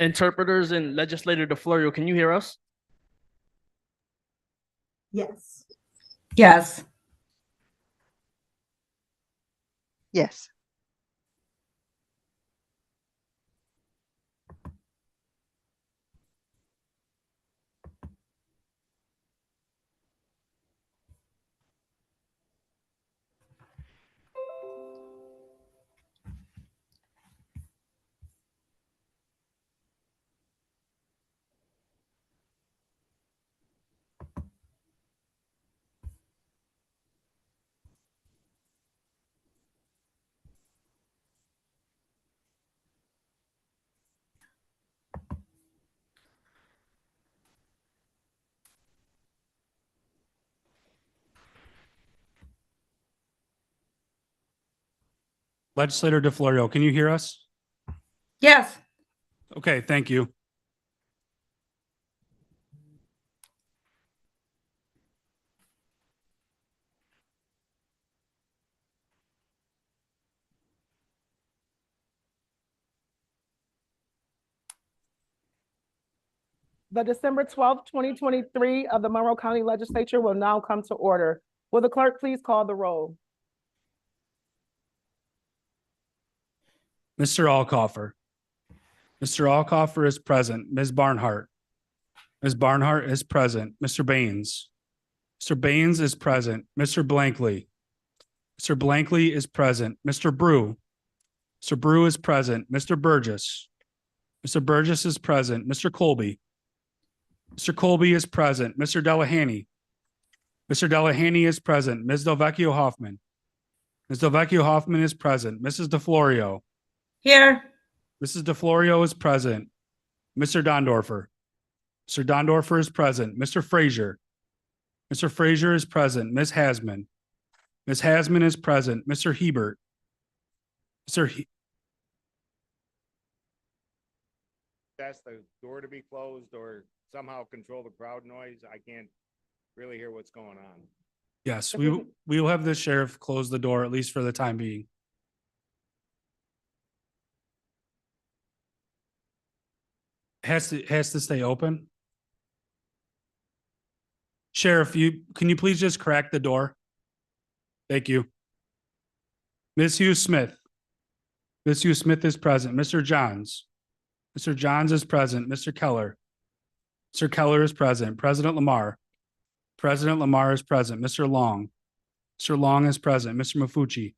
Interpreters and Legislator DeFlorio, can you hear us? Yes. Yes. Yes. Legislator DeFlorio, can you hear us? Yes. Okay, thank you. The December 12th, 2023 of the Monroe County Legislature will now come to order. Will the clerk please call the roll? Mr. Alcoffer. Mr. Alcoffer is present. Ms. Barnhart. Ms. Barnhart is present. Mr. Baines. Mr. Baines is present. Mr. Blankley. Mr. Blankley is present. Mr. Brew. Mr. Brew is present. Mr. Burgess. Mr. Burgess is present. Mr. Colby. Mr. Colby is present. Mr. Delahanty. Mr. Delahanty is present. Ms. Delvecchio Hoffman. Ms. Delvecchio Hoffman is present. Mrs. DeFlorio. Here. Mrs. DeFlorio is present. Mr. Dondorfer. Mr. Dondorfer is present. Mr. Frazier. Mr. Frazier is present. Ms. Hasman. Ms. Hasman is present. Mr. Hebert. Ask the door to be closed or somehow control the crowd noise. I can't really hear what's going on. Yes, we will have the sheriff close the door, at least for the time being. Has to stay open. Sheriff, can you please just crack the door? Thank you. Ms. Hughes Smith. Ms. Hughes Smith is present. Mr. Johns. Mr. Johns is present. Mr. Keller. Mr. Keller is present. President Lamar. President Lamar is present. Mr. Long. Mr. Long is present. Mr. Mafucci.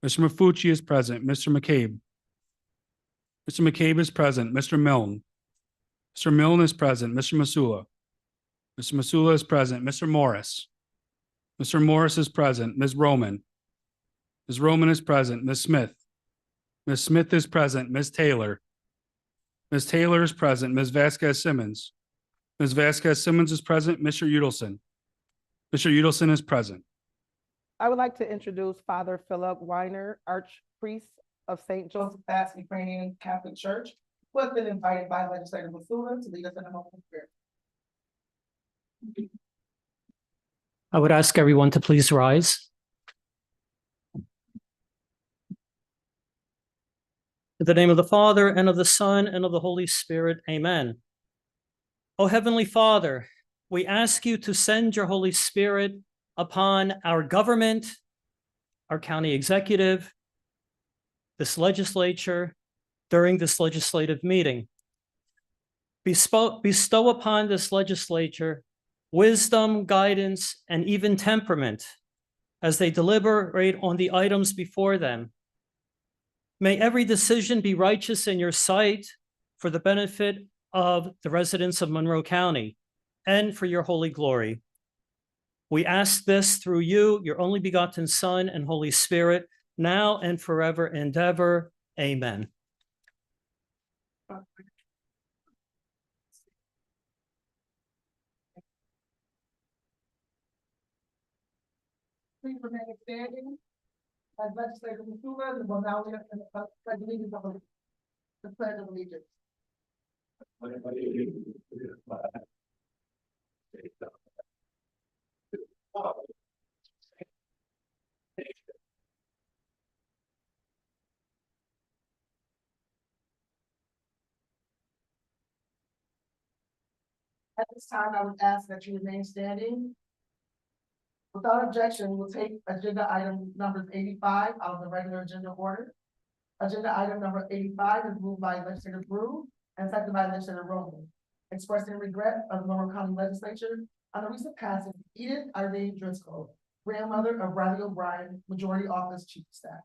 Mr. Mafucci is present. Mr. McCabe. Mr. McCabe is present. Mr. Milne. Mr. Milne is present. Mr. Masula. Mr. Masula is present. Mr. Morris. Mr. Morris is present. Ms. Roman. Ms. Roman is present. Ms. Smith. Ms. Smith is present. Ms. Taylor. Ms. Taylor is present. Ms. Vasquez Simmons. Ms. Vasquez Simmons is present. Mr. Udelson. Mr. Udelson is present. I would like to introduce Father Philip Weiner, Archpriest of St. Joseph Fast Ukrainian Catholic Church, who has been invited by Legislator Masula to lead us in a moment of prayer. I would ask everyone to please rise. In the name of the Father, and of the Son, and of the Holy Spirit, amen. O Heavenly Father, we ask you to send your Holy Spirit upon our government, our county executive, this legislature, during this legislative meeting. Bestow upon this legislature wisdom, guidance, and even temperament as they deliberate on the items before them. May every decision be righteous in your sight for the benefit of the residents of Monroe County and for your holy glory. We ask this through you, your only begotten Son and Holy Spirit, now and forever and ever. Amen. Please remain standing as Legislator Masula will now lead us in the pledge of allegiance. time, I would ask that you remain standing. Without objection, we'll take agenda item number 85 out of the regular agenda order. Agenda item number 85 is moved by Legislator Brew and seconded by Legislator Roman. Expressing regret of the Monroe County Legislature on the recent passing of Edith Irene Driscoll, grandmother of Riley O'Brien, Majority Office Chief of Staff.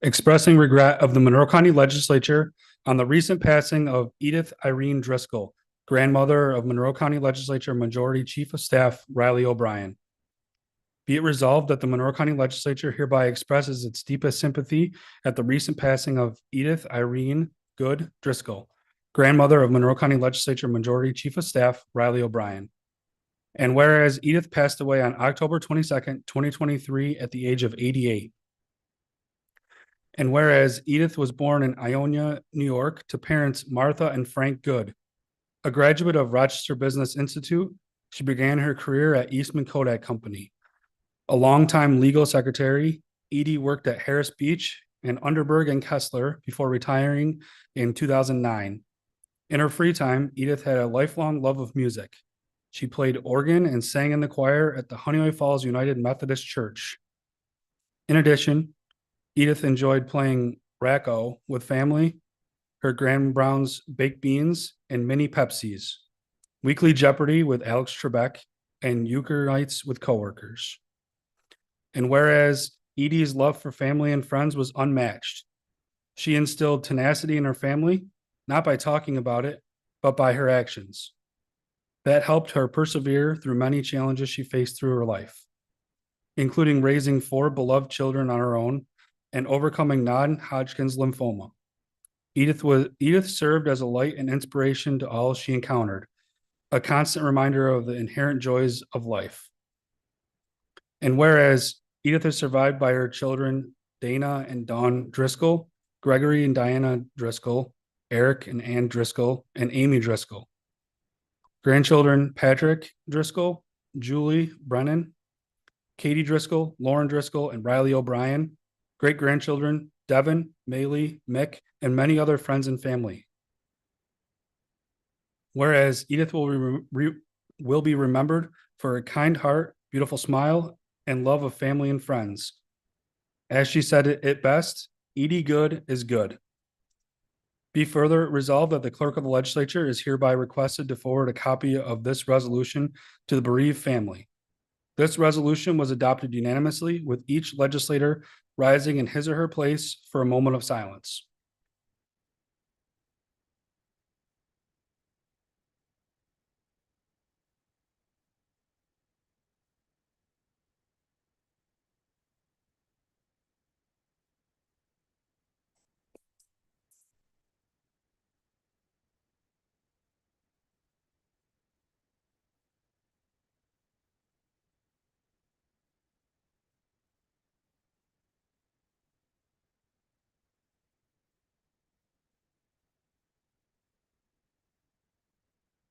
Expressing regret of the Monroe County Legislature on the recent passing of Edith Irene Driscoll, grandmother of Monroe County Legislature Majority Chief of Staff Riley O'Brien. Be it resolved that the Monroe County Legislature hereby expresses its deepest sympathy at the recent passing of Edith Irene Good Driscoll, grandmother of Monroe County Legislature Majority Chief of Staff Riley O'Brien. And whereas Edith passed away on October 22nd, 2023 at the age of 88. And whereas Edith was born in Ionia, New York to parents Martha and Frank Good, a graduate of Rochester Business Institute, she began her career at Eastman Kodak Company. A longtime legal secretary, Edie worked at Harris Beach and Underberg and Kessler before retiring in 2009. In her free time, Edith had a lifelong love of music. She played organ and sang in the choir at the Honeoye Falls United Methodist Church. In addition, Edith enjoyed playing racquet with family, her Grand Brown's baked beans, and mini Pepsis, weekly Jeopardy with Alex Trebek, and euchre nights with coworkers. And whereas Edie's love for family and friends was unmatched, she instilled tenacity in her family, not by talking about it, but by her actions. That helped her persevere through many challenges she faced through her life, including raising 4 beloved children on her own and overcoming non-Hodgkin's lymphoma. Edith served as a light and inspiration to all she encountered, a constant reminder of the inherent joys of life. And whereas Edith is survived by her children, Dana and Dawn Driscoll, Gregory and Diana Driscoll, Eric and Ann Driscoll, and Amy Driscoll. Grandchildren, Patrick Driscoll, Julie Brennan, Katie Driscoll, Lauren Driscoll, and Riley O'Brien. Great-grandchildren, Devin, Maylee, Mick, and many other friends and family. Whereas Edith will be remembered for her kind heart, beautiful smile, and love of family and friends. As she said it best, Edie Good is good. Be further resolved that the clerk of the legislature is hereby requested to forward a copy of this resolution to the bereaved family. This resolution was adopted unanimously, with each legislator rising in his or her place for a moment of silence.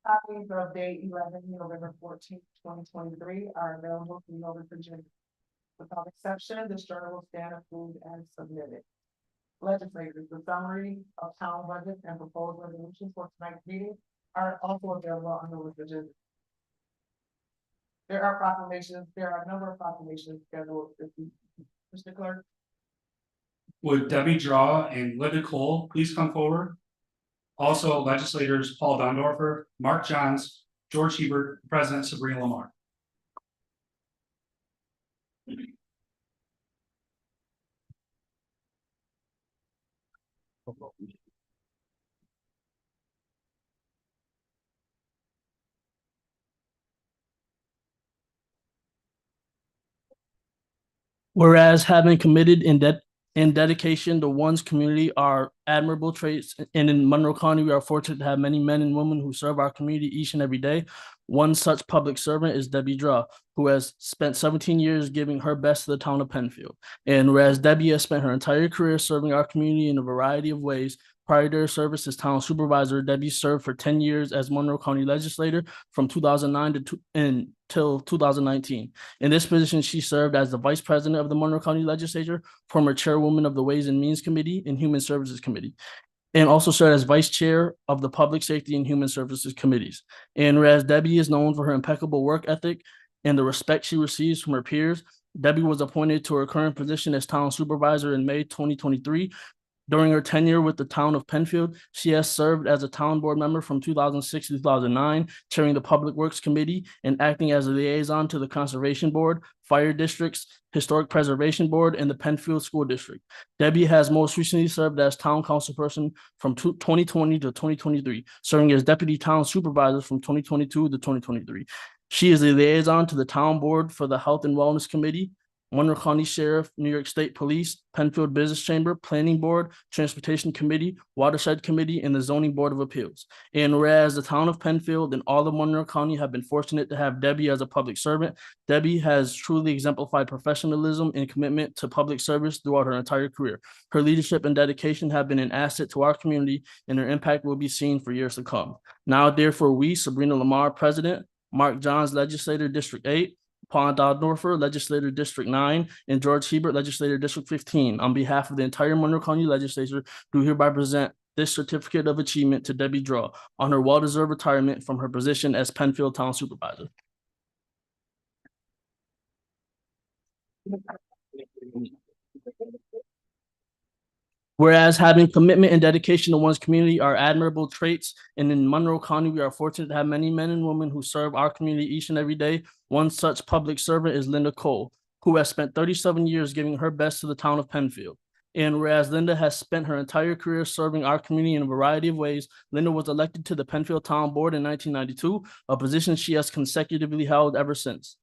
Copies of day 11, November 14th, 2023 are available from Nova Virginia. Without exception, this journal will stand approved and submitted. Legislators, the summary of town budget and proposed resolutions for tonight's meeting are also available on Nova Virginia. There are a number of proclamations scheduled this week. Mr. Clerk. Would Debbie Draw and Linda Cole please come forward? Also, legislators Paul Dondorfer, Mark Johns, George Hebert, President Sabrina Lamar. Whereas having committed in dedication to one's community are admirable traits, and in Monroe County, we are fortunate to have many men and women who serve our community each and every day. One such public servant is Debbie Draw, who has spent 17 years giving her best to the town of Penfield. And whereas Debbie has spent her entire career serving our community in a variety of ways, prior to her service as town supervisor, Debbie served for 10 years as Monroe County legislator from 2009 until 2019. In this position, she served as the vice president of the Monroe County Legislature, former chairwoman of the Ways and Means Committee and Human Services Committee. and also served as vice chair of the Public Safety and Human Services Committees. And whereas Debbie is known for her impeccable work ethic and the respect she receives from her peers, Debbie was appointed to her current position as town supervisor in May 2023. During her tenure with the town of Penfield, she has served as a town board member from 2006 to 2009, chairing the Public Works Committee and acting as a liaison to the Conservation Board, Fire Districts, Historic Preservation Board, and the Penfield School District. Debbie has most recently served as town councilperson from 2020 to 2023, serving as deputy town supervisor from 2022 to 2023. She is a liaison to the town board for the Health and Wellness Committee, Monroe County Sheriff, New York State Police, Penfield Business Chamber, Planning Board, Transportation Committee, Watershed Committee, and the Zoning Board of Appeals. And whereas the town of Penfield and all of Monroe County have been fortunate to have Debbie as a public servant, Debbie has truly exemplified professionalism and commitment to public service throughout her entire career. Her leadership and dedication have been an asset to our community, and her impact will be seen for years to come. Now, therefore, we, Sabrina Lamar, President, Mark Johns, Legislator, District 8, Paul Dodorfer, Legislator District 9, and George Hebert, Legislator District 15. On behalf of the entire Monroe County Legislature, do hereby present this certificate of achievement to Debbie Draw on her well-deserved retirement from her position as Penfield Town Supervisor. Whereas having commitment and dedication to one's community are admirable traits, and in Monroe County, we are fortunate to have many men and women who serve our community each and every day. One such public servant is Linda Cole, who has spent 37 years giving her best to the town of Penfield. And whereas Linda has spent her entire career serving our community in a variety of ways, Linda was elected to the Penfield Town Board in 1992, a position she has consecutively held ever since.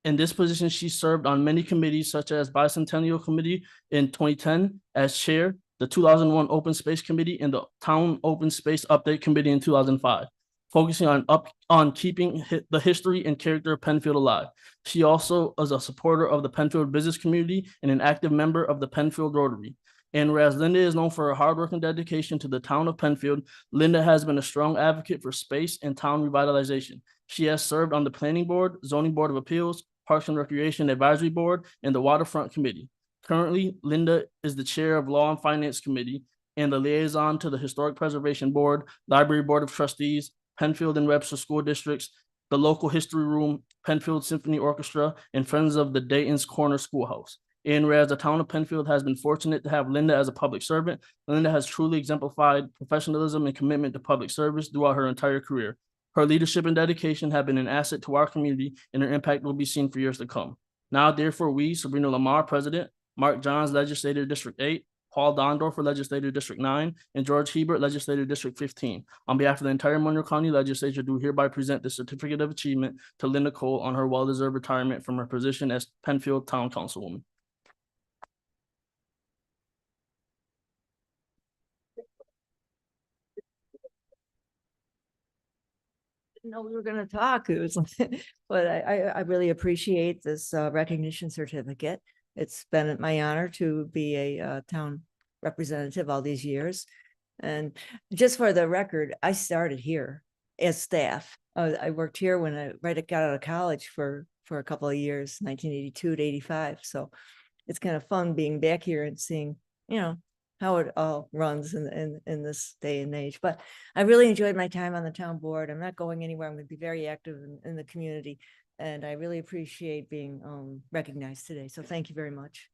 In this position, she served on many committees, such as Bicentennial Committee in 2010 as chair, the 2001 Open Space Committee, and the Town Open Space Update Committee in 2005, focusing on keeping the history and character of Penfield alive. She also is a supporter of the Penfield business community and an active member of the Penfield Rotary. And whereas Linda is known for her hard work and dedication to the town of Penfield, Linda has been a strong advocate for space and town revitalization. She has served on the Planning Board, Zoning Board of Appeals, Parks and Recreation Advisory Board, and the Waterfront Committee. Currently, Linda is the chair of Law and Finance Committee and the liaison to the Historic Preservation Board, Library Board of Trustees, Penfield and Webster School Districts, the Local History Room, Penfield Symphony Orchestra, and Friends of the Dayton's Corner Schoolhouse. And whereas the town of Penfield has been fortunate to have Linda as a public servant, Linda has truly exemplified professionalism and commitment to public service throughout her entire career. Her leadership and dedication have been an asset to our community, and her impact will be seen for years to come. Now, therefore, we, Sabrina Lamar, President, Mark Johns, Legislator District 8, Paul Dondorfer, Legislator District 9, and George Hebert, Legislator District 15. On behalf of the entire Monroe County Legislature, do hereby present the certificate of achievement to Linda Cole on her well-deserved retirement from her position as Penfield Town Councilwoman. Didn't know we were going to talk. It was, but I really appreciate this recognition certificate. It's been my honor to be a town representative all these years. And just for the record, I started here as staff. I worked here when I got out of college for a couple of years, 1982 to 85. So it's kind of fun being back here and seeing, how it all runs in this day and age. But I really enjoyed my time on the town board. I'm not going anywhere. I'm going to be very active in the community. And I really appreciate being recognized today. So thank you very much.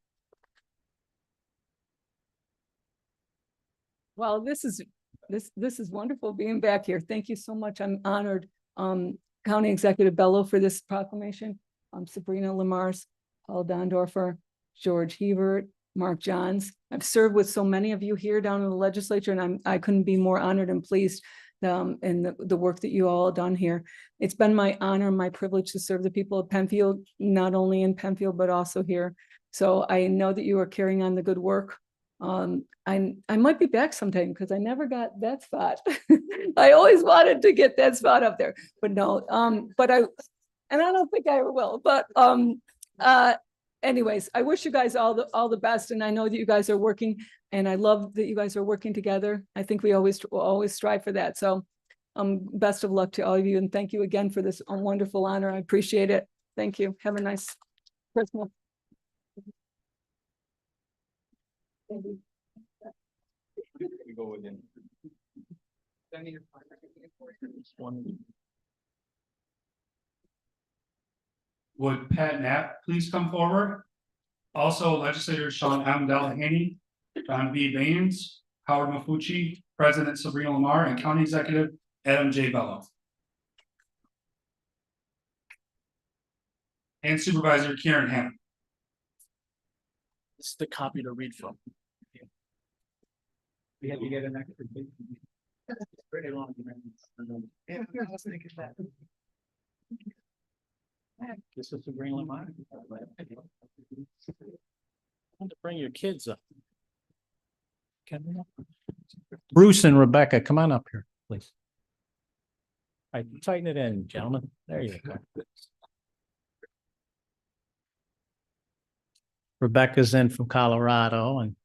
Well, this is wonderful being back here. Thank you so much. I'm honored. County Executive Bello for this proclamation. Sabrina Lamar's, Paul Dondorfer, George Hebert, Mark Johns. I've served with so many of you here down in the legislature, and I couldn't be more honored and pleased in the work that you all have done here. It's been my honor and my privilege to serve the people of Penfield, not only in Penfield, but also here. So I know that you are carrying on the good work. I might be back sometime because I never got that spot. I always wanted to get that spot up there, but no, and I don't think I ever will, but anyways, I wish you guys all the best. And I know that you guys are working, and I love that you guys are working together. I think we always strive for that. So best of luck to all of you. And thank you again for this wonderful honor. I appreciate it. Thank you. Have a nice Christmas. We go again. Would Pat Knapp please come forward? Also, legislators Sean M. Delahaney, John B. Baines, Howard Mafucci, President Sabrina Lamar, and County Executive Adam J. Bello. And Supervisor Karen Hammond. This is the copy to read from. We had to get an extra. Pretty long. This is Sabrina Lamar. To bring your kids up. Bruce and Rebecca, come on up here, please. All right, tighten it in, gentlemen. There you go. Rebecca's in from Colorado and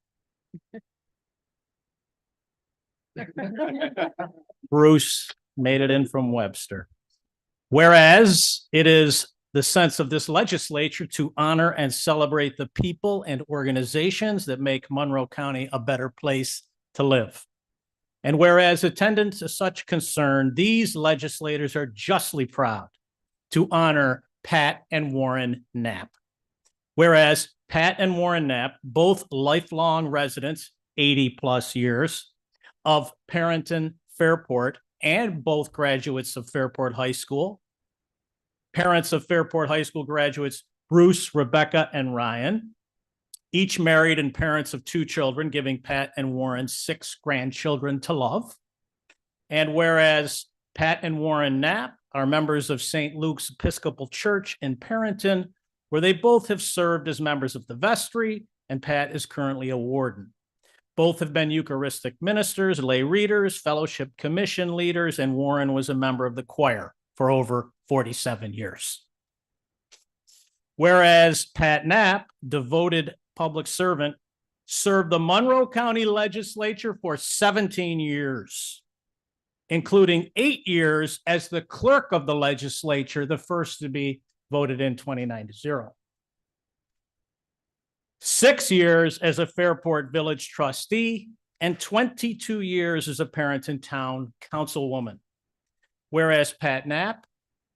Bruce made it in from Webster. Whereas it is the sense of this legislature to honor and celebrate the people and organizations that make Monroe County a better place to live. And whereas attendant to such concern, these legislators are justly proud to honor Pat and Warren Knapp. Whereas Pat and Warren Knapp, both lifelong residents, 80 plus years, of Parenton, Fairport, and both graduates of Fairport High School, parents of Fairport High School graduates, Bruce, Rebecca, and Ryan, each married and parents of 2 children, giving Pat and Warren 6 grandchildren to love. And whereas Pat and Warren Knapp are members of St. Luke's Episcopal Church in Parenton, where they both have served as members of the vestry, and Pat is currently a warden. Both have been Eucharistic ministers, lay readers, fellowship commission leaders, and Warren was a member of the choir for over 47 years. Whereas Pat Knapp, devoted public servant, served the Monroe County Legislature for 17 years, including 8 years as the clerk of the legislature, the first to be voted in 29-0. 6 years as a Fairport Village trustee, and 22 years as a Parenton Town councilwoman. Whereas Pat Knapp,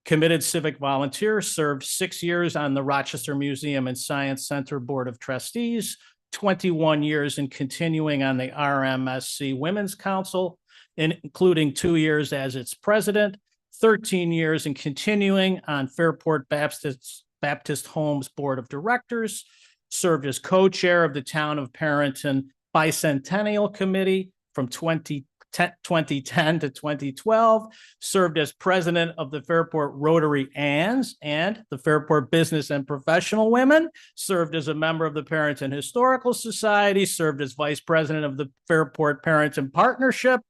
committed civic volunteer, served 6 years on the Rochester Museum and Science Center Board of Trustees, 21 years in continuing on the RMSC Women's Council, including 2 years as its president, 13 years in continuing on Fairport Baptist Homes Board of Directors, served as co-chair of the Town of Parenton Bicentennial Committee from 2010 to 2012, served as president of the Fairport Rotary Anns and the Fairport Business and Professional Women, served as a member of the Parenton Historical Society, served as vice president of the Fairport Parenton Partnership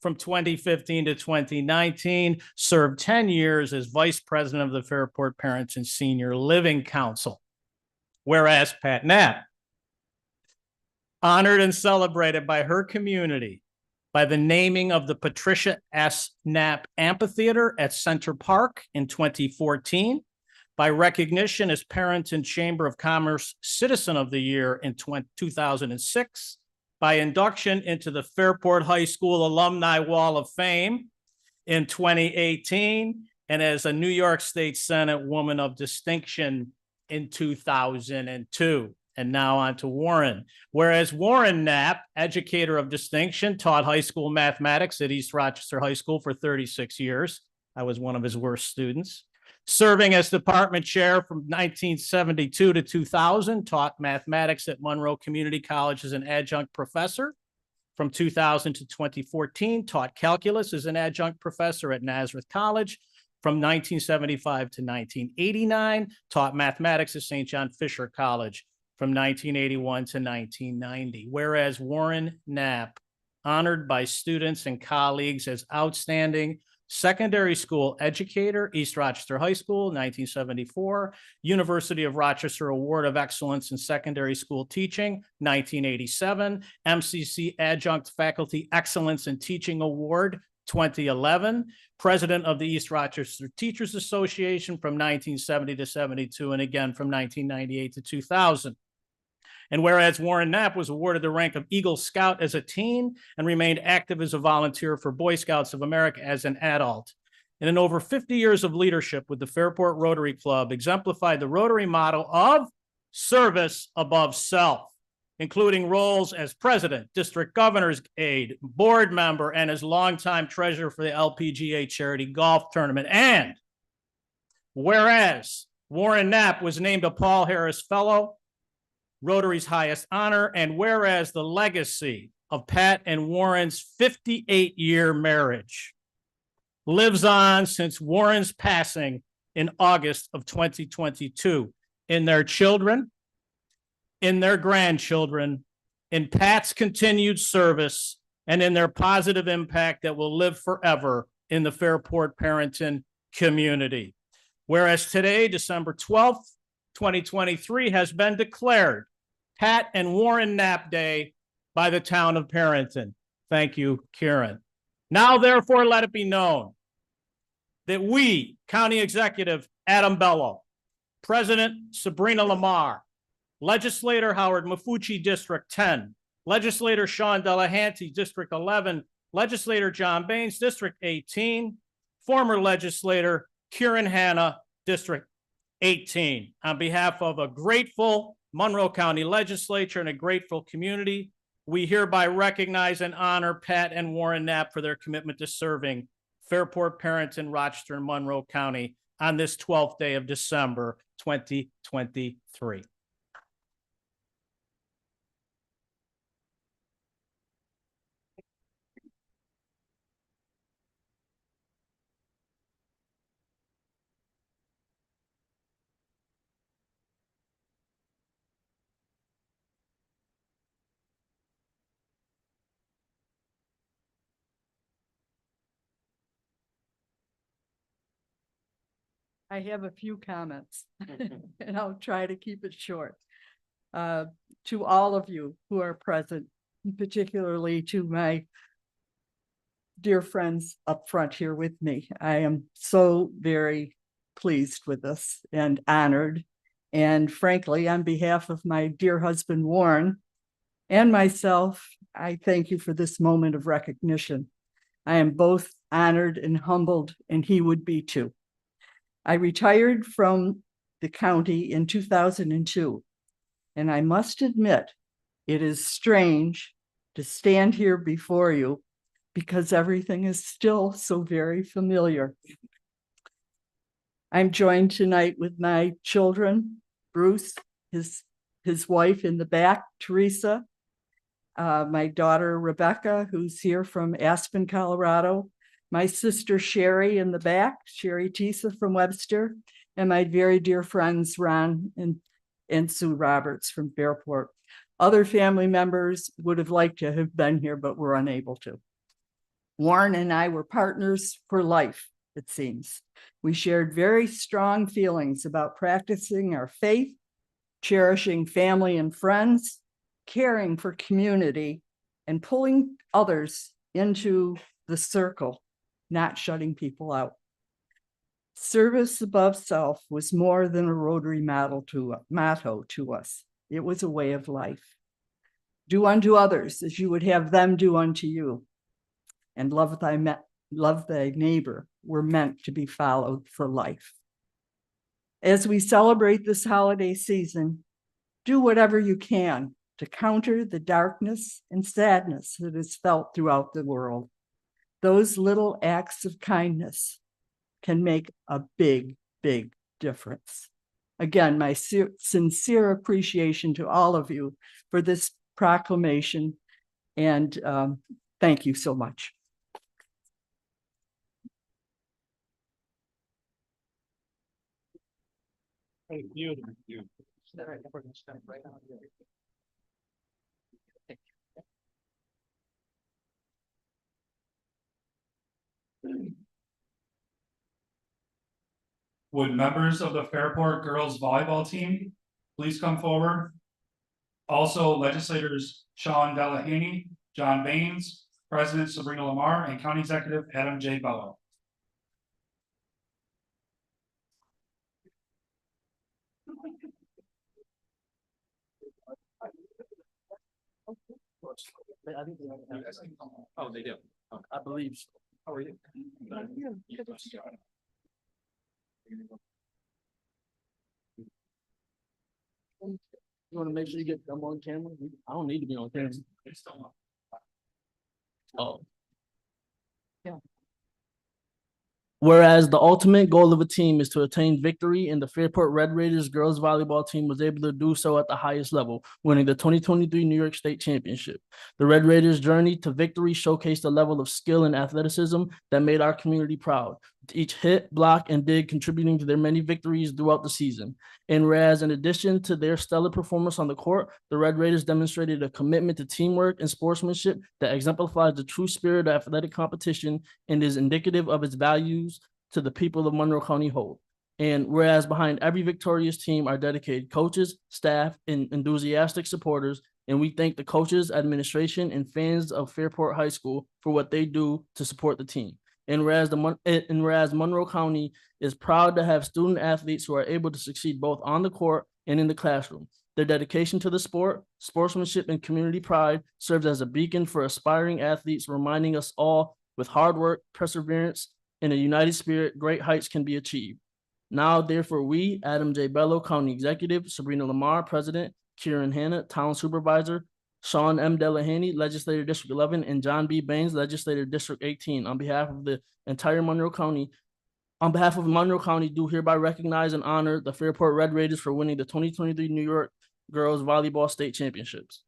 from 2015 to 2019, served 10 years as vice president of the Fairport Parenton Senior Living Council. Whereas Pat Knapp, honored and celebrated by her community by the naming of the Patricia S. Knapp Amphitheater at Center Park in 2014, by recognition as Parenton Chamber of Commerce Citizen of the Year in 2006, by induction into the Fairport High School Alumni Wall of Fame in 2018, and as a New York State Senate Woman of Distinction in 2002. And now on to Warren. Whereas Warren Knapp, educator of distinction, taught high school mathematics at East Rochester High School for 36 years. I was one of his worst students. Serving as department chair from 1972 to 2000, taught mathematics at Monroe Community College as an adjunct professor. From 2000 to 2014, taught calculus as an adjunct professor at Nazareth College. From 1975 to 1989, taught mathematics at St. John Fisher College from 1981 to 1990. Whereas Warren Knapp, honored by students and colleagues as outstanding secondary school educator, East Rochester High School, 1974, University of Rochester Award of Excellence in Secondary School Teaching, 1987, MCC Adjunct Faculty Excellence in Teaching Award, 2011, president of the East Rochester Teachers Association from 1970 to 72, and again from 1998 to 2000. And whereas Warren Knapp was awarded the rank of Eagle Scout as a teen and remained active as a volunteer for Boy Scouts of America as an adult. And in over 50 years of leadership with the Fairport Rotary Club, exemplified the Rotary motto of service above self, including roles as president, district governor's aide, board member, and as longtime treasurer for the LPGA charity golf tournament. And whereas Warren Knapp was named a Paul Harris Fellow, Rotary's highest honor, and whereas the legacy of Pat and Warren's 58-year marriage lives on since Warren's passing in August of 2022 in their children, in their grandchildren, in Pat's continued service, and in their positive impact that will live forever in the Fairport Parenton community. Whereas today, December 12th, 2023, has been declared Pat and Warren Knapp Day by the town of Parenton. Thank you, Karen. Now, therefore, let it be known that we, County Executive Adam Bello, President Sabrina Lamar, Legislator Howard Mafucci, District 10, Legislator Sean Delahanty, District 11, Legislator John Baines, District 18, former Legislator Kieran Hanna, District 18. On behalf of a grateful Monroe County Legislature and a grateful community, we hereby recognize and honor Pat and Warren Knapp for their commitment to serving Fairport, Parenton, Rochester, and Monroe County on this 12th day of December, 2023. I have a few comments and I'll try to keep it short. To all of you who are present, particularly to my dear friends up front here with me, I am so very pleased with this and honored. And frankly, on behalf of my dear husband, Warren, and myself, I thank you for this moment of recognition. I am both honored and humbled, and he would be too. I retired from the county in 2002, and I must admit, it is strange to stand here before you because everything is still so very familiar. I'm joined tonight with my children, Bruce, his wife in the back, Teresa, my daughter, Rebecca, who's here from Aspen, Colorado, my sister, Sherry, in the back, Sherry Tisa from Webster, and my very dear friends, Ron and Sue Roberts from Fairport. Other family members would have liked to have been here, but were unable to. Warren and I were partners for life, it seems. We shared very strong feelings about practicing our faith, cherishing family and friends, caring for community, and pulling others into the circle, not shutting people out. Service above self was more than a Rotary motto to us. It was a way of life. Do unto others as you would have them do unto you. And love thy neighbor were meant to be followed for life. As we celebrate this holiday season, do whatever you can to counter the darkness and sadness that is felt throughout the world. Those little acts of kindness can make a big, big difference. Again, my sincere appreciation to all of you for this proclamation, and thank you so much. Thank you. Would members of the Fairport girls volleyball team please come forward? Also, legislators Sean Delahanty, John Baines, President Sabrina Lamar, and County Executive Adam J. Bello. Oh, they do. I believe so. How are you? You want to make sure you get them on camera? I don't need to be on camera. Oh. Whereas the ultimate goal of a team is to attain victory, and the Fairport Red Raiders girls volleyball team was able to do so at the highest level, winning the 2023 New York State Championship. The Red Raiders' journey to victory showcased a level of skill and athleticism that made our community proud. Each hit, block, and dig contributing to their many victories throughout the season. And whereas in addition to their stellar performance on the court, the Red Raiders demonstrated a commitment to teamwork and sportsmanship that exemplifies the true spirit of athletic competition and is indicative of its values to the people of Monroe County whole. And whereas behind every victorious team are dedicated coaches, staff, and enthusiastic supporters, and we thank the coaches, administration, and fans of Fairport High School for what they do to support the team. And whereas Monroe County is proud to have student athletes who are able to succeed both on the court and in the classroom. Their dedication to the sport, sportsmanship, and community pride serves as a beacon for aspiring athletes, reminding us all with hard work, perseverance, and a united spirit, great heights can be achieved. Now, therefore, we, Adam J. Bello, County Executive, Sabrina Lamar, President, Kieran Hanna, Town Supervisor, Sean M. Delahaney, Legislator District 11, and John B. Baines, Legislator District 18, on behalf of the entire Monroe County, do hereby recognize and honor the Fairport Red Raiders for winning the 2023 New York Girls Volleyball State Championships.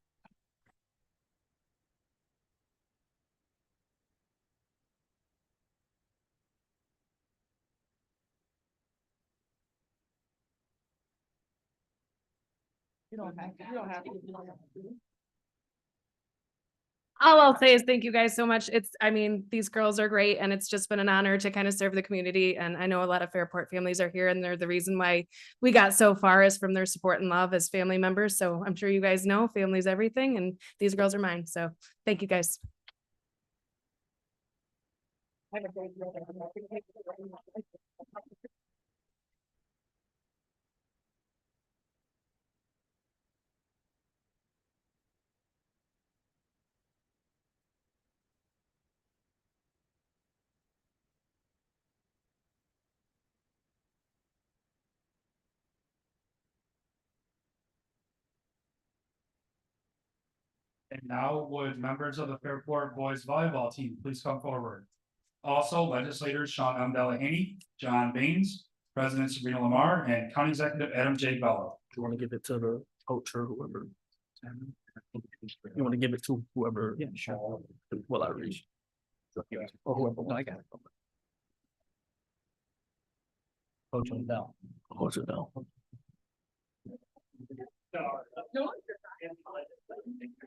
You don't have to. All I'll say is thank you guys so much. I mean, these girls are great, and it's just been an honor to kind of serve the community. And I know a lot of Fairport families are here, and they're the reason why we got so far is from their support and love as family members. So I'm sure you guys know family's everything, and these girls are mine. So thank you guys. And now would members of the Fairport boys volleyball team please come forward? Also, legislators Sean M. Delahaney, John Baines, President Sabrina Lamar, and County Executive Adam J. Bello. You want to give it to the coach or whoever? You want to give it to whoever? Yeah, sure. Will I reach? Or whoever. No, I got it. Coach Bell. Coach Bell.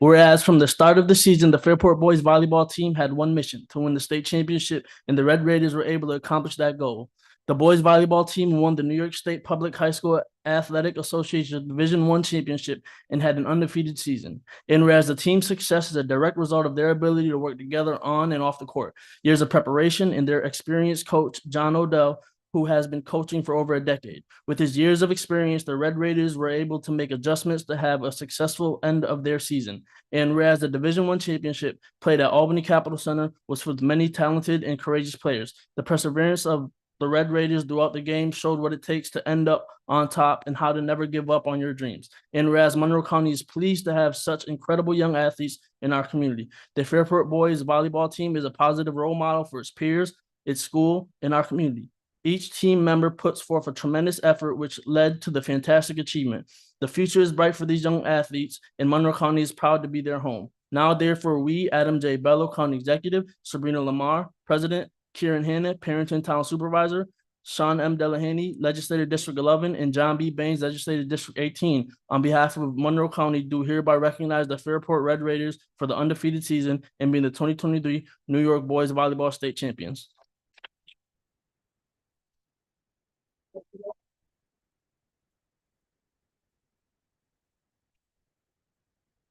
Whereas from the start of the season, the Fairport boys volleyball team had one mission: to win the state championship, and the Red Raiders were able to accomplish that goal. The boys volleyball team won the New York State Public High School Athletic Association Division I championship and had an undefeated season. And whereas the team's success is a direct result of their ability to work together on and off the court, years of preparation, and their experienced coach, John Odell, who has been coaching for over a decade. With his years of experience, the Red Raiders were able to make adjustments to have a successful end of their season. And whereas the Division I championship played at Albany Capital Center was with many talented and courageous players, the perseverance of the Red Raiders throughout the game showed what it takes to end up on top and how to never give up on your dreams. And whereas Monroe County is pleased to have such incredible young athletes in our community, the Fairport boys volleyball team is a positive role model for its peers, its school, and our community. Each team member puts forth a tremendous effort, which led to the fantastic achievement. The future is bright for these young athletes, and Monroe County is proud to be their home. Now, therefore, we, Adam J. Bello, County Executive, Sabrina Lamar, President, Kieran Hanna, Parenton Town Supervisor, Sean M. Delahaney, Legislator District 11, and John B. Baines, Legislator District 18, on behalf of Monroe County, do hereby recognize the Fairport Red Raiders for the undefeated season and being the 2023 New York Boys Volleyball State Champions.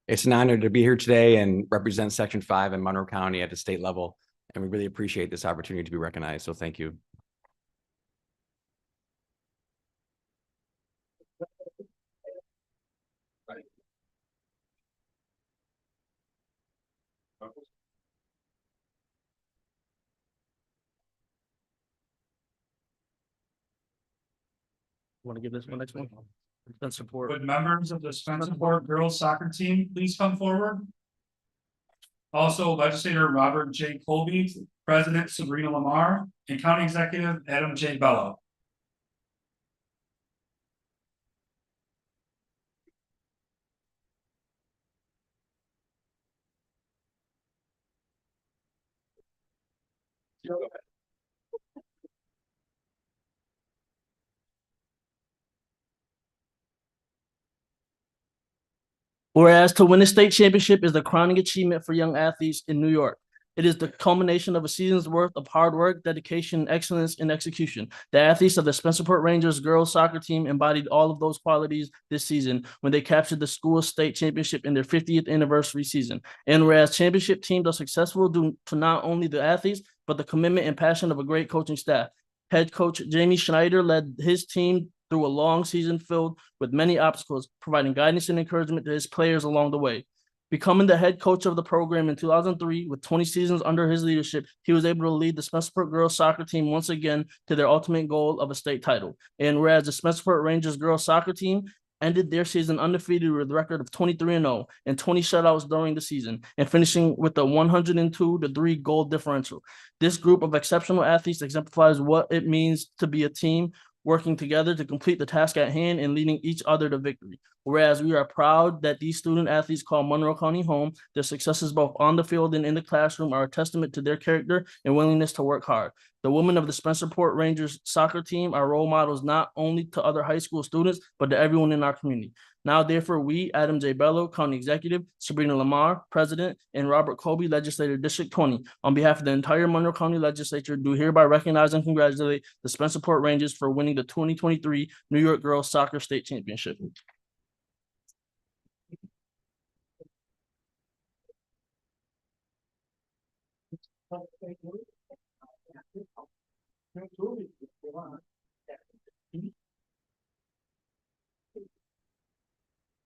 It's an honor to be here today and represent Section 5 in Monroe County at the state level. And we really appreciate this opportunity to be recognized. So thank you. Want to give this one next one? Then support. Would members of the Spencerport girls soccer team please come forward? Also, legislator Robert J. Colby, President Sabrina Lamar, and County Executive Adam J. Bello. Whereas to win a state championship is the crowning achievement for young athletes in New York. It is the culmination of a season's worth of hard work, dedication, excellence, and execution. The athletes of the Spencerport Rangers girls soccer team embodied all of those qualities this season when they captured the school state championship in their 50th anniversary season. And whereas championship teams are successful due to not only the athletes, but the commitment and passion of a great coaching staff. Head coach Jamie Schneider led his team through a long season filled with many obstacles, providing guidance and encouragement to his players along the way. Becoming the head coach of the program in 2003, with 20 seasons under his leadership, he was able to lead the Spencerport girls soccer team once again to their ultimate goal of a state title. And whereas the Spencerport Rangers girls soccer team ended their season undefeated with a record of 23-0 and 20 shutouts during the season, and finishing with a 102-3 goal differential. This group of exceptional athletes exemplifies what it means to be a team working together to complete the task at hand and leading each other to victory. Whereas we are proud that these student athletes call Monroe County home, their successes both on the field and in the classroom are a testament to their character and willingness to work hard. The women of the Spencerport Rangers soccer team are role models not only to other high school students, but to everyone in our community. Now, therefore, we, Adam J. Bello, County Executive, Sabrina Lamar, President, and Robert Colby, Legislator, District 20, on behalf of the entire Monroe County Legislature, do hereby recognize and congratulate the Spencerport Rangers for winning the 2023 New York Girls Soccer State Championship.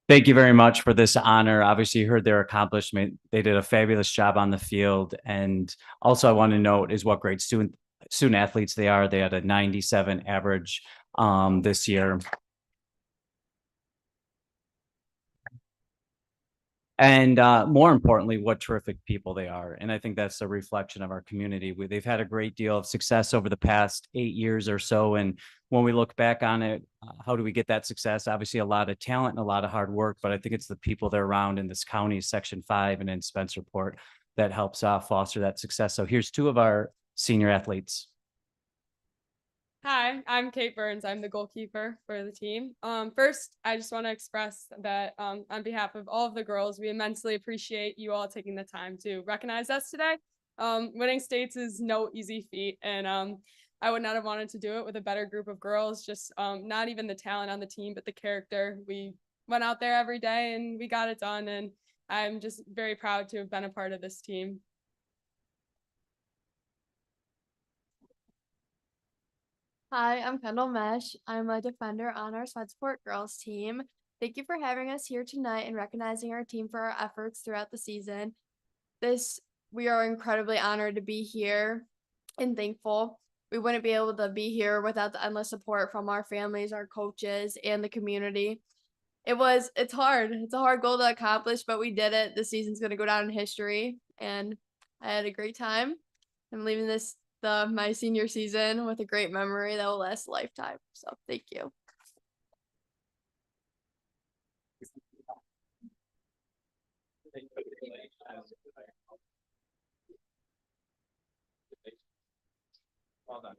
Thank you very much for this honor. Obviously, you heard their accomplishment. They did a fabulous job on the field. And also I want to note is what great student athletes they are. They had a 97 average this year. And more importantly, what terrific people they are. And I think that's a reflection of our community. They've had a great deal of success over the past 8 years or so. And when we look back on it, how do we get that success? Obviously, a lot of talent and a lot of hard work, but I think it's the people that are around in this county, Section 5 and in Spencerport, that helps foster that success. So here's two of our senior athletes. Hi, I'm Kate Burns. I'm the goalkeeper for the team. First, I just want to express that on behalf of all of the girls, we immensely appreciate you all taking the time to recognize us today. Winning states is no easy feat, and I would not have wanted to do it with a better group of girls, just not even the talent on the team, but the character. We went out there every day and we got it done, and I'm just very proud to have been a part of this team. Hi, I'm Kendall Mesh. I'm a defender on our Spencerport girls team. Thank you for having us here tonight and recognizing our team for our efforts throughout the season. We are incredibly honored to be here and thankful. We wouldn't be able to be here without the endless support from our families, our coaches, and the community. It's hard. It's a hard goal to accomplish, but we did it. This season's going to go down in history, and I had a great time. I'm leaving my senior season with a great memory that will last a lifetime. So thank you. Well done.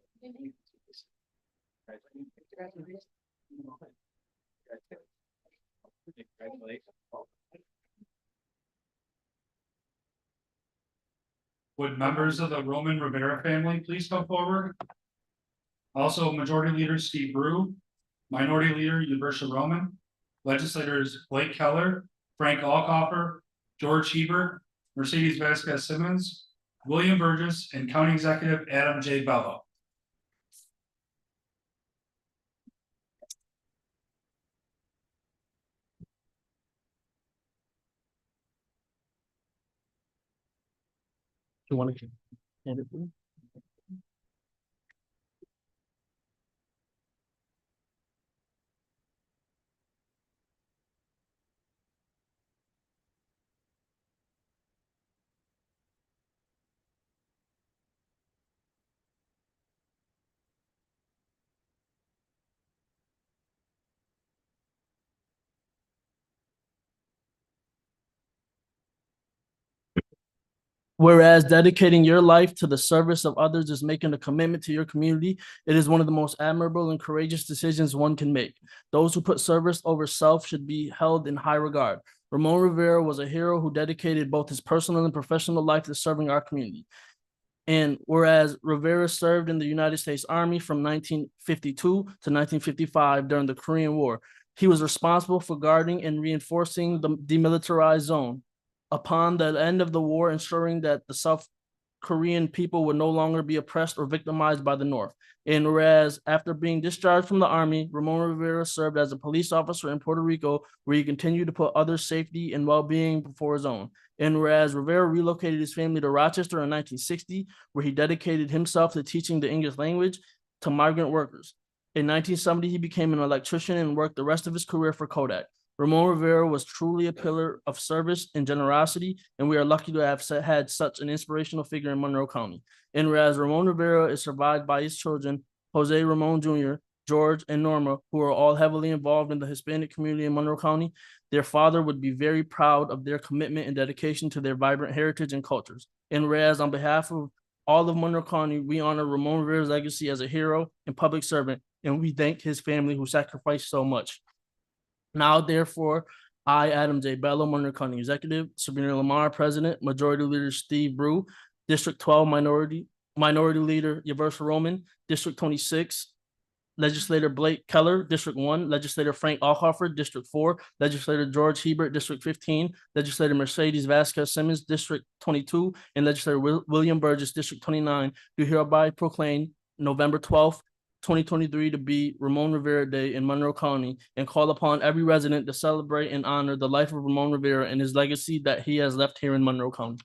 Would members of the Roman Rivera family please come forward? Also, Majority Leader Steve Brew, Minority Leader University Roman, Legislators Blake Keller, Frank Alcoffer, George Hebert, Mercedes Vasquez Simmons, William Burgess, and County Executive Adam J. Bello. You want to hand it to me? Whereas dedicating your life to the service of others is making a commitment to your community, it is one of the most admirable and courageous decisions one can make. Those who put service over self should be held in high regard. Ramon Rivera was a hero who dedicated both his personal and professional life to serving our community. And whereas Rivera served in the United States Army from 1952 to 1955 during the Korean War, he was responsible for guarding and reinforcing the demilitarized zone. Upon the end of the war, ensuring that the South Korean people would no longer be oppressed or victimized by the North. And whereas after being discharged from the Army, Ramon Rivera served as a police officer in Puerto Rico, where he continued to put others' safety and well-being before his own. And whereas Rivera relocated his family to Rochester in 1960, where he dedicated himself to teaching the English language to migrant workers. In 1970, he became an electrician and worked the rest of his career for Kodak. Ramon Rivera was truly a pillar of service and generosity, and we are lucky to have had such an inspirational figure in Monroe County. And whereas Ramon Rivera is survived by his children, Jose Ramon Jr., George, and Norma, who are all heavily involved in the Hispanic community in Monroe County, their father would be very proud of their commitment and dedication to their vibrant heritage and cultures. And whereas on behalf of all of Monroe County, we honor Ramon Rivera's legacy as a hero and public servant, and we thank his family who sacrificed so much. Now, therefore, I, Adam J. Bello, Monroe County Executive, Sabrina Lamar, President, Majority Leader Steve Brew, District 12 Minority Leader Yaversa Roman, District 26, Legislator Blake Keller, District 1, Legislator Frank Alhofer, District 4, Legislator George Hebert, District 15, Legislator Mercedes Vasquez Simmons, District 22, and Legislator William Burgess, District 29, do hereby proclaim November 12th, 2023 to be Ramon Rivera Day in Monroe County and call upon every resident to celebrate and honor the life of Ramon Rivera and his legacy that he has left here in Monroe County.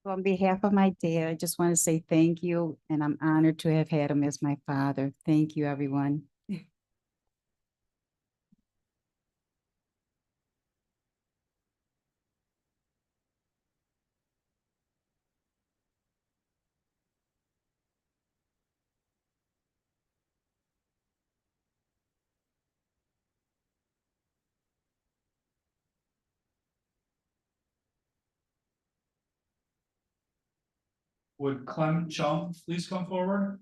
On behalf of my dad, I just want to say thank you, and I'm honored to have had him as my father. Thank you, everyone. Would Clem Chung please come forward?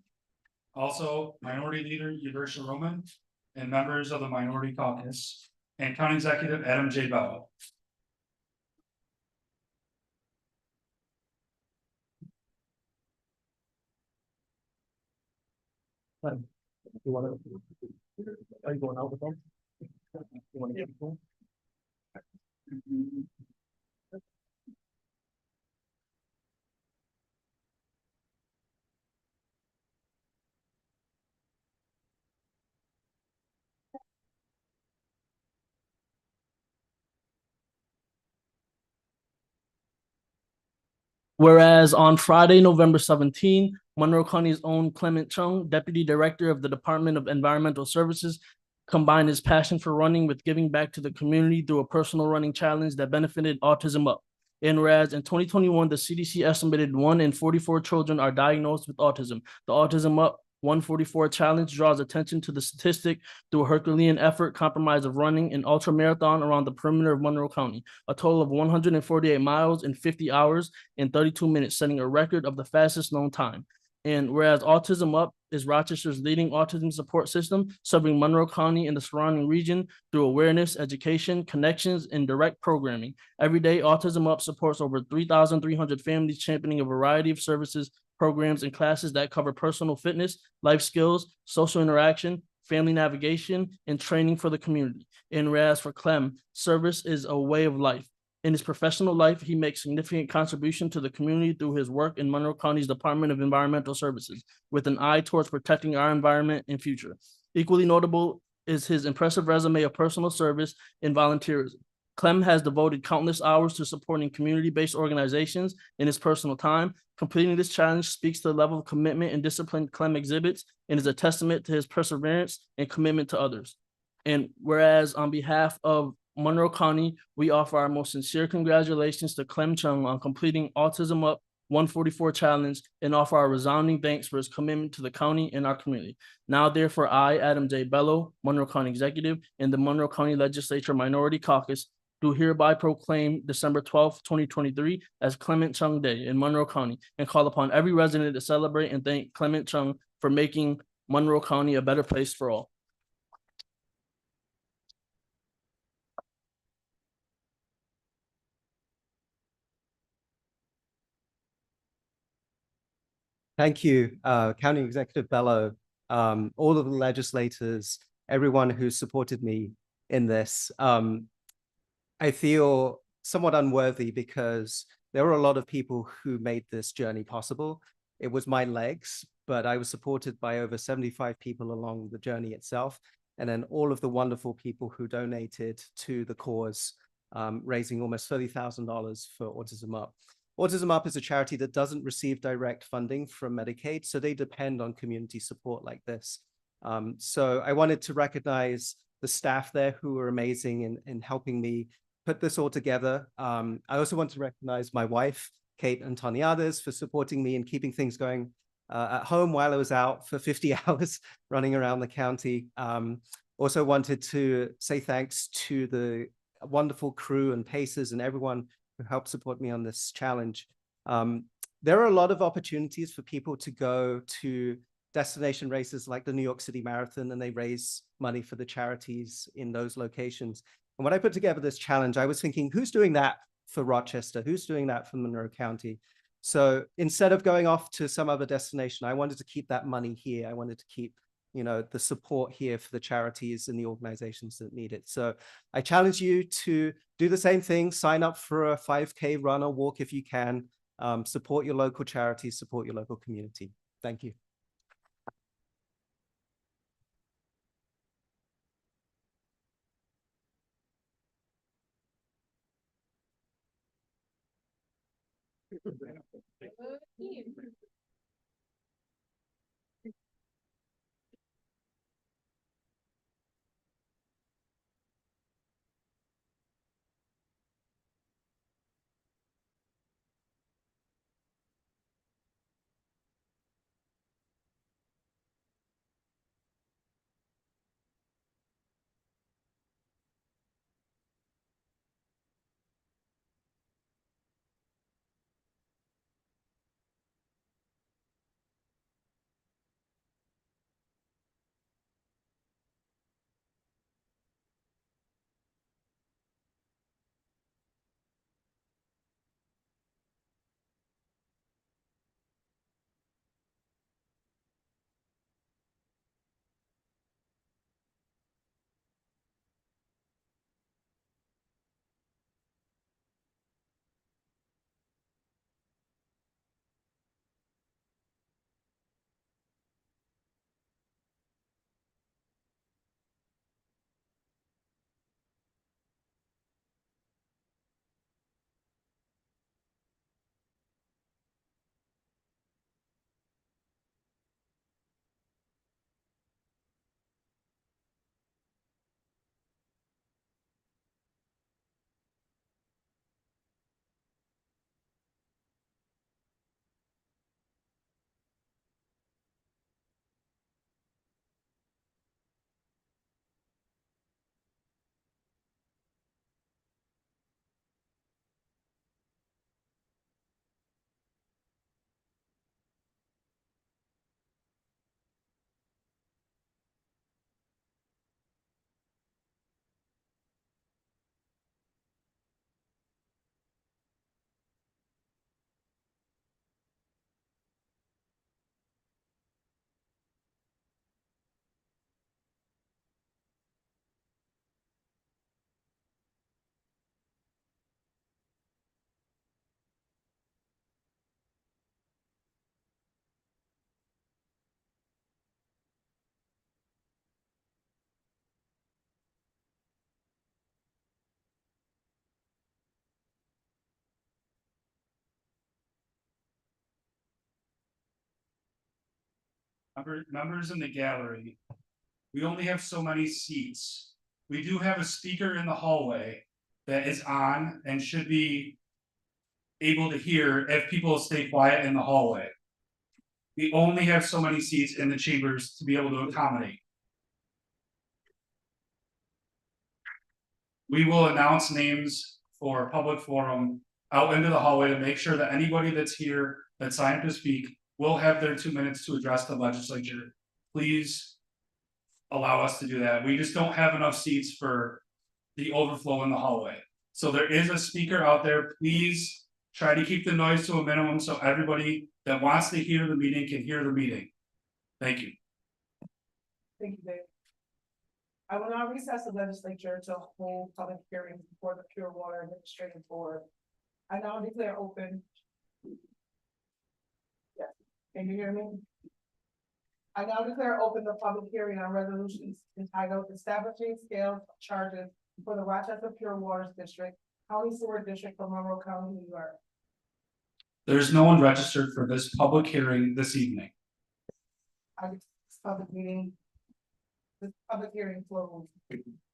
Also, Minority Leader Yaversa Roman and members of the Minority Caucus and County Executive Adam J. Bello. You want to, are you going out with them? You want to get them? Whereas on Friday, November 17, Monroe County's own Clement Chung, Deputy Director of the Department of Environmental Services, combined his passion for running with giving back to the community through a personal running challenge that benefited Autism Up. And whereas in 2021, the CDC estimated 1 in 44 children are diagnosed with autism. The Autism Up 144 challenge draws attention to the statistic through a Herculean effort comprised of running an ultra marathon around the perimeter of Monroe County, a total of 148 miles in 50 hours and 32 minutes, setting a record of the fastest known time. And whereas Autism Up is Rochester's leading autism support system, serving Monroe County and the surrounding region through awareness, education, connections, and direct programming. Every day, Autism Up supports over 3,300 families, championing a variety of services, programs, and classes that cover personal fitness, life skills, social interaction, family navigation, and training for the community. And whereas for Clem, service is a way of life. In his professional life, he makes significant contribution to the community through his work in Monroe County's Department of Environmental Services, with an eye towards protecting our environment and future. Equally notable is his impressive resume of personal service and volunteerism. Clem has devoted countless hours to supporting community-based organizations in his personal time. Completing this challenge speaks to the level of commitment and discipline Clem exhibits and is a testament to his perseverance and commitment to others. And whereas on behalf of Monroe County, we offer our most sincere congratulations to Clem Chung on completing Autism Up 144 Challenge and offer our resounding thanks for his commitment to the county and our community. Now, therefore, I, Adam J. Bello, Monroe County Executive, and the Monroe County Legislature Minority Caucus do hereby proclaim December 12th, 2023 as Clement Chung Day in Monroe County and call upon every resident to celebrate and thank Clement Chung for making Monroe County a better place for all. Thank you, County Executive Bello, all of the legislators, everyone who supported me in this. I feel somewhat unworthy because there were a lot of people who made this journey possible. It was my legs, but I was supported by over 75 people along the journey itself, and then all of the wonderful people who donated to the cause, raising almost $30,000 for Autism Up. Autism Up is a charity that doesn't receive direct funding from Medicaid, so they depend on community support like this. So I wanted to recognize the staff there who were amazing in helping me put this all together. I also want to recognize my wife, Kate Antoniades, for supporting me and keeping things going at home while I was out for 50 hours running around the county. Also wanted to say thanks to the wonderful crew and pacers and everyone who helped support me on this challenge. There are a lot of opportunities for people to go to destination races like the New York City Marathon, and they raise money for the charities in those locations. And when I put together this challenge, I was thinking, who's doing that for Rochester? Who's doing that for Monroe County? So instead of going off to some other destination, I wanted to keep that money here. I wanted to keep, you know, the support here for the charities and the organizations that need it. So I challenge you to do the same thing, sign up for a 5K run or walk if you can, support your local charities, support your local community. Thank you. Members in the gallery, we only have so many seats. We do have a speaker in the hallway that is on and should be able to hear if people stay quiet in the hallway. We only have so many seats in the chambers to be able to accommodate. We will announce names for public forum out into the hallway to make sure that anybody that's here that signed up to speak will have their 2 minutes to address the legislature. Please allow us to do that. We just don't have enough seats for the overflow in the hallway. So there is a speaker out there. Please try to keep the noise to a minimum so everybody that wants to hear the meeting can hear the meeting. Thank you. Thank you, Dave. I will now recess the legislature to hold public hearings before the Pure Water Administrative Board. I now declare open. Yes, can you hear me? I now declare open the public hearing on resolutions entitled Establishing Scales of Charges for the Rochester Pure Waters District, County Sewer District for Monroe County, New York. There's no one registered for this public hearing this evening. This public hearing closed.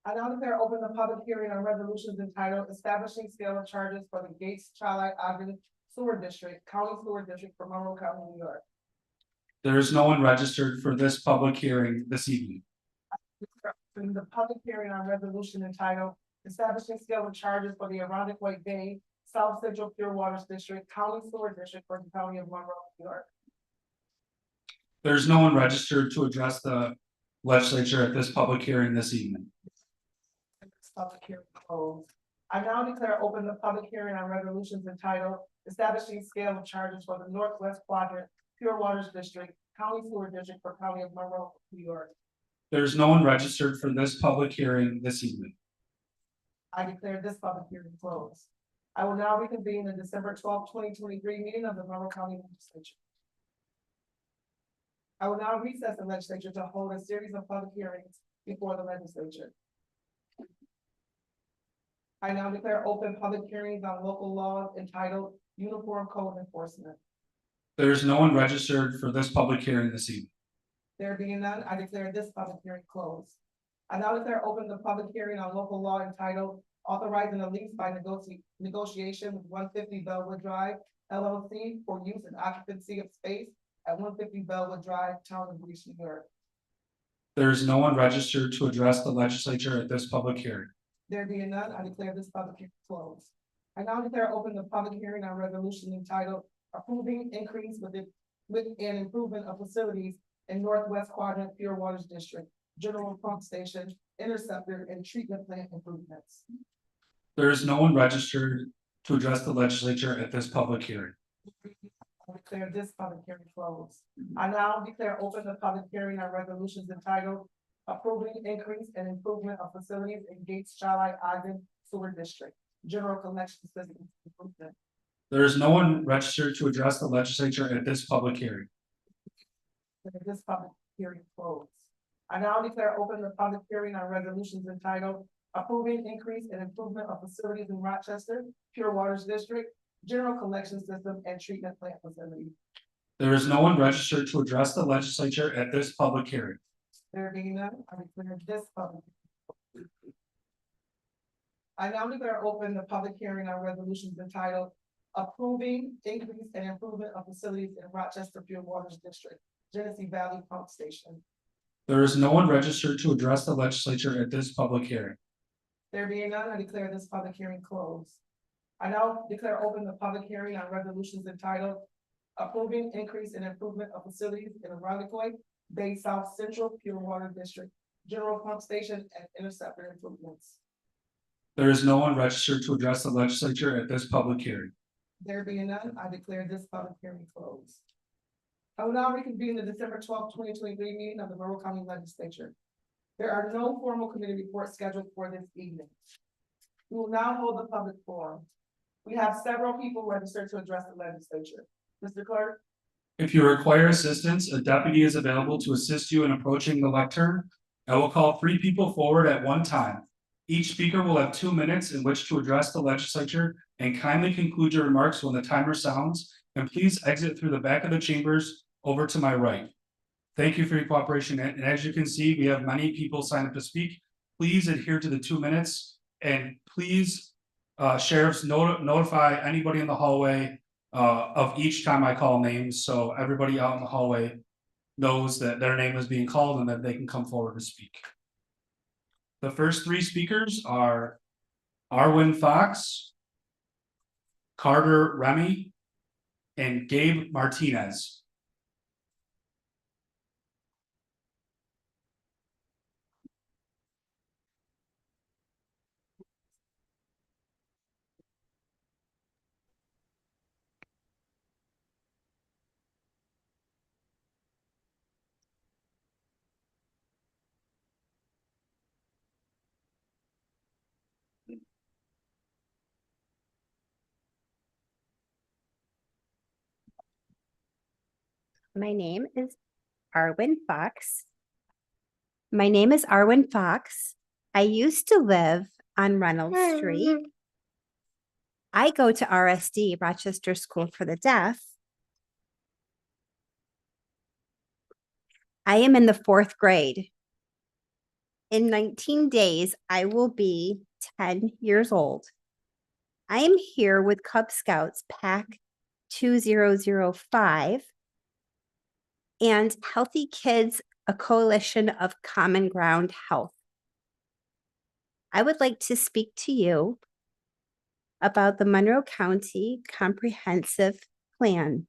I now declare open the public hearing on resolutions entitled Establishing Scale of Charges for the Gates Charlotte Ogden Sewer District, County Sewer District for Monroe County, New York. There is no one registered for this public hearing this evening. The public hearing on resolution entitled Establishing Scale of Charges for the Arundecoy Bay South Central Pure Waters District, County Sewer District for the County of Monroe, New York. There's no one registered to address the legislature at this public hearing this evening. This public hearing closed. I now declare open the public hearing on resolutions entitled Establishing Scale of Charges for the Northwest Quadrant Pure Waters District, County Sewer District for County of Monroe, New York. There's no one registered for this public hearing this evening. I declare this public hearing closed. I will now reconvene the December 12, 2023 meeting of the Monroe County Legislature. I will now recess the legislature to hold a series of public hearings before the legislature. I now declare open public hearings on local laws entitled Uniform Code Enforcement. There's no one registered for this public hearing this evening. There being none, I declare this public hearing closed. I now declare open the public hearing on local law entitled Authorizing a Lease by Negotiation with 150 Bellwood Drive LLC for use and occupancy of space at 150 Bellwood Drive, Town of Greece, New York. There is no one registered to address the legislature at this public hearing. There being none, I declare this public hearing closed. I now declare open the public hearing on resolution entitled Approving Increase with an Improvement of Facilities in Northwest Quadrant Pure Waters District, General Pump Station, Interceptor, and Treatment Plant Improvements. There is no one registered to address the legislature at this public hearing. I declare this public hearing closed. I now declare open the public hearing on resolutions entitled Approving Increase and Improvement of Facilities in Gates Charlotte Ogden Sewer District, General Collection System Improvement. There is no one registered to address the legislature at this public hearing. This public hearing closed. I now declare open the public hearing on resolutions entitled Approving Increase and Improvement of Facilities in Rochester, Pure Waters District, General Collection System, and Treatment Plant Facility. There is no one registered to address the legislature at this public hearing. There being none, I declare this public. I now declare open the public hearing on resolutions entitled Approving Increase and Improvement of Facilities in Rochester Pure Waters District, Genesee Valley Pump Station. There is no one registered to address the legislature at this public hearing. There being none, I declare this public hearing closed. I now declare open the public hearing on resolutions entitled Approving Increase and Improvement of Facilities in Arundecoy Bay South Central Pure Water District, General Pump Station, and Interceptor Improvements. There is no one registered to address the legislature at this public hearing. There being none, I declare this public hearing closed. I will now reconvene the December 12, 2023 meeting of the Monroe County Legislature. There are no formal committee reports scheduled for this evening. We will now hold the public forum. We have several people registered to address the legislature. Mr. Clerk? If you require assistance, a deputy is available to assist you in approaching the lectern. I will call 3 people forward at one time. Each speaker will have 2 minutes in which to address the legislature, and kindly conclude your remarks when the timer sounds, and please exit through the back of the chambers over to my right. Thank you for your cooperation. And as you can see, we have many people signed up to speak. Please adhere to the 2 minutes and please, sheriffs notify anybody in the hallway of each time I call names. So everybody out in the hallway knows that their name is being called and that they can come forward to speak. The first 3 speakers are Arwen Fox, Carter Remy, and Gabe Martinez. My name is Arwen Fox. My name is Arwen Fox. I used to live on Reynolds Street. I go to RSD, Rochester School for the Deaf. I am in the 4th grade. In 19 days, I will be 10 years old. I am here with Cub Scouts Pack 2005 and Healthy Kids, a coalition of Common Ground Health. I would like to speak to you about the Monroe County Comprehensive Plan.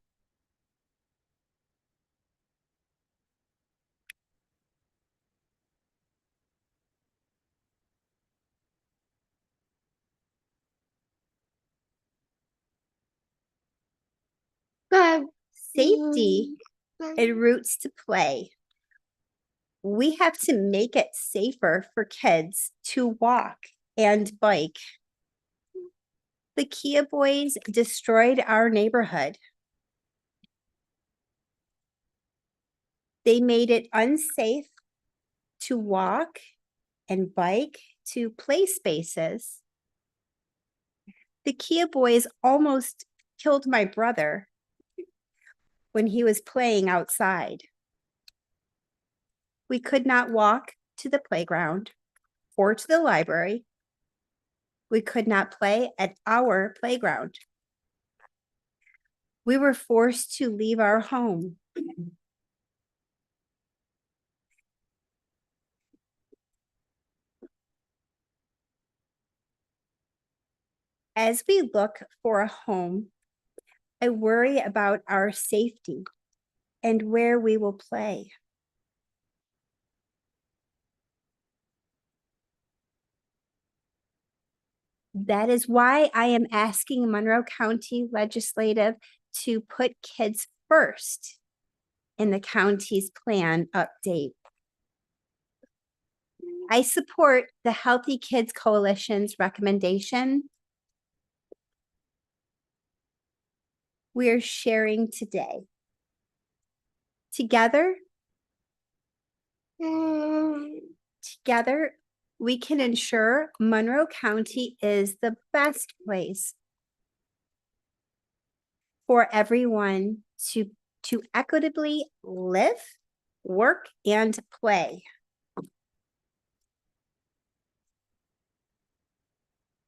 Safety and routes to play. We have to make it safer for kids to walk and bike. The Kia Boys destroyed our neighborhood. They made it unsafe to walk and bike to play spaces. The Kia Boys almost killed my brother when he was playing outside. We could not walk to the playground or to the library. We could not play at our playground. We were forced to leave our home. As we look for a home, I worry about our safety and where we will play. That is why I am asking Monroe County Legislative to put kids first in the county's plan update. I support the Healthy Kids Coalition's recommendation. We are sharing today. Together, we can ensure Monroe County is the best place for everyone to equitably live, work, and play.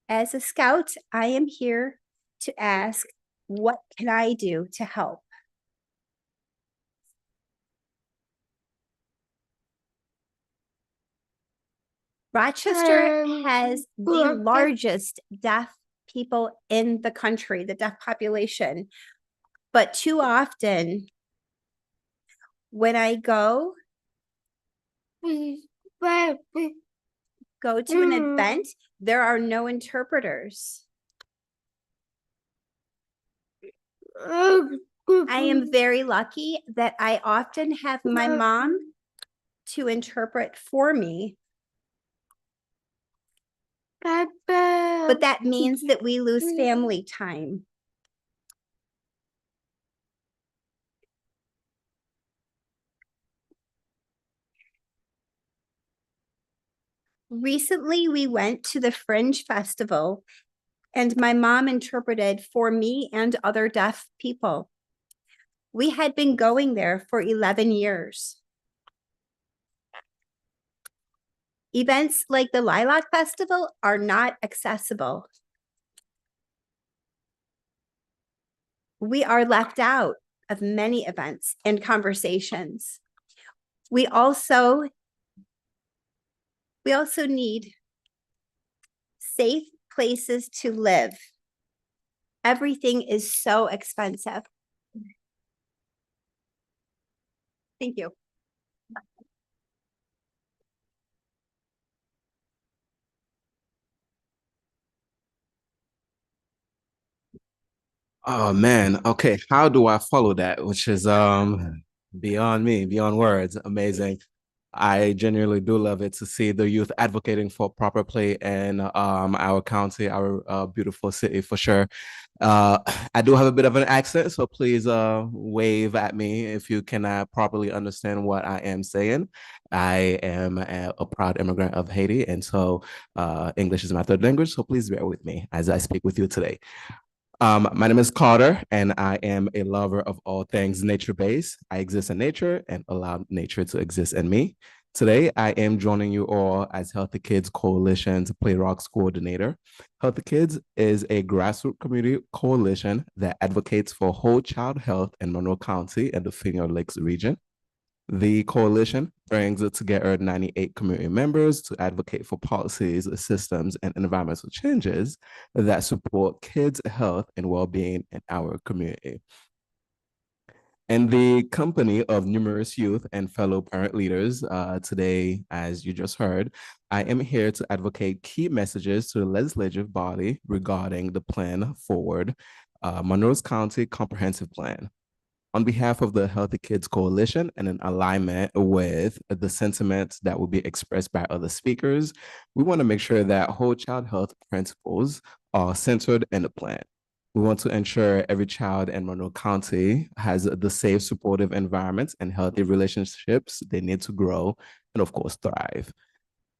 As a scout, I am here to ask, what can I do to help? Rochester has the largest deaf people in the country, the deaf population. But too often, when I go to an event, there are no interpreters. I am very lucky that I often have my mom to interpret for me. But that means that we lose family time. Recently, we went to the Fringe Festival and my mom interpreted for me and other deaf people. We had been going there for 11 years. Events like the Lilac Festival are not accessible. We are left out of many events and conversations. We also need safe places to live. Everything is so expensive. Thank you. Oh man, okay. How do I follow that? Which is beyond me, beyond words. Amazing. I genuinely do love it to see the youth advocating for proper play in our county, our beautiful city for sure. I do have a bit of an accent, so please wave at me if you cannot properly understand what I am saying. I am a proud immigrant of Haiti, and so English is my third language, so please bear with me as I speak with you today. My name is Carter, and I am a lover of all things nature-based. I exist in nature and allow nature to exist in me. Today, I am joining you all as Healthy Kids Coalition's Play Rocks coordinator. Healthy Kids is a grassroots community coalition that advocates for whole child health in Monroe County and the Finger Lakes region. The coalition brings together 98 community members to advocate for policies, systems, and environmental changes that support kids' health and well-being in our community. In the company of numerous youth and fellow parent leaders, today, as you just heard, I am here to advocate key messages to the legislative body regarding the plan forward, Monroe County Comprehensive Plan. On behalf of the Healthy Kids Coalition and in alignment with the sentiments that will be expressed by other speakers, we want to make sure that whole child health principles are centered in the plan. We want to ensure every child in Monroe County has the safe, supportive environments and healthy relationships they need to grow and, of course, thrive.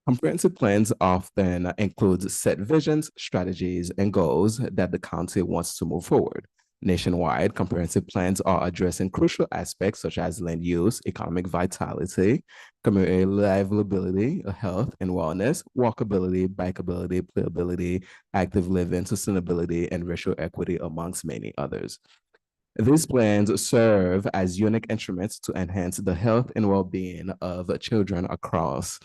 Comprehensive plans often include set visions, strategies, and goals that the county wants to move forward. Nationwide, comprehensive plans are addressing crucial aspects such as land use, economic vitality, community livability, health and wellness, walkability, bikeability, playability, active living, sustainability, and racial equity, amongst many others. These plans serve as unique instruments to enhance the health and well-being of children across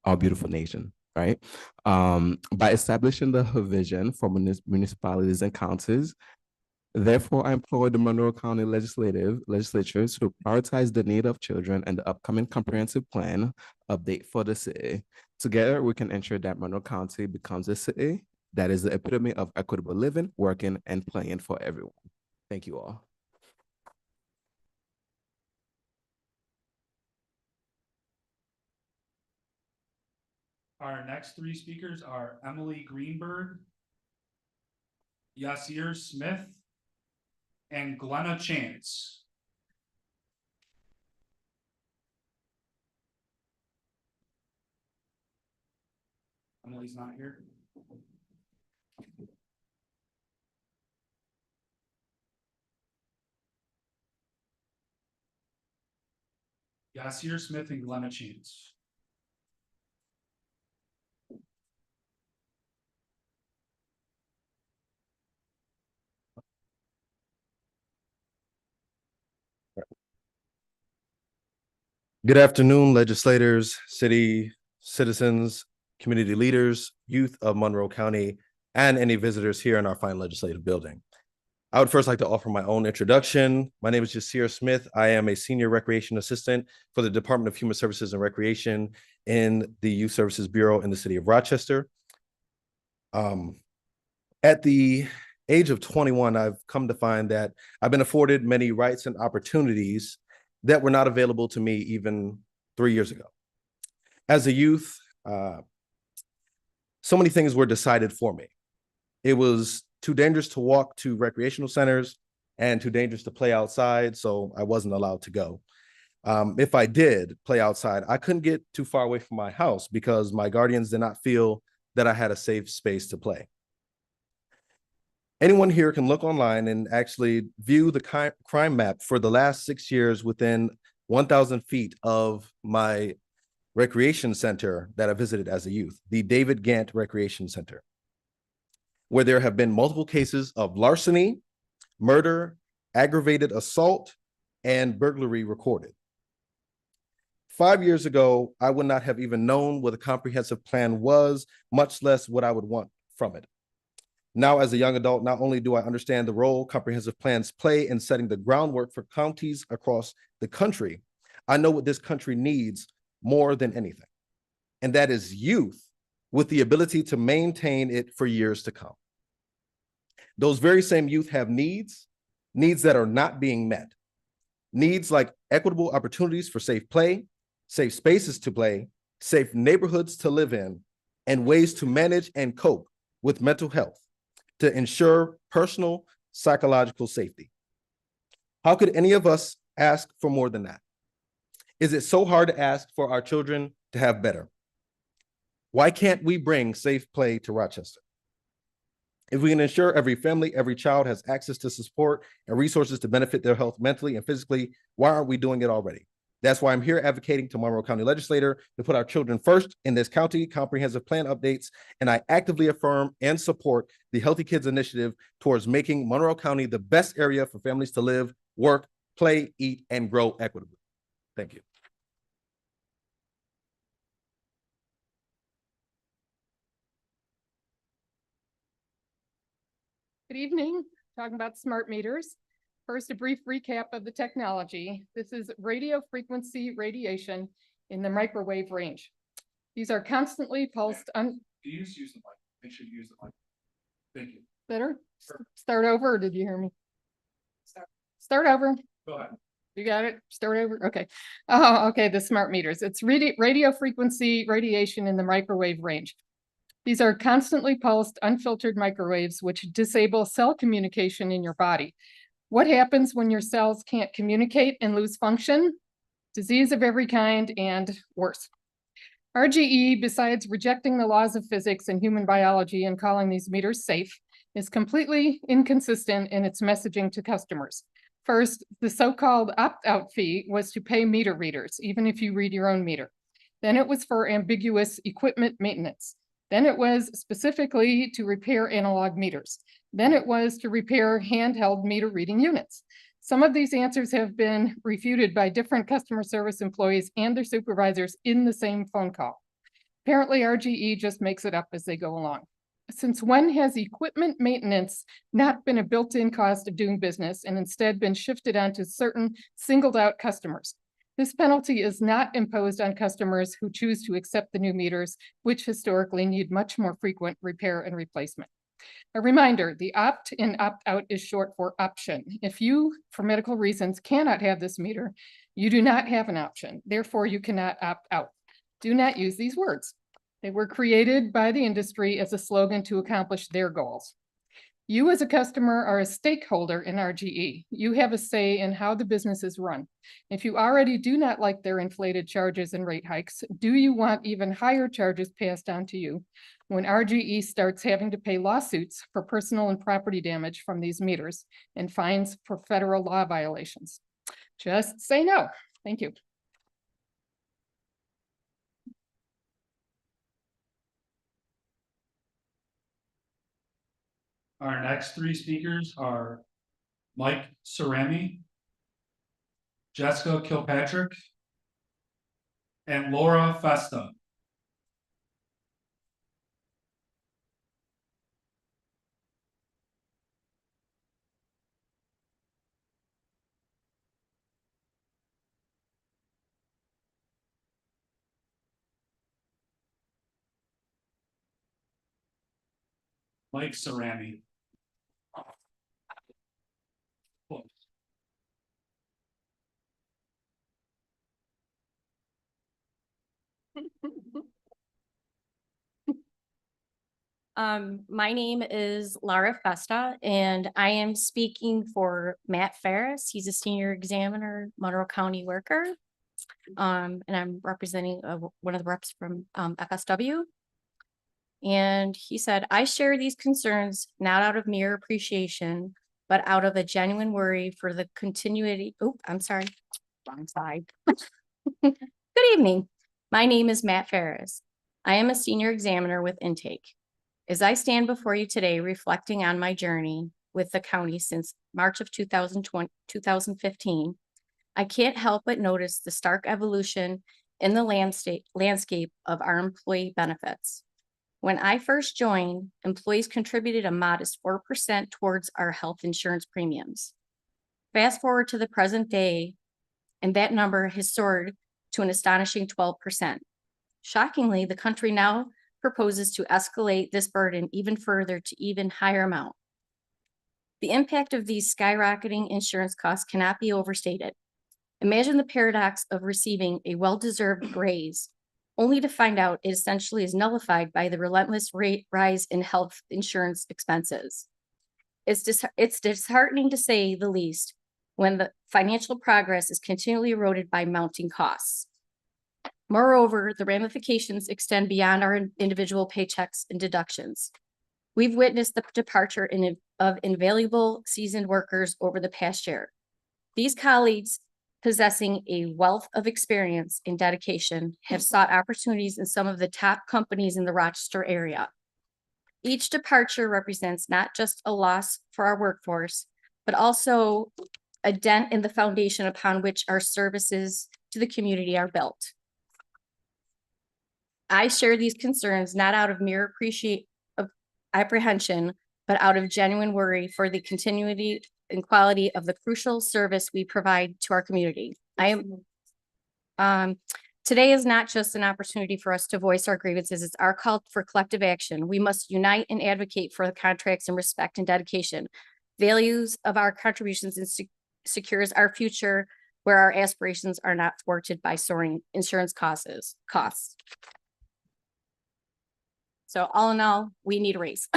our beautiful nation. Right? By establishing the vision for municipalities and counties, therefore, I implore the Monroe County Legislature to prioritize the need of children and the upcoming comprehensive plan update for the city. Together, we can ensure that Monroe County becomes a city that is the epitome of equitable living, working, and playing for everyone. Thank you all. Our next three speakers are Emily Greenberg, Yasir Smith, and Glenna Chance. Emily's not here. Yasir Smith and Glenna Chance. Good afternoon, legislators, city citizens, community leaders, youth of Monroe County, and any visitors here in our fine legislative building. I would first like to offer my own introduction. My name is Yasir Smith. I am a senior recreation assistant for the Department of Human Services and Recreation in the Youth Services Bureau in the city of Rochester. At the age of 21, I've come to find that I've been afforded many rights and opportunities that were not available to me even 3 years ago. As a youth, so many things were decided for me. It was too dangerous to walk to recreational centers and too dangerous to play outside, so I wasn't allowed to go. If I did play outside, I couldn't get too far away from my house because my guardians did not feel that I had a safe space to play. Anyone here can look online and actually view the crime map for the last 6 years within 1,000 feet of my recreation center that I visited as a youth, the David Gant Recreation Center, where there have been multiple cases of larceny, murder, aggravated assault, and burglary recorded. 5 years ago, I would not have even known what a comprehensive plan was, much less what I would want from it. Now, as a young adult, not only do I understand the role comprehensive plans play in setting the groundwork for counties across the country, I know what this country needs more than anything, and that is youth with the ability to maintain it for years to come. Those very same youth have needs that are not being met. Needs like equitable opportunities for safe play, safe spaces to play, safe neighborhoods to live in, and ways to manage and cope with mental health to ensure personal psychological safety. How could any of us ask for more than that? Is it so hard to ask for our children to have better? Why can't we bring safe play to Rochester? If we can ensure every family, every child has access to support and resources to benefit their health mentally and physically, why aren't we doing it already? That's why I'm here advocating to Monroe County Legislator to put our children first in this county comprehensive plan updates, and I actively affirm and support the Healthy Kids Initiative towards making Monroe County the best area for families to live, work, play, eat, and grow equitably. Thank you. Good evening. Talking about smart meters. First, a brief recap of the technology. This is radio frequency radiation in the microwave range. These are constantly pulsed. Can you just use the mic? They should use the mic. Thank you. Better? Start over, or did you hear me? Start over. Go ahead. You got it? Start over? Okay. Oh, okay, the smart meters. It's radio frequency radiation in the microwave range. These are constantly pulsed, unfiltered microwaves which disable cell communication in your body. What happens when your cells can't communicate and lose function? Disease of every kind and worse. RGE, besides rejecting the laws of physics and human biology and calling these meters safe, is completely inconsistent in its messaging to customers. First, the so-called opt-out fee was to pay meter readers, even if you read your own meter. Then it was for ambiguous equipment maintenance. Then it was specifically to repair analog meters. Then it was to repair handheld meter reading units. Some of these answers have been refuted by different customer service employees and their supervisors in the same phone call. Apparently, RGE just makes it up as they go along. Since when has equipment maintenance not been a built-in cost of doing business and instead been shifted onto certain singled out customers? This penalty is not imposed on customers who choose to accept the new meters, which historically need much more frequent repair and replacement. A reminder, the opt and opt out is short for option. If you, for medical reasons, cannot have this meter, you do not have an option. Therefore, you cannot opt out. Do not use these words. They were created by the industry as a slogan to accomplish their goals. You as a customer are a stakeholder in RGE. You have a say in how the business is run. If you already do not like their inflated charges and rate hikes, do you want even higher charges passed on to you when RGE starts having to pay lawsuits for personal and property damage from these meters and fines for federal law violations? Just say no. Thank you. Our next three speakers are Mike Cerami, Jessica Kilpatrick, and Laura Festa. Mike Cerami. My name is Laura Festa, and I am speaking for Matt Ferris. He's a senior examiner, Monroe County worker. And I'm representing one of the reps from FSW. And he said, I share these concerns not out of mere appreciation, but out of a genuine worry for the continuity. Oh, I'm sorry, wrong side. Good evening. My name is Matt Ferris. I am a senior examiner with Intake. As I stand before you today reflecting on my journey with the county since March of 2015, I can't help but notice the stark evolution in the landscape of our employee benefits. When I first joined, employees contributed a modest 4% towards our health insurance premiums. Fast forward to the present day, and that number has soared to an astonishing 12%. Shockingly, the country now proposes to escalate this burden even further to even higher amount. The impact of these skyrocketing insurance costs cannot be overstated. Imagine the paradox of receiving a well-deserved raise, only to find out it essentially is nullified by the relentless rise in health insurance expenses. It's disheartening to say the least when the financial progress is continually eroded by mounting costs. Moreover, the ramifications extend beyond our individual paychecks and deductions. We've witnessed the departure of invaluable seasoned workers over the past year. These colleagues, possessing a wealth of experience and dedication, have sought opportunities in some of the top companies in the Rochester area. Each departure represents not just a loss for our workforce, but also a dent in the foundation upon which our services to the community are built. I share these concerns not out of mere apprehension, but out of genuine worry for the continuity and quality of the crucial service we provide to our community. Today is not just an opportunity for us to voice our grievances, it's our call for collective action. We must unite and advocate for the contracts and respect and dedication, values of our contributions, and secures our future where our aspirations are not thwarted by soaring insurance costs. So all in all, we need a raise.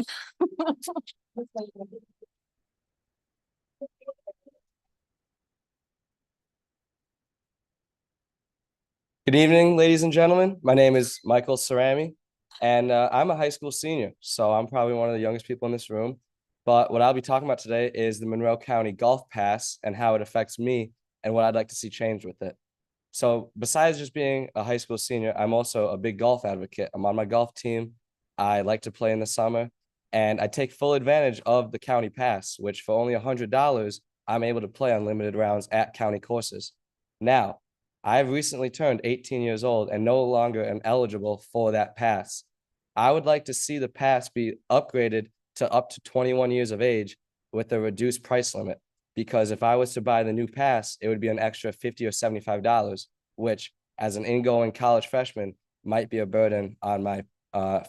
Good evening, ladies and gentlemen. My name is Michael Cerami, and I'm a high school senior, so I'm probably one of the youngest people in this room. But what I'll be talking about today is the Monroe County Golf Pass and how it affects me and what I'd like to see changed with it. So besides just being a high school senior, I'm also a big golf advocate. I'm on my golf team. I like to play in the summer, and I take full advantage of the county pass, which for only $100, I'm able to play unlimited rounds at county courses. Now, I've recently turned 18 years old and no longer am eligible for that pass. I would like to see the pass be upgraded to up to 21 years of age with a reduced price limit, because if I was to buy the new pass, it would be an extra $50 or $75, which as an ingoing college freshman might be a burden on my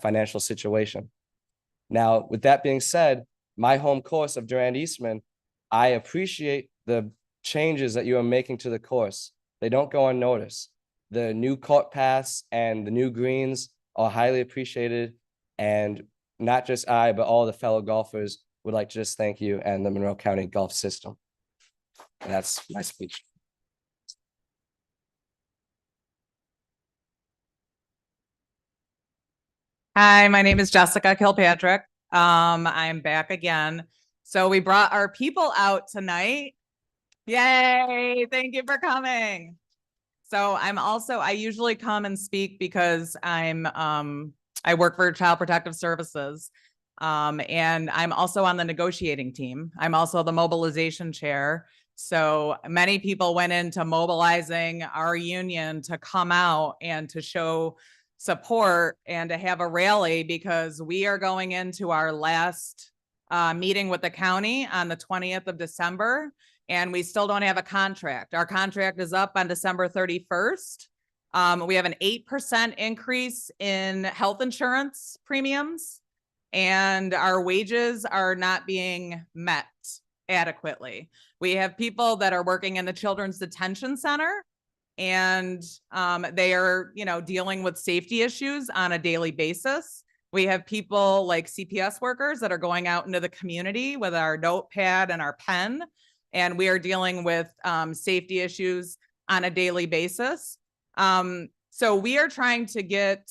financial situation. Now, with that being said, my home course of Durand Eastman, I appreciate the changes that you are making to the course. They don't go unnoticed. The new court pass and the new greens are highly appreciated, and not just I, but all the fellow golfers would like to just thank you and the Monroe County golf system. And that's my speech. Hi, my name is Jessica Kilpatrick. I'm back again. So we brought our people out tonight. Yay, thank you for coming. So I usually come and speak because I work for Child Protective Services. And I'm also on the negotiating team. I'm also the mobilization chair. So many people went into mobilizing our union to come out and to show support and to have a rally, because we are going into our last meeting with the county on the 20th of December, and we still don't have a contract. Our contract is up on December 31st. We have an 8% increase in health insurance premiums, and our wages are not being met adequately. We have people that are working in the Children's Detention Center, and they are, dealing with safety issues on a daily basis. We have people like CPS workers that are going out into the community with our notepad and our pen, and we are dealing with safety issues on a daily basis. So we are trying to get,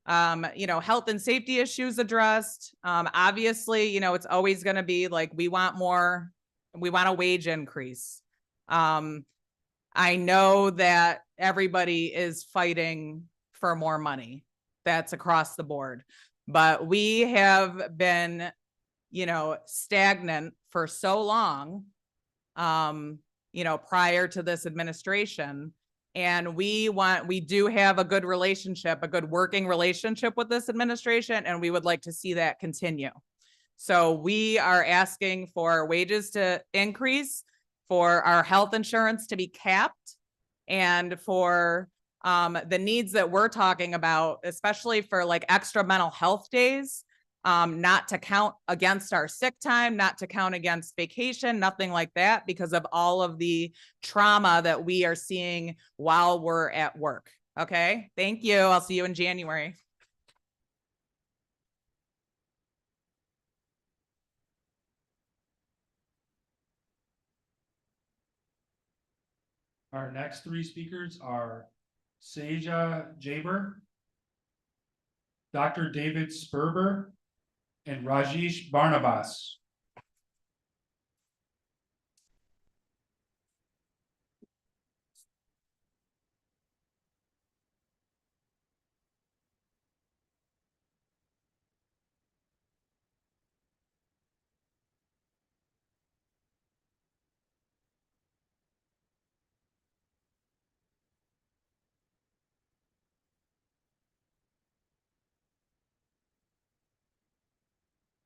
health and safety issues addressed. Obviously, it's always going to be like, we want a wage increase. I know that everybody is fighting for more money. That's across the board. But we have been, stagnant for so long, prior to this administration. And we do have a good relationship, a good working relationship with this administration, and we would like to see that continue. So we are asking for wages to increase, for our health insurance to be capped, and for the needs that we're talking about, especially for like extra mental health days, not to count against our sick time, not to count against vacation, nothing like that, because of all of the trauma that we are seeing while we're at work. Okay, thank you. I'll see you in January. Our next three speakers are Seja Jaber, Dr. David Sperber, and Rajesh Barnabas.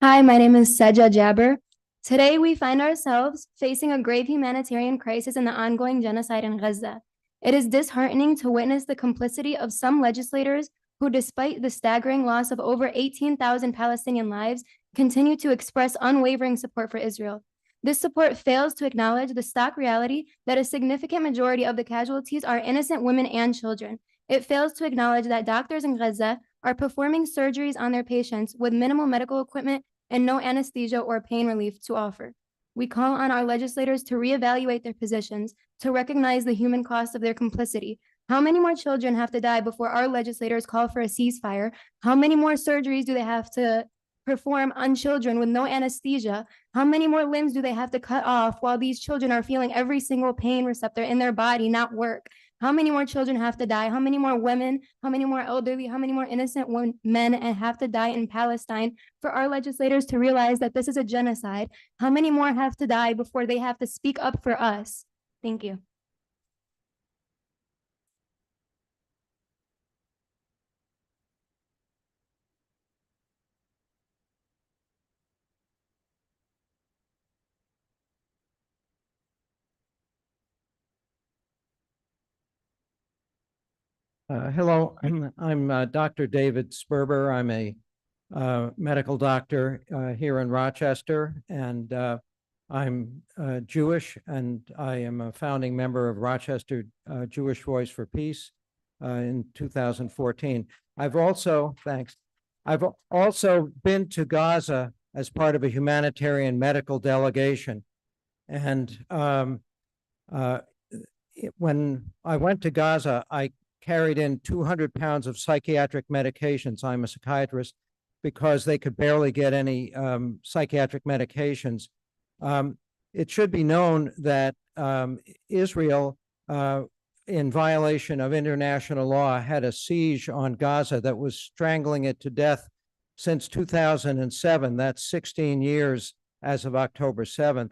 Hi, my name is Seja Jaber. Today, we find ourselves facing a grave humanitarian crisis in the ongoing genocide in Gaza. It is disheartening to witness the complicity of some legislators who, despite the staggering loss of over 18,000 Palestinian lives, continue to express unwavering support for Israel. This support fails to acknowledge the stark reality that a significant majority of the casualties are innocent women and children. It fails to acknowledge that doctors in Gaza are performing surgeries on their patients with minimal medical equipment and no anesthesia or pain relief to offer. We call on our legislators to reevaluate their positions, to recognize the human cost of their complicity. How many more children have to die before our legislators call for a ceasefire? How many more surgeries do they have to perform on children with no anesthesia? How many more limbs do they have to cut off while these children are feeling every single pain receptor in their body not work? How many more children have to die? How many more women? How many more elderly? How many more innocent men have to die in Palestine for our legislators to realize that this is a genocide? How many more have to die before they have to speak up for us? Thank you. Hello, I'm Dr. David Sperber. I'm a medical doctor here in Rochester, and I'm Jewish, and I am a founding member of Rochester Jewish Voice for Peace in 2014. I've also been to Gaza as part of a humanitarian medical delegation, and when I went to Gaza, I carried in 200 pounds of psychiatric medications. I'm a psychiatrist, because they could barely get any psychiatric medications. It should be known that Israel, in violation of international law, had a siege on Gaza that was strangling it to death since 2007. That's 16 years as of October 7th.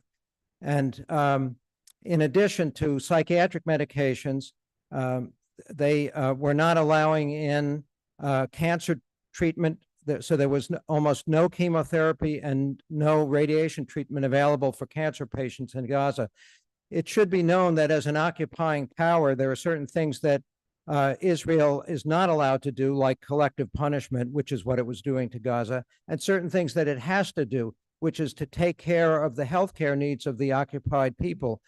And in addition to psychiatric medications, they were not allowing in cancer treatment. So there was almost no chemotherapy and no radiation treatment available for cancer patients in Gaza. It should be known that as an occupying power, there are certain things that Israel is not allowed to do, like collective punishment, which is what it was doing to Gaza, and certain things that it has to do, which is to take care of the healthcare needs of the occupied people.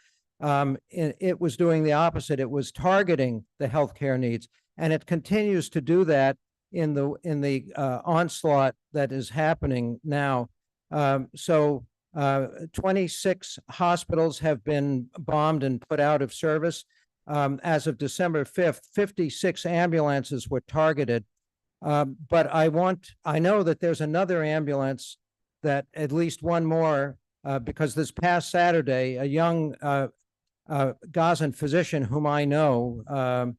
It was doing the opposite. It was targeting the healthcare needs, and it continues to do that in the onslaught that is happening now. 26 hospitals have been bombed and put out of service. As of December 5th, 56 ambulances were targeted. But I know that there's another ambulance, that at least one more, because this past Saturday, a young Gazan physician whom I know,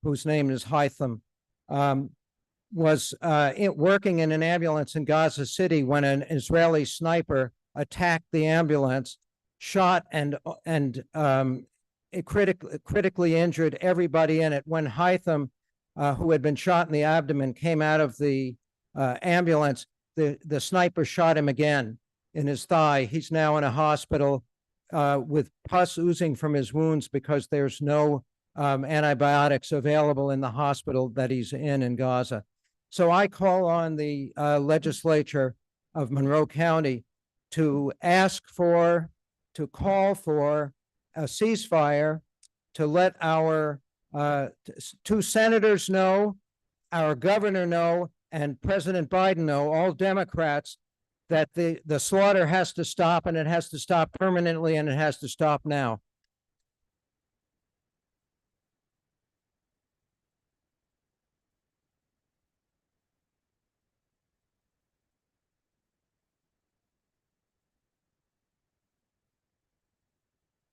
whose name is Hytham, was working in an ambulance in Gaza City when an Israeli sniper attacked the ambulance, shot and it critically injured everybody in it. When Hytham, who had been shot in the abdomen, came out of the ambulance, the sniper shot him again in his thigh. He's now in a hospital with pus oozing from his wounds because there's no antibiotics available in the hospital that he's in Gaza. So I call on the legislature of Monroe County to call for a ceasefire, to let our two senators know, our governor know, and President Biden know, all Democrats, that the slaughter has to stop, and it has to stop permanently, and it has to stop now.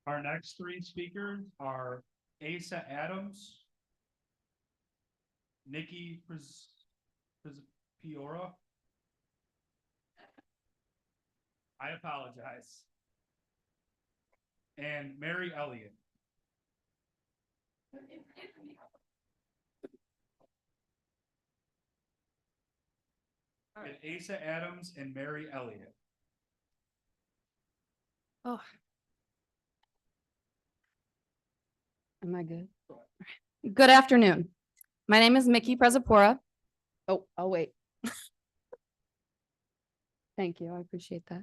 Our next three speakers are Asa Adams, Nikki Piora. I apologize. And Mary Elliott. And Asa Adams and Mary Elliott. Oh. Am I good? Good afternoon. My name is Mickey Prezapora. Oh, I'll wait. Thank you. I appreciate that.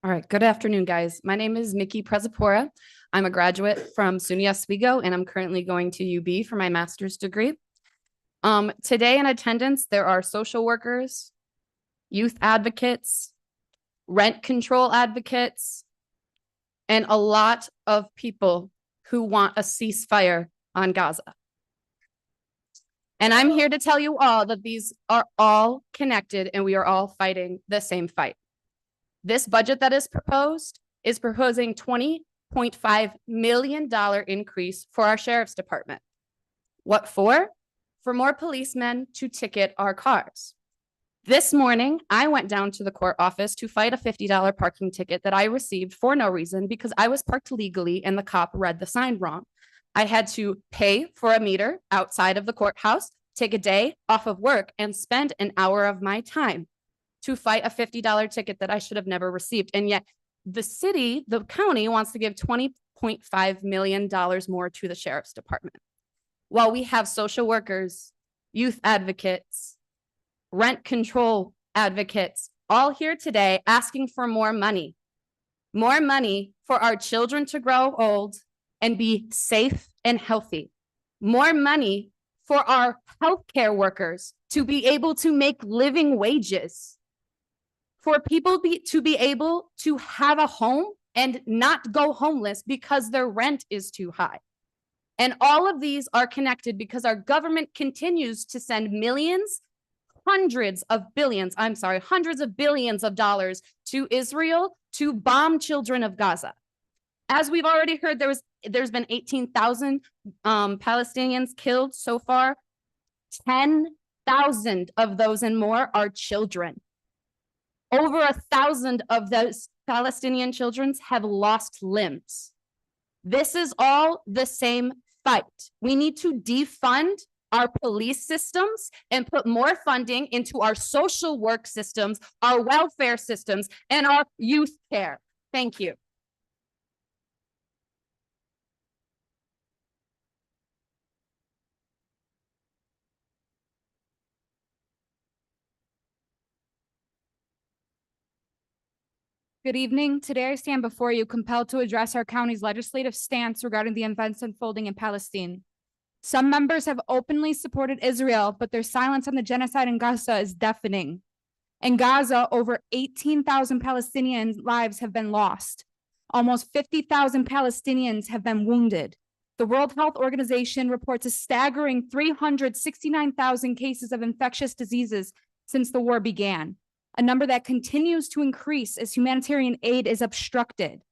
All right, good afternoon, guys. My name is Mickey Prezapora. I'm a graduate from SUNY Oswego, and I'm currently going to UB for my master's degree. Today in attendance, there are social workers, youth advocates, rent control advocates, and a lot of people who want a ceasefire on Gaza. And I'm here to tell you all that these are all connected and we are all fighting the same fight. This budget that is proposed is proposing $20.5 million increase for our sheriff's department. What for? For more policemen to ticket our cars. This morning, I went down to the court office to fight a $50 parking ticket that I received for no reason because I was parked legally and the cop read the sign wrong. I had to pay for a meter outside of the courthouse, take a day off of work, and spend an hour of my time to fight a $50 ticket that I should have never received. And yet the county wants to give $20.5 million more to the sheriff's department. While we have social workers, youth advocates, rent control advocates, all here today asking for more money for our children to grow old and be safe and healthy, more money for our healthcare workers to be able to make living wages, for people to be able to have a home and not go homeless because their rent is too high. And all of these are connected because our government continues to send hundreds of billions of dollars to Israel to bomb children of Gaza. As we've already heard, there's been 18,000 Palestinians killed so far. 10,000 of those and more are children. Over 1,000 of those Palestinian children have lost limbs. This is all the same fight. We need to defund our police systems and put more funding into our social work systems, our welfare systems, and our youth care. Thank you. Good evening. Today I stand before you compelled to address our county's legislative stance regarding the events unfolding in Palestine. Some members have openly supported Israel, but their silence on the genocide in Gaza is deafening. In Gaza, over 18,000 Palestinian lives have been lost. Almost 50,000 Palestinians have been wounded. The World Health Organization reports a staggering 369,000 cases of infectious diseases since the war began, a number that continues to increase as humanitarian aid is obstructed.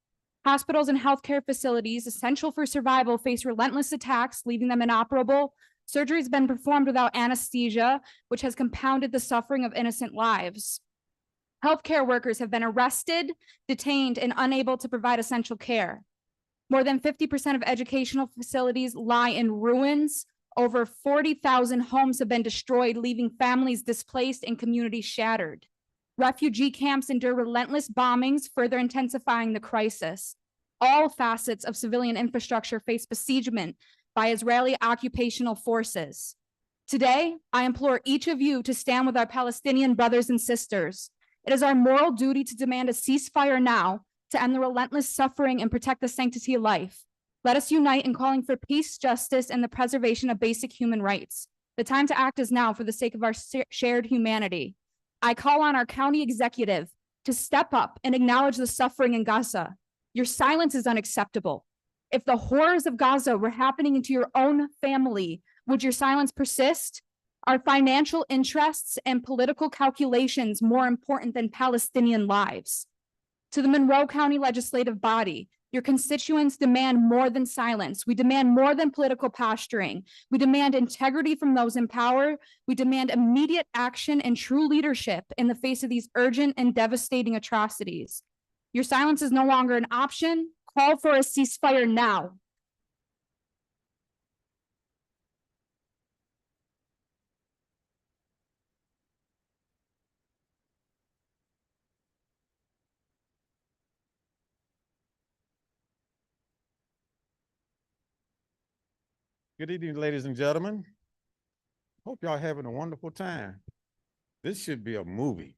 Hospitals and healthcare facilities essential for survival face relentless attacks, leaving them inoperable. Surgery has been performed without anesthesia, which has compounded the suffering of innocent lives. Healthcare workers have been arrested, detained, and unable to provide essential care. More than 50% of educational facilities lie in ruins. Over 40,000 homes have been destroyed, leaving families displaced and communities shattered. Refugee camps endure relentless bombings, further intensifying the crisis. All facets of civilian infrastructure face besiegement by Israeli occupational forces. Today, I implore each of you to stand with our Palestinian brothers and sisters. It is our moral duty to demand a ceasefire now to end the relentless suffering and protect the sanctity of life. Let us unite in calling for peace, justice, and the preservation of basic human rights. The time to act is now for the sake of our shared humanity. I call on our county executive to step up and acknowledge the suffering in Gaza. Your silence is unacceptable. If the horrors of Gaza were happening to your own family, would your silence persist? Are financial interests and political calculations more important than Palestinian lives? To the Monroe County Legislative Body, your constituents demand more than silence. We demand more than political posturing. We demand integrity from those in power. We demand immediate action and true leadership in the face of these urgent and devastating atrocities. Your silence is no longer an option. Call for a ceasefire now. Good evening, ladies and gentlemen. Hope y'all having a wonderful time. This should be a movie.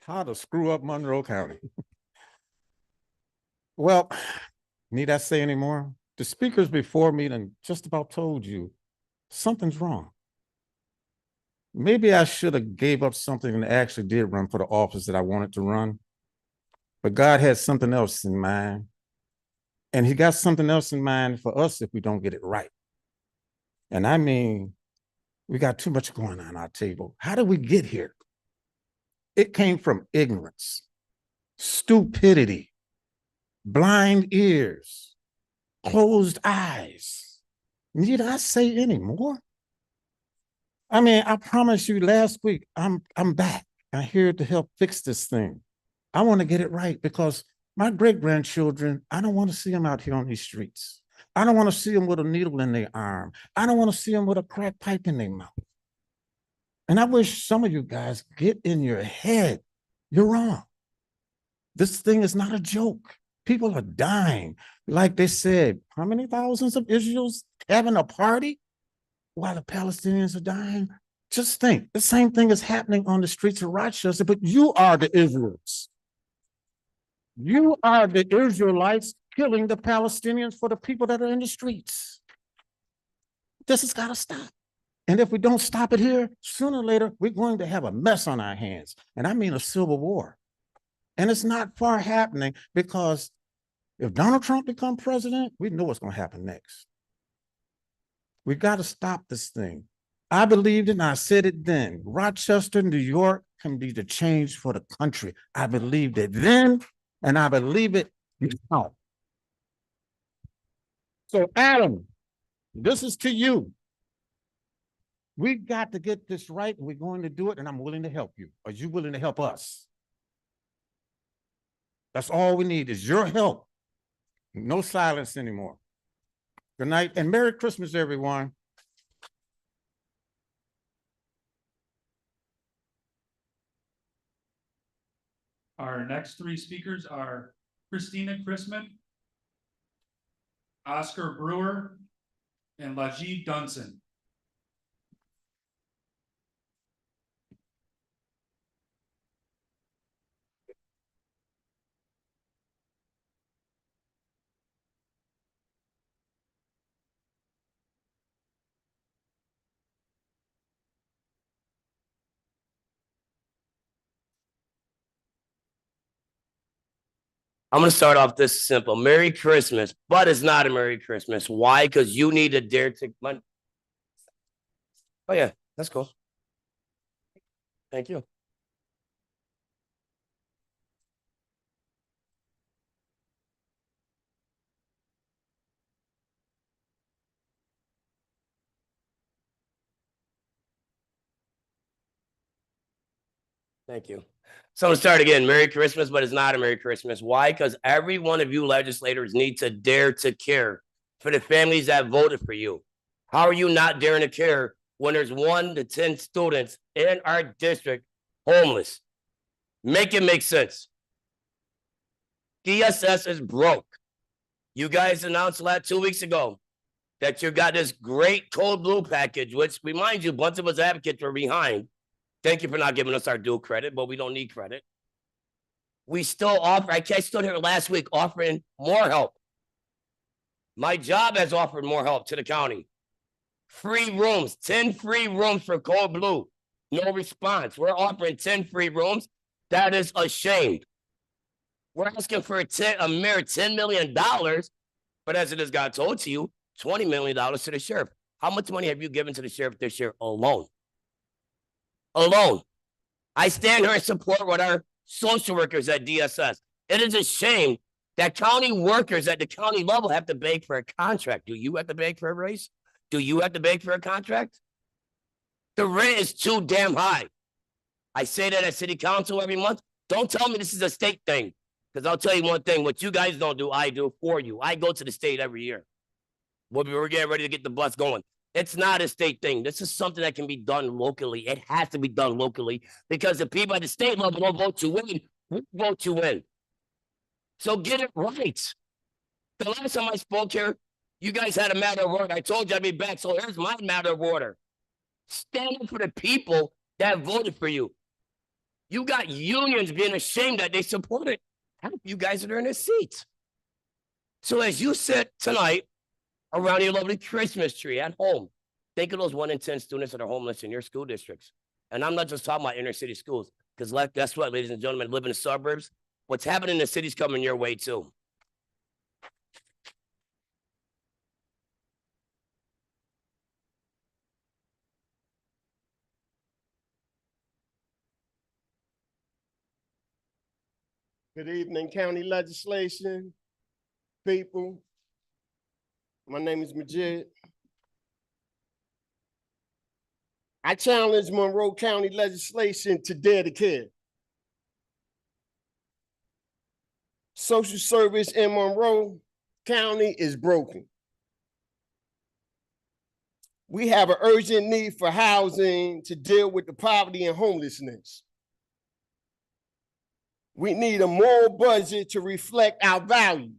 How to screw up Monroe County. Well, need I say any more? The speakers before me done just about told you something's wrong. Maybe I should have gave up something and actually did run for the office that I wanted to run. But God had something else in mind. And he got something else in mind for us if we don't get it right. And I mean, we got too much going on our table. How did we get here? It came from ignorance, stupidity, blind ears, closed eyes. Need I say any more? I mean, I promised you last week, I'm back. I'm here to help fix this thing. I want to get it right because my great-grandchildren, I don't want to see them out here on these streets. I don't want to see them with a needle in their arm. I don't want to see them with a crack pipe in their mouth. And I wish some of you guys get in your head. You're wrong. This thing is not a joke. People are dying. Like they said, how many thousands of Israel's having a party while the Palestinians are dying? Just think, the same thing is happening on the streets of Rochester, but you are the Israelites. You are the Israelites killing the Palestinians for the people that are in the streets. This has got to stop. And if we don't stop it here, sooner or later, we're going to have a mess on our hands. And I mean a civil war. And it's not far happening because if Donald Trump becomes president, we know what's going to happen next. We got to stop this thing. I believed it and I said it then. Rochester, New York can be the change for the country. I believed it then and I believe it now. So Adam, this is to you. We've got to get this right and we're going to do it and I'm willing to help you. Are you willing to help us? That's all we need is your help. No silence anymore. Good night and Merry Christmas, everyone. Our next three speakers are Christina Chrisman, Oscar Brewer, and Lajid Dunson. I'm going to start off this simple. Merry Christmas, but it's not a Merry Christmas. Why? Because you need to dare to. Oh, yeah, that's cool. Thank you. Thank you. So I'm going to start again. Merry Christmas, but it's not a Merry Christmas. Why? Because every one of you legislators need to dare to care for the families that voted for you. How are you not daring to care when there's 1 to 10 students in our district homeless? Make it make sense. DSS is broke. You guys announced 2 weeks ago that you got this great Code Blue package, which reminds you, a bunch of us advocates were behind. Thank you for not giving us our due credit, but we don't need credit. We still offer, I stood here last week offering more help. My job has offered more help to the county. Free rooms, 10 free rooms for Code Blue. No response. We're offering 10 free rooms. That is a shame. We're asking for a mere $10 million, but as it has got told to you, $20 million to the sheriff. How much money have you given to the sheriff this year alone? Alone. I stand here in support with our social workers at DSS. It is a shame that county workers at the county level have to beg for a contract. Do you have to beg for a raise? Do you have to beg for a contract? The rent is too damn high. I say that at city council every month. Don't tell me this is a state thing, because I'll tell you one thing. What you guys don't do, I do for you. I go to the state every year. We're getting ready to get the bus going. It's not a state thing. This is something that can be done locally. It has to be done locally because the people at the state level don't vote to win. We vote to win. So get it right. The last time I spoke here, you guys had a matter of order. I told you I'd be back. So here's my matter of order. Stand up for the people that voted for you. You got unions being ashamed that they supported half you guys that are in their seats. So as you sit tonight around your lovely Christmas tree at home, think of those 1 in 10 students that are homeless in your school districts. And I'm not just talking about inner city schools, because guess what, ladies and gentlemen, live in the suburbs. What's happening in the city's coming your way too. Good evening, county legislation, people. My name is Majid. I challenge Monroe County legislation to dare to care. Social service in Monroe County is broken. We have an urgent need for housing to deal with the poverty and homelessness. We need a moral budget to reflect our values.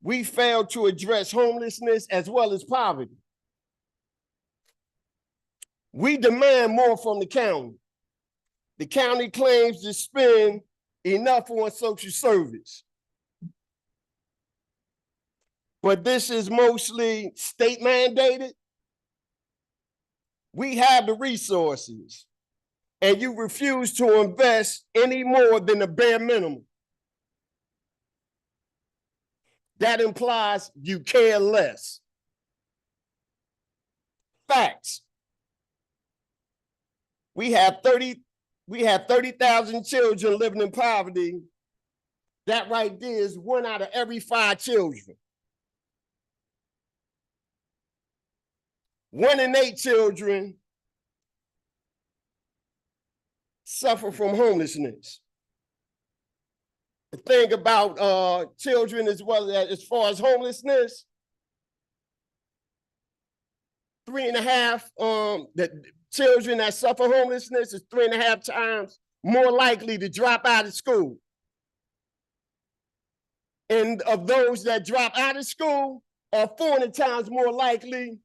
We failed to address homelessness as well as poverty. We demand more from the county. The county claims to spend enough on social service. But this is mostly state mandated. We have the resources, and you refuse to invest any more than the bare minimum. That implies you care less. Facts. We have 30,000 children living in poverty. That right there is 1 out of every 5 children. 1 in 8 children suffer from homelessness. The thing about children as far as homelessness, 3.5, the children that suffer homelessness is 3.5 times more likely to drop out of school. And of those that drop out of school are 400 times more likely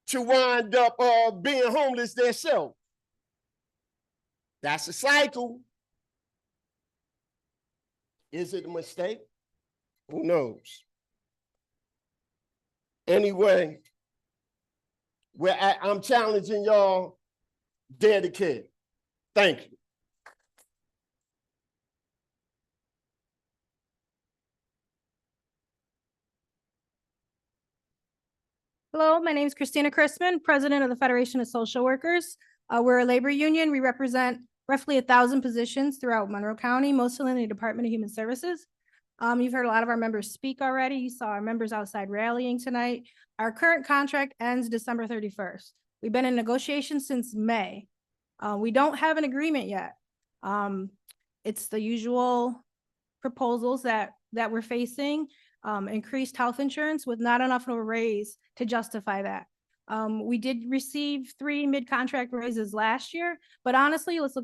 to wind up being homeless themselves. That's a cycle. Is it a mistake? Who knows? Anyway, I'm challenging y'all, dare to care. Thank you. Hello, my name is Christina Chrisman, President of the Federation of Social Workers. We're a labor union. We represent roughly 1,000 positions throughout Monroe County, mostly in the Department of Human Services. You've heard a lot of our members speak already. You saw our members outside rallying tonight. Our current contract ends December 31st. We've been in negotiations since May. We don't have an agreement yet. It's the usual proposals that we're facing. Increased health insurance with not enough of a raise to justify that. We did receive 3 mid-contract raises last year, but honestly, let's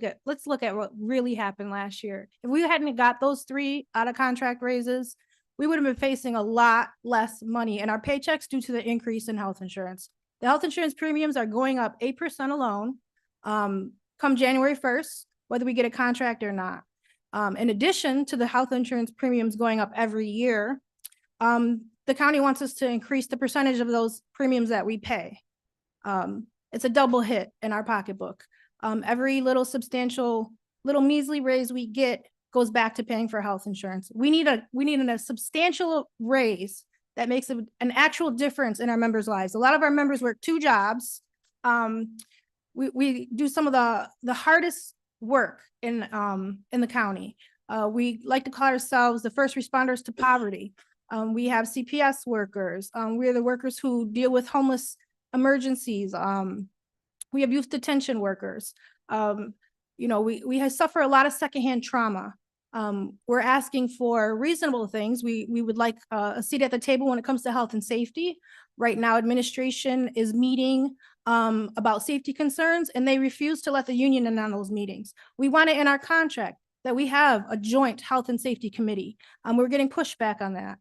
look at what really happened last year. If we hadn't got those 3 out-of-contract raises, we would have been facing a lot less money in our paychecks due to the increase in health insurance. The health insurance premiums are going up 8% alone come January 1st, whether we get a contract or not. In addition to the health insurance premiums going up every year, the county wants us to increase the percentage of those premiums that we pay. It's a double hit in our pocketbook. Every little measly raise we get goes back to paying for health insurance. We need a substantial raise that makes an actual difference in our members' lives. A lot of our members work 2 jobs. We do some of the hardest work in the county. We like to call ourselves the first responders to poverty. We have CPS workers. We're the workers who deal with homeless emergencies. We have youth detention workers. We suffer a lot of secondhand trauma. We're asking for reasonable things. We would like a seat at the table when it comes to health and safety. Right now, administration is meeting about safety concerns, and they refuse to let the union in on those meetings. We want it in our contract that we have a joint health and safety committee. We're getting pushback on that.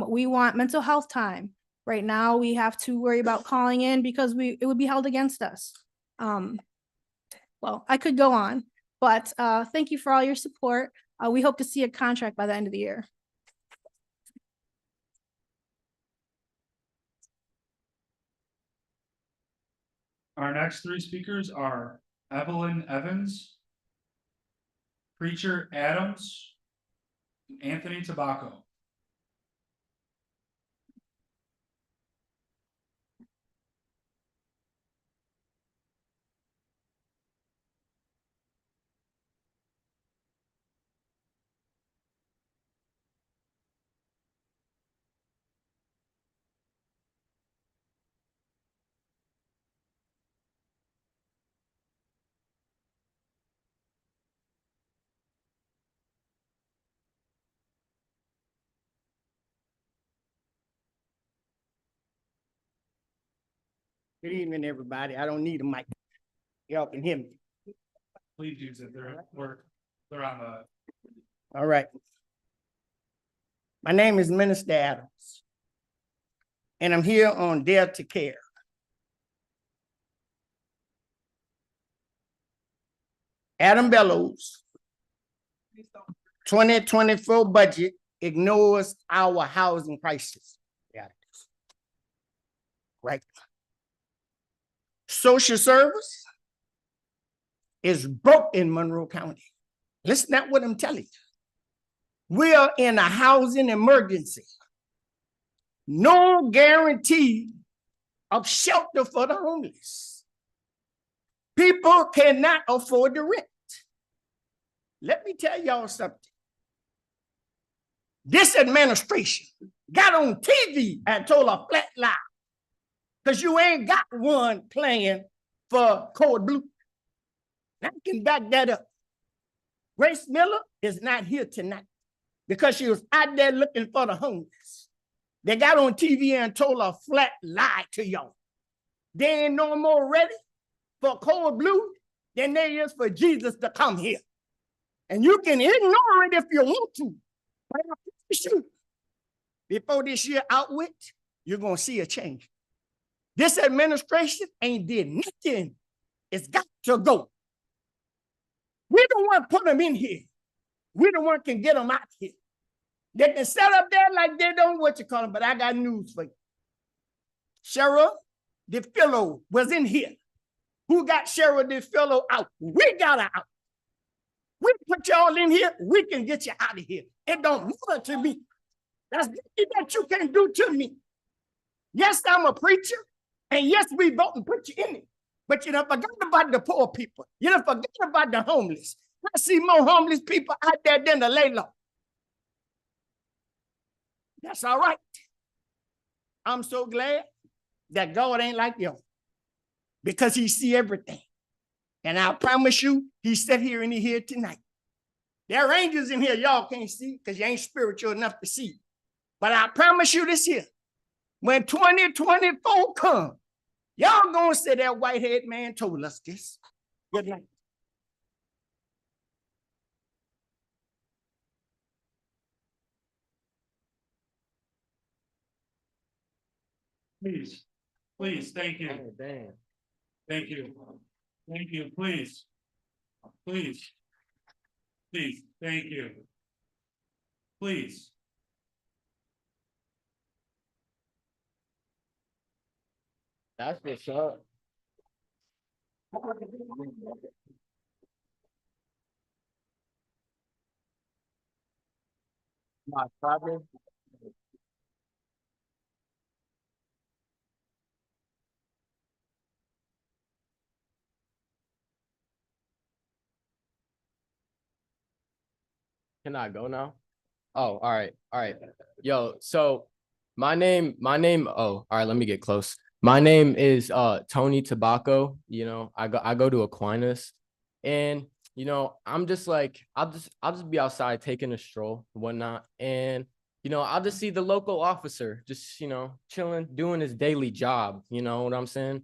We want mental health time. Right now, we have to worry about calling in because it would be held against us. Well, I could go on, but thank you for all your support. We hope to see a contract by the end of the year. Our next 3 speakers are Evelyn Evans, Preacher Adams, and Anthony Tobacco. Good evening, everybody. I don't need a mic. Y'all can hear me. Please use it. They're on the. All right. My name is Minister Adams, and I'm here on Dare to Care. Adam Bellows' 2024 budget ignores our housing crisis. Right. Social service is broke in Monroe County. Listen to what I'm telling you. We are in a housing emergency. No guarantee of shelter for the homeless. People cannot afford the rent. Let me tell y'all something. This administration got on TV and told a flat lie, because you ain't got one playing for Code Blue. I can back that up. Grace Miller is not here tonight because she was out there looking for the homeless. They got on TV and told a flat lie to y'all. They ain't no more ready for Code Blue than they is for Jesus to come here. And you can ignore it if you want to. But I promise you, before this year out with, you're going to see a change. This administration ain't did nothing. It's got to go. We the one put them in here. We the one can get them out here. They can set up there like they don't what you call them, but I got news for you. Sheriff DeFillo was in here. Who got Sheriff DeFillo out? We got her out. We put y'all in here, we can get you out of here. It don't matter to me. That's nothing that you can do to me. Yes, I'm a preacher. And yes, we vote and put you in it. But you done forgot about the poor people. You done forgot about the homeless. I see more homeless people out there than the lay low. That's all right. I'm so glad that God ain't like you, because he see everything. And I promise you, he sat here and he here tonight. There are angels in here y'all can't see because you ain't spiritual enough to see. But I promise you this here, when 2024 comes, y'all gonna say that white-haired man told us this. Good night. Please, please, thank you. Thank you. Thank you, please. Please. Please, thank you. Please. That's what's up. My problem. Can I go now? Oh, all right. All right. Yo, so my name, oh, all right, let me get close. My name is Tony Tobacco. You know, I go to Aquinas, and you know, I'm just like, I'll just be outside taking a stroll and whatnot. And you know, I'll just see the local officer just, you know, chilling, doing his daily job, you know what I'm saying?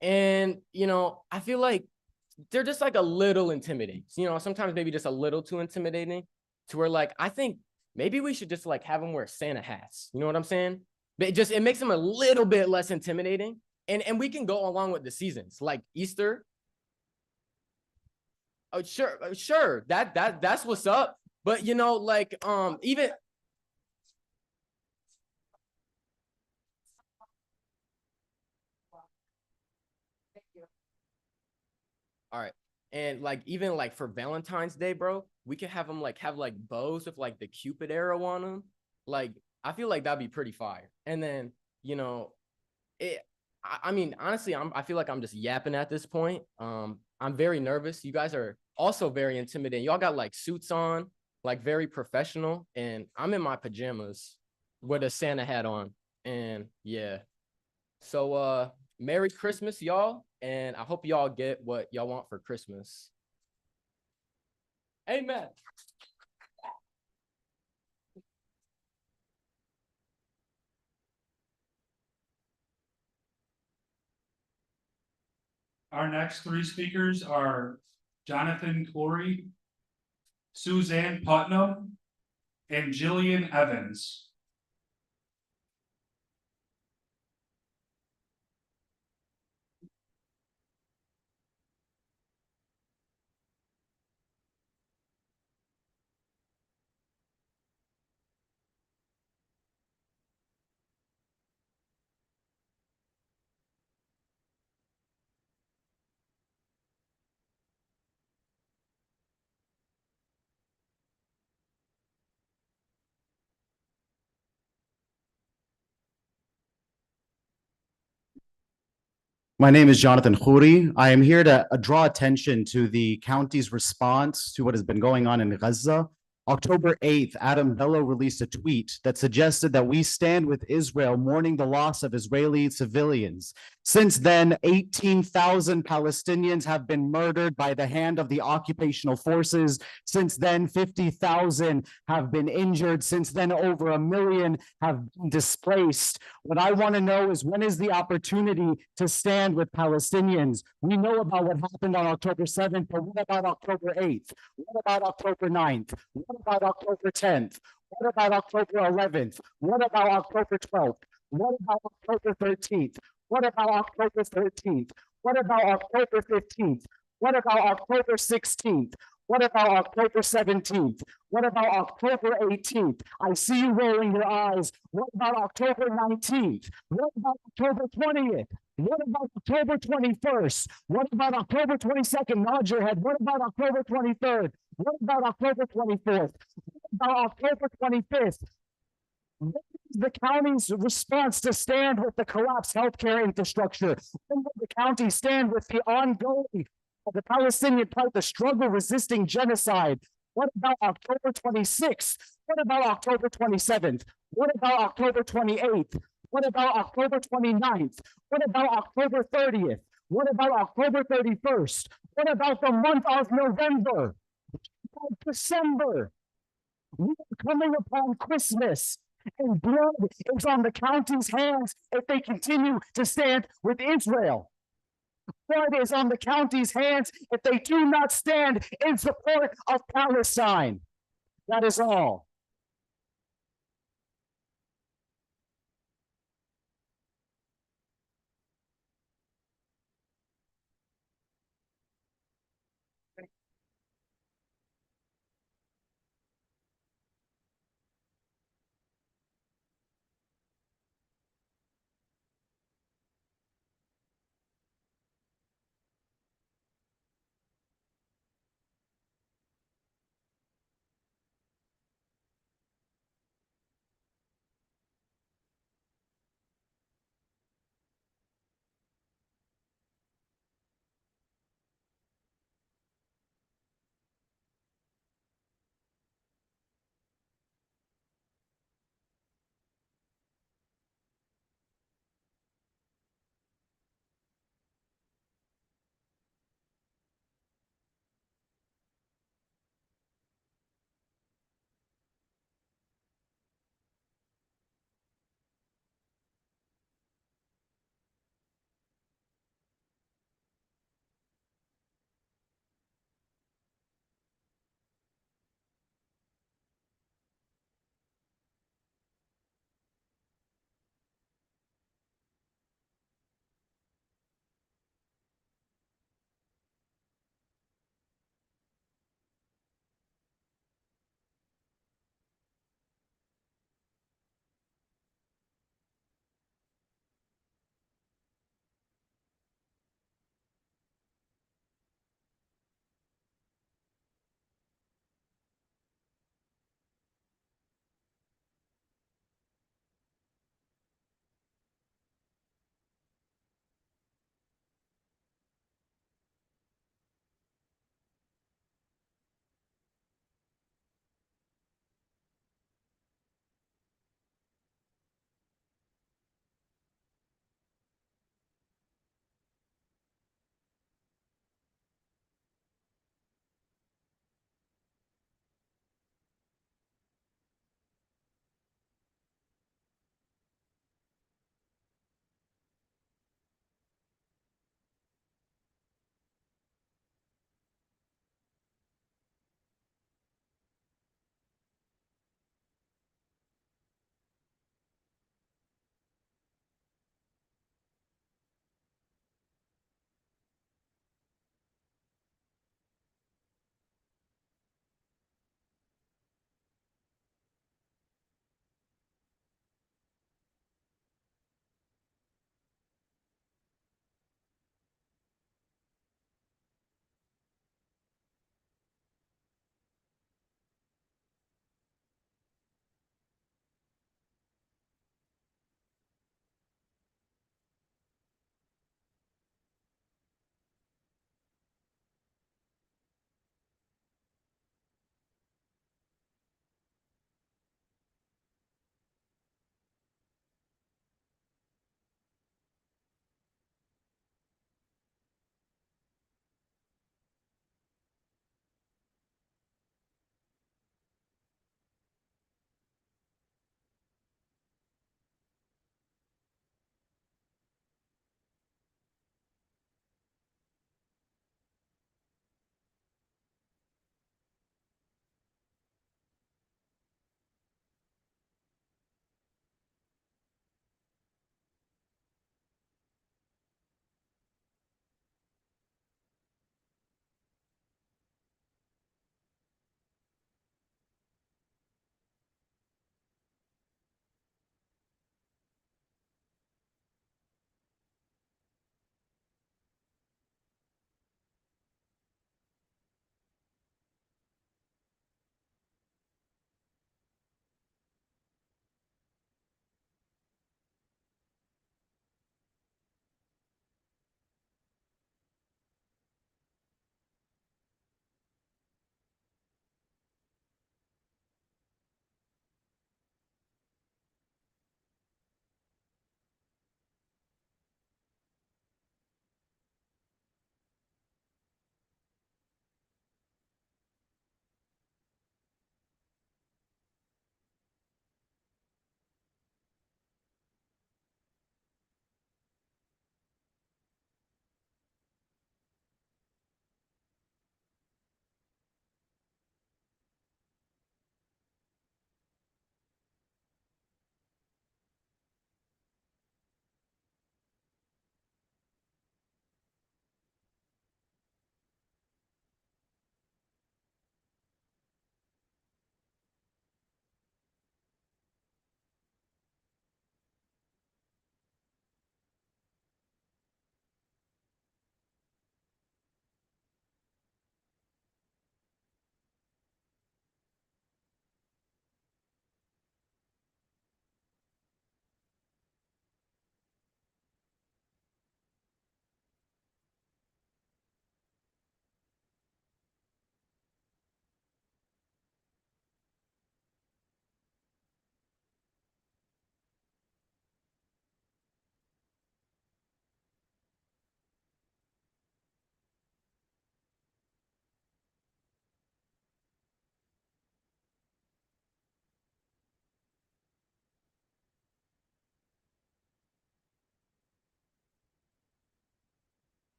And you know, I feel like they're just like a little intimidating, you know, sometimes maybe just a little too intimidating, to where like I think maybe we should just like have them wear Santa hats. You know what I'm saying? But it makes them a little bit less intimidating. And we can go along with the seasons like Easter. Oh, sure. That's what's up. But you know, like even all right. And like even like for Valentine's Day, bro, we could have them like have like bows with like the Cupid arrow on them. Like I feel like that'd be pretty fire. And then, you know, I mean, honestly, I feel like I'm just yapping at this point. I'm very nervous. You guys are also very intimidating. Y'all got like suits on, like very professional, and I'm in my pajamas with a Santa hat on. And yeah. So Merry Christmas, y'all. And I hope y'all get what y'all want for Christmas. Amen. Our next three speakers are Jonathan Corey, Suzanne Putnam, and Jillian Evans. My name is Jonathan Khouri. I am here to draw attention to the county's response to what has been going on in Gaza. October 8th, Adam Bello released a tweet that suggested that we stand with Israel mourning the loss of Israeli civilians. Since then, 18,000 Palestinians have been murdered by the hand of the occupational forces. Since then, 50,000 have been injured. Since then, over 1 million have been displaced. What I want to know is, when is the opportunity to stand with Palestinians? We know about what happened on October 7th, but what about October 8th? What about October 9th? What about October 10th? What about October 11th? What about October 12th? What about October 13th? What about October 13th? What about October 15th? What about October 16th? What about October 17th? What about October 18th? I see you rolling your eyes. What about October 19th? What about October 20th? What about October 21st? What about October 22nd? Nod your head. What about October 23rd? What about October 24th? What about October 25th? What is the county's response to stand with the collapsed healthcare infrastructure? When will the county stand with the ongoing of the Palestinian part, the struggle resisting genocide? What about October 26th? What about October 27th? What about October 28th? What about October 29th? What about October 30th? What about October 31st? What about the month of November? What about December? We are coming upon Christmas, and blood is on the county's hands if they continue to stand with Israel. Blood is on the county's hands if they do not stand in support of Palestine. That is all.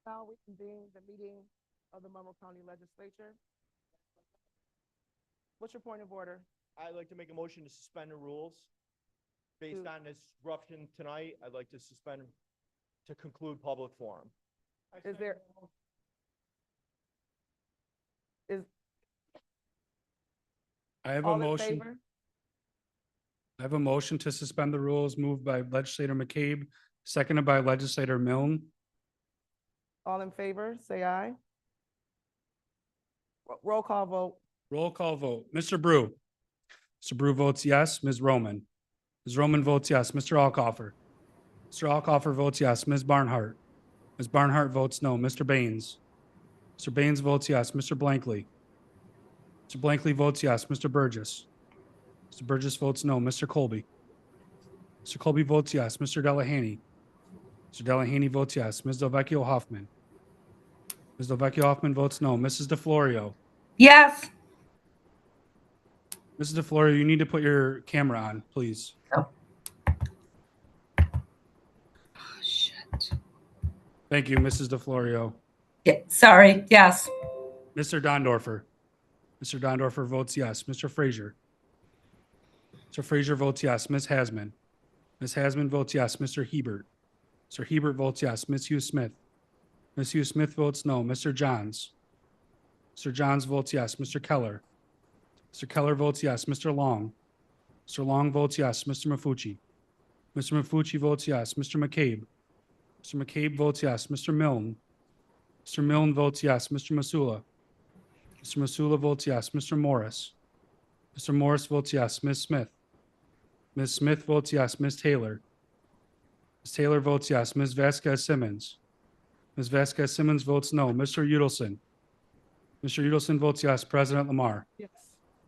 Now we convene the meeting of the Monroe County Legislature. What's your point of order? I'd like to make a motion to suspend the rules. Based on this disruption tonight, I'd like to suspend to conclude public forum. Is there? I have a All in motion. favor? I have a motion to suspend the rules moved by legislator McCabe, seconded by legislator Milne. All in favor, say aye. Roll call vote. Roll call vote. Mr. Brew. Mr. Brew votes yes. Ms. Roman. Ms. Roman votes yes. Mr. Alcoffer. Mr. Alcoffer votes yes. Ms. Barnhart. Ms. Barnhart votes no. Mr. Baines. Mr. Baines votes yes. Mr. Blankley. Mr. Blankley votes yes. Mr. Burgess. Mr. Burgess votes no. Mr. Colby. Mr. Colby votes yes. Mr. Delahanty. Mr. Delahanty votes yes. Ms. Delvecchio Hoffman. Ms. Delvecchio Hoffman votes no. Mrs. DeFlorio. Yes. Mrs. DeFlorio, you need to put your camera on, please. Shit. Thank you, Mrs. DeFlorio. Yeah, sorry. Yes. Mr. Dondorfer. Mr. Dondorfer votes yes. Mr. Frazier. Mr. Frazier votes yes. Ms. Hasman. Ms. Hasman votes yes. Mr. Hebert. Mr. Hebert votes yes. Ms. Hughes Smith. Ms. Hughes Smith votes no. Mr. Johns. Mr. Johns votes yes. Mr. Keller. Mr. Keller votes yes. Mr. Long. Mr. Long votes yes. Mr. Mafucci. Mr. Mafucci votes yes. Mr. McCabe. Mr. McCabe votes yes. Mr. Milne. Mr. Milne votes yes. Mr. Masula. Mr. Masula votes yes. Mr. Morris. Mr. Morris votes yes. Ms. Smith. Ms. Smith votes yes. Ms. Taylor. Ms. Taylor votes yes. Ms. Vasquez Simmons. Ms. Vasquez Simmons votes no. Mr. Udelson. Mr. Udelson votes yes. President Lamar. Yes.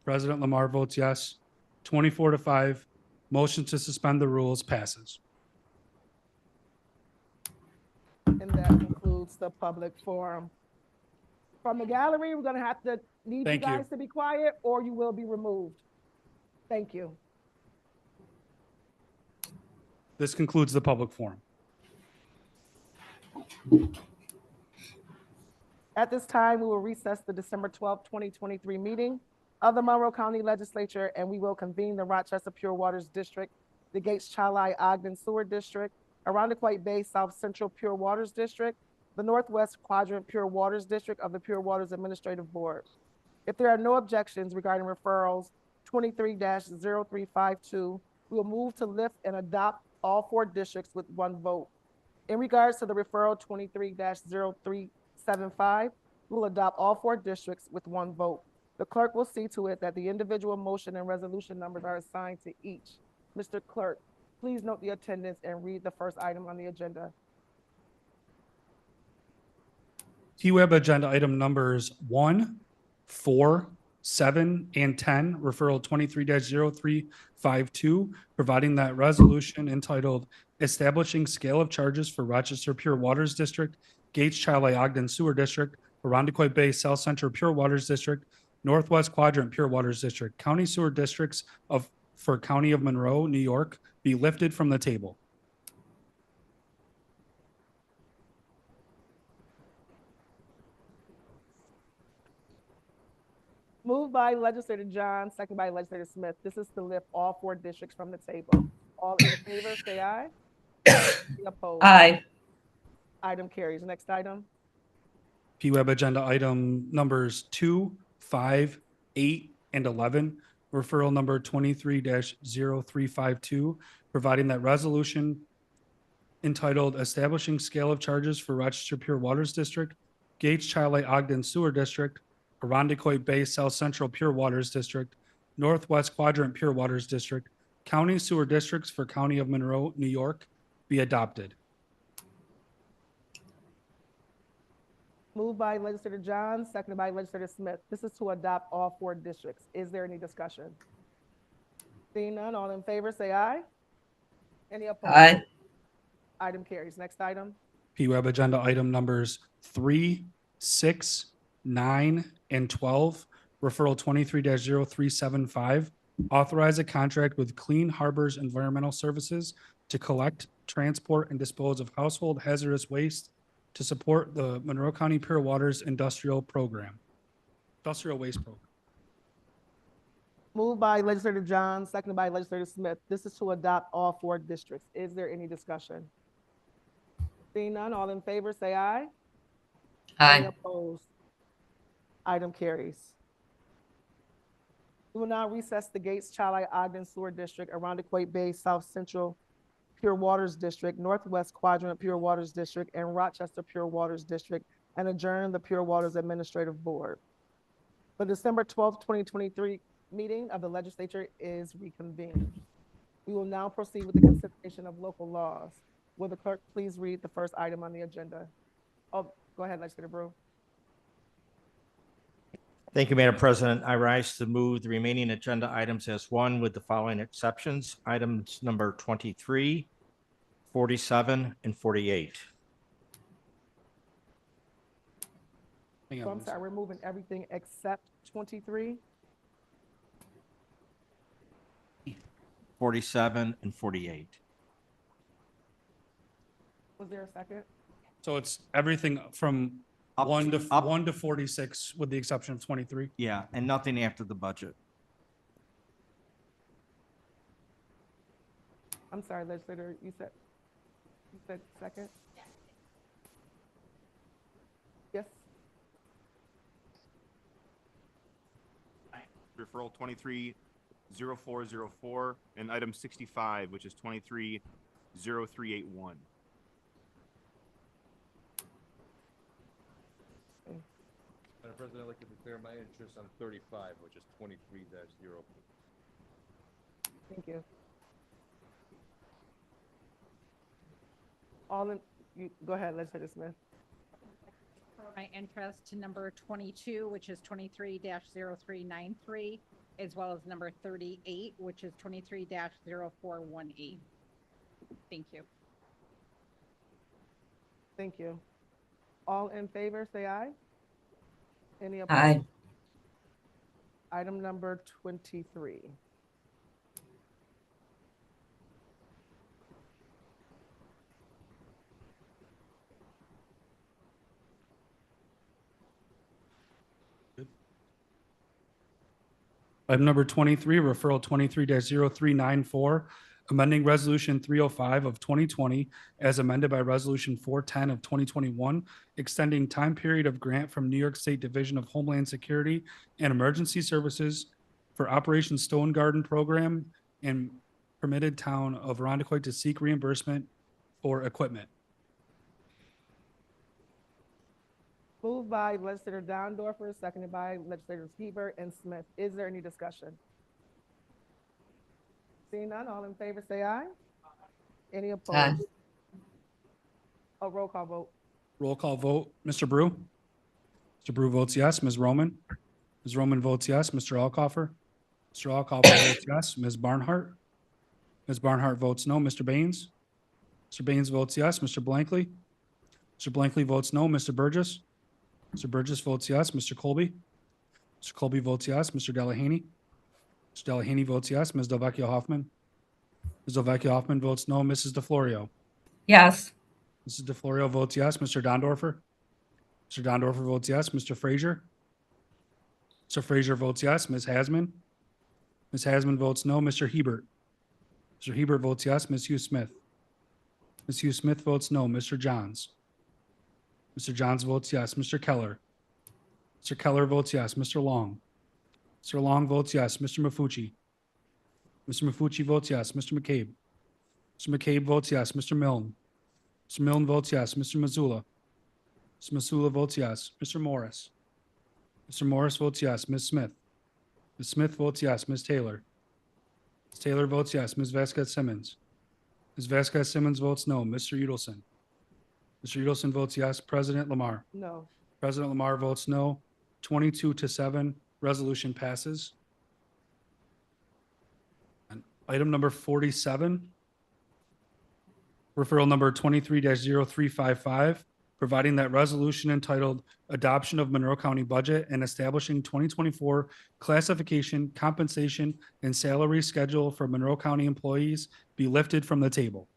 President Lamar votes yes. 24-5. Motion to suspend the rules passes. And that concludes the public forum. From the gallery, we're gonna have to need Thank you you. guys to be quiet or you will be removed. Thank you. This concludes the public forum. At this time, we will recess the December 12th, 2023 meeting of the Monroe County Legislature, and we will convene the Rochester Pure Waters District, the Gates Chalai Ogden Sewer District, Arundequoit Bay South Central Pure Waters District, the Northwest Quadrant Pure Waters District of the Pure Waters Administrative Board. If there are no objections regarding referrals 23-0352, we will move to lift and adopt all four districts with one vote. In regards to the referral 23-0375, we will adopt all four districts with one vote. The clerk will see to it that the individual motion and resolution numbers are assigned to each. Mr. Clerk, please note the attendance and read the first item on the agenda. TWEB agenda item numbers 1, 4, 7, and 10, referral 23-0352, providing that resolution entitled Establishing Scale of Charges for Rochester Pure Waters District, Gates Chalai Ogden Sewer District, Arundequoit Bay South Central Pure Waters District, Northwest Quadrant Pure Waters District, County Sewer Districts for County of Monroe, New York, be lifted from the table. Moved by Legislator John, second by Legislator Smith. This is to lift all four districts from the table. All in favor, say aye. Any opposed? Aye. Item carries. Next item. PWEB agenda item numbers 2, 5, 8, and 11, referral number 23-0352, providing that resolution entitled Establishing Scale of Charges for Rochester Pure Waters District, Gates Chalai Ogden Sewer District, Arundequoit Bay South Central Pure Waters District, Northwest Quadrant Pure Waters District, County Sewer Districts for County of Monroe, New York, be adopted. Moved by Legislator John, seconded by Legislator Smith. This is to adopt all four districts. Is there any discussion? Seeing none, all in favor, say aye. Any opposed? Aye. Item carries. Next item. PWEB agenda item numbers 3, 6, 9, and 12, referral 23-0375, authorize a contract with Clean Harbors Environmental Services to collect, transport, and dispose of household hazardous waste to support the Monroe County Pure Waters Industrial Program, Industrial Waste Program. Moved by legislator John, seconded by legislator Smith. This is to adopt all 4 districts. Is there any discussion? Seeing none, all in favor, say aye. Any opposed? Item carries. We will now recess the Gates, Charli, Ogden Sewer District, Arundequoit Bay South Central Pure Waters District, Northwest Quadrant Pure Waters District, and Rochester Pure Waters District, and adjourn the Pure Waters Administrative Board. The December 12th, 2023 meeting of the legislature is reconvened. We will now proceed with the consideration of local laws. Will the clerk please read the first item on the agenda? Oh, go ahead, Legislator Brew. Thank you, Madam President. I rise to move the remaining agenda items as one with the following exceptions. Items number 23, 47, and 48. So I'm sorry, we're moving everything except 23. 47 and 48. Was there a second? So it's everything from Up 1 to up- 1 to 46 with the exception of 23. Yeah, and nothing after the budget. I'm sorry, legislator, you said second? Yes. Referral 230404 and item 65, which is 230381. Madam President, I'd like to declare my interest on 35, which is 23-0. Thank you. All in, you, go ahead, legislator Smith. My interest to number 22, which is 23-0393, as well as number 38, which is 23-0418. Thank you. Thank you. All in favor, say aye. Any opposed? Aye. Item number 23. Item number 23, referral 23-0394, amending resolution 305 of 2020 as amended by resolution 410 of 2021, extending time period of grant from New York State Division of Homeland Security and Emergency Services for Operation Stone Garden Program and permitted town of Arundequoit to seek reimbursement for equipment. Moved by legislator Downdorfer, seconded by legislators Hebert and Smith. Is there any discussion? Seeing none, all in favor, say aye. Any opposed? A roll call vote. Roll call vote, Mr. Brew? Mr. Brew votes yes. Ms. Roman? Ms. Roman votes yes. Mr. Alcoffer? Mr. Alcoffer votes yes. Ms. Barnhart? Ms. Barnhart votes no. Mr. Baines? Mr. Baines votes yes. Mr. Blankley? Mr. Blankley votes no. Mr. Burgess? Mr. Burgess votes yes. Mr. Colby? Mr. Colby votes yes. Mr. Delahaney? Mr. Delahaney votes yes. Ms. Delvecchio Hoffman? Ms. Delvecchio Hoffman votes no. Mrs. DeFlorio? Yes. Mrs. DeFlorio votes yes. Mr. Dondorfer? Mr. Dondorfer votes yes. Mr. Frazier? Mr. Frazier votes yes. Ms. Hasman? Ms. Hasman votes no. Mr. Hebert? Mr. Hebert votes yes. Ms. Hughes Smith? Ms. Hughes Smith votes no. Mr. Johns? Mr. Johns votes yes. Mr. Keller? Mr. Keller votes yes. Mr. Long? Mr. Long votes yes. Mr. Mafucci? Mr. Mafucci votes yes. Mr. McCabe? Mr. McCabe votes yes. Mr. Milne? Mr. Milne votes yes. Mr. Mazzullo? Mr. Mazzullo votes yes. Mr. Morris? Mr. Morris votes yes. Ms. Smith? Ms. Smith votes yes. Ms. Taylor? Ms. Taylor votes yes. Ms. Vasquez Simmons? Ms. Vasquez Simmons votes no. Mr. Udelson? Mr. Udelson votes yes. President Lamar? No. President Lamar votes no. 22-7, resolution passes. And item number 47, referral number 23-0355, providing that resolution entitled Adoption of Monroe County Budget and Establishing 2024 Classification, Compensation, and Salary Schedule for Monroe County employees be lifted from the table.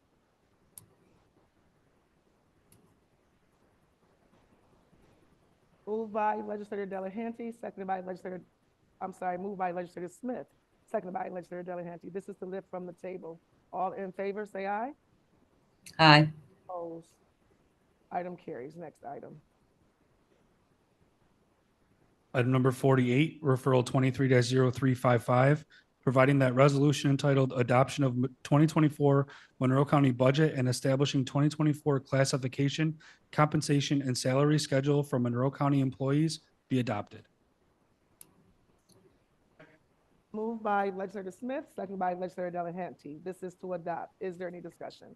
Moved by Legislator Delahanty, seconded by Legislator, moved by Legislator Smith, seconded by Legislator Delahanty. This is to lift from the table. All in favor, say aye. Aye. Opposed? Item carries. Next item. Item number 48, referral 23-0355, providing that resolution entitled Adoption of 2024 Monroe County Budget and Establishing 2024 Classification, Compensation, and Salary Schedule for Monroe County employees be adopted. Moved by Legislator Smith, seconded by Legislator Delahanty. This is to adopt. Is there any discussion?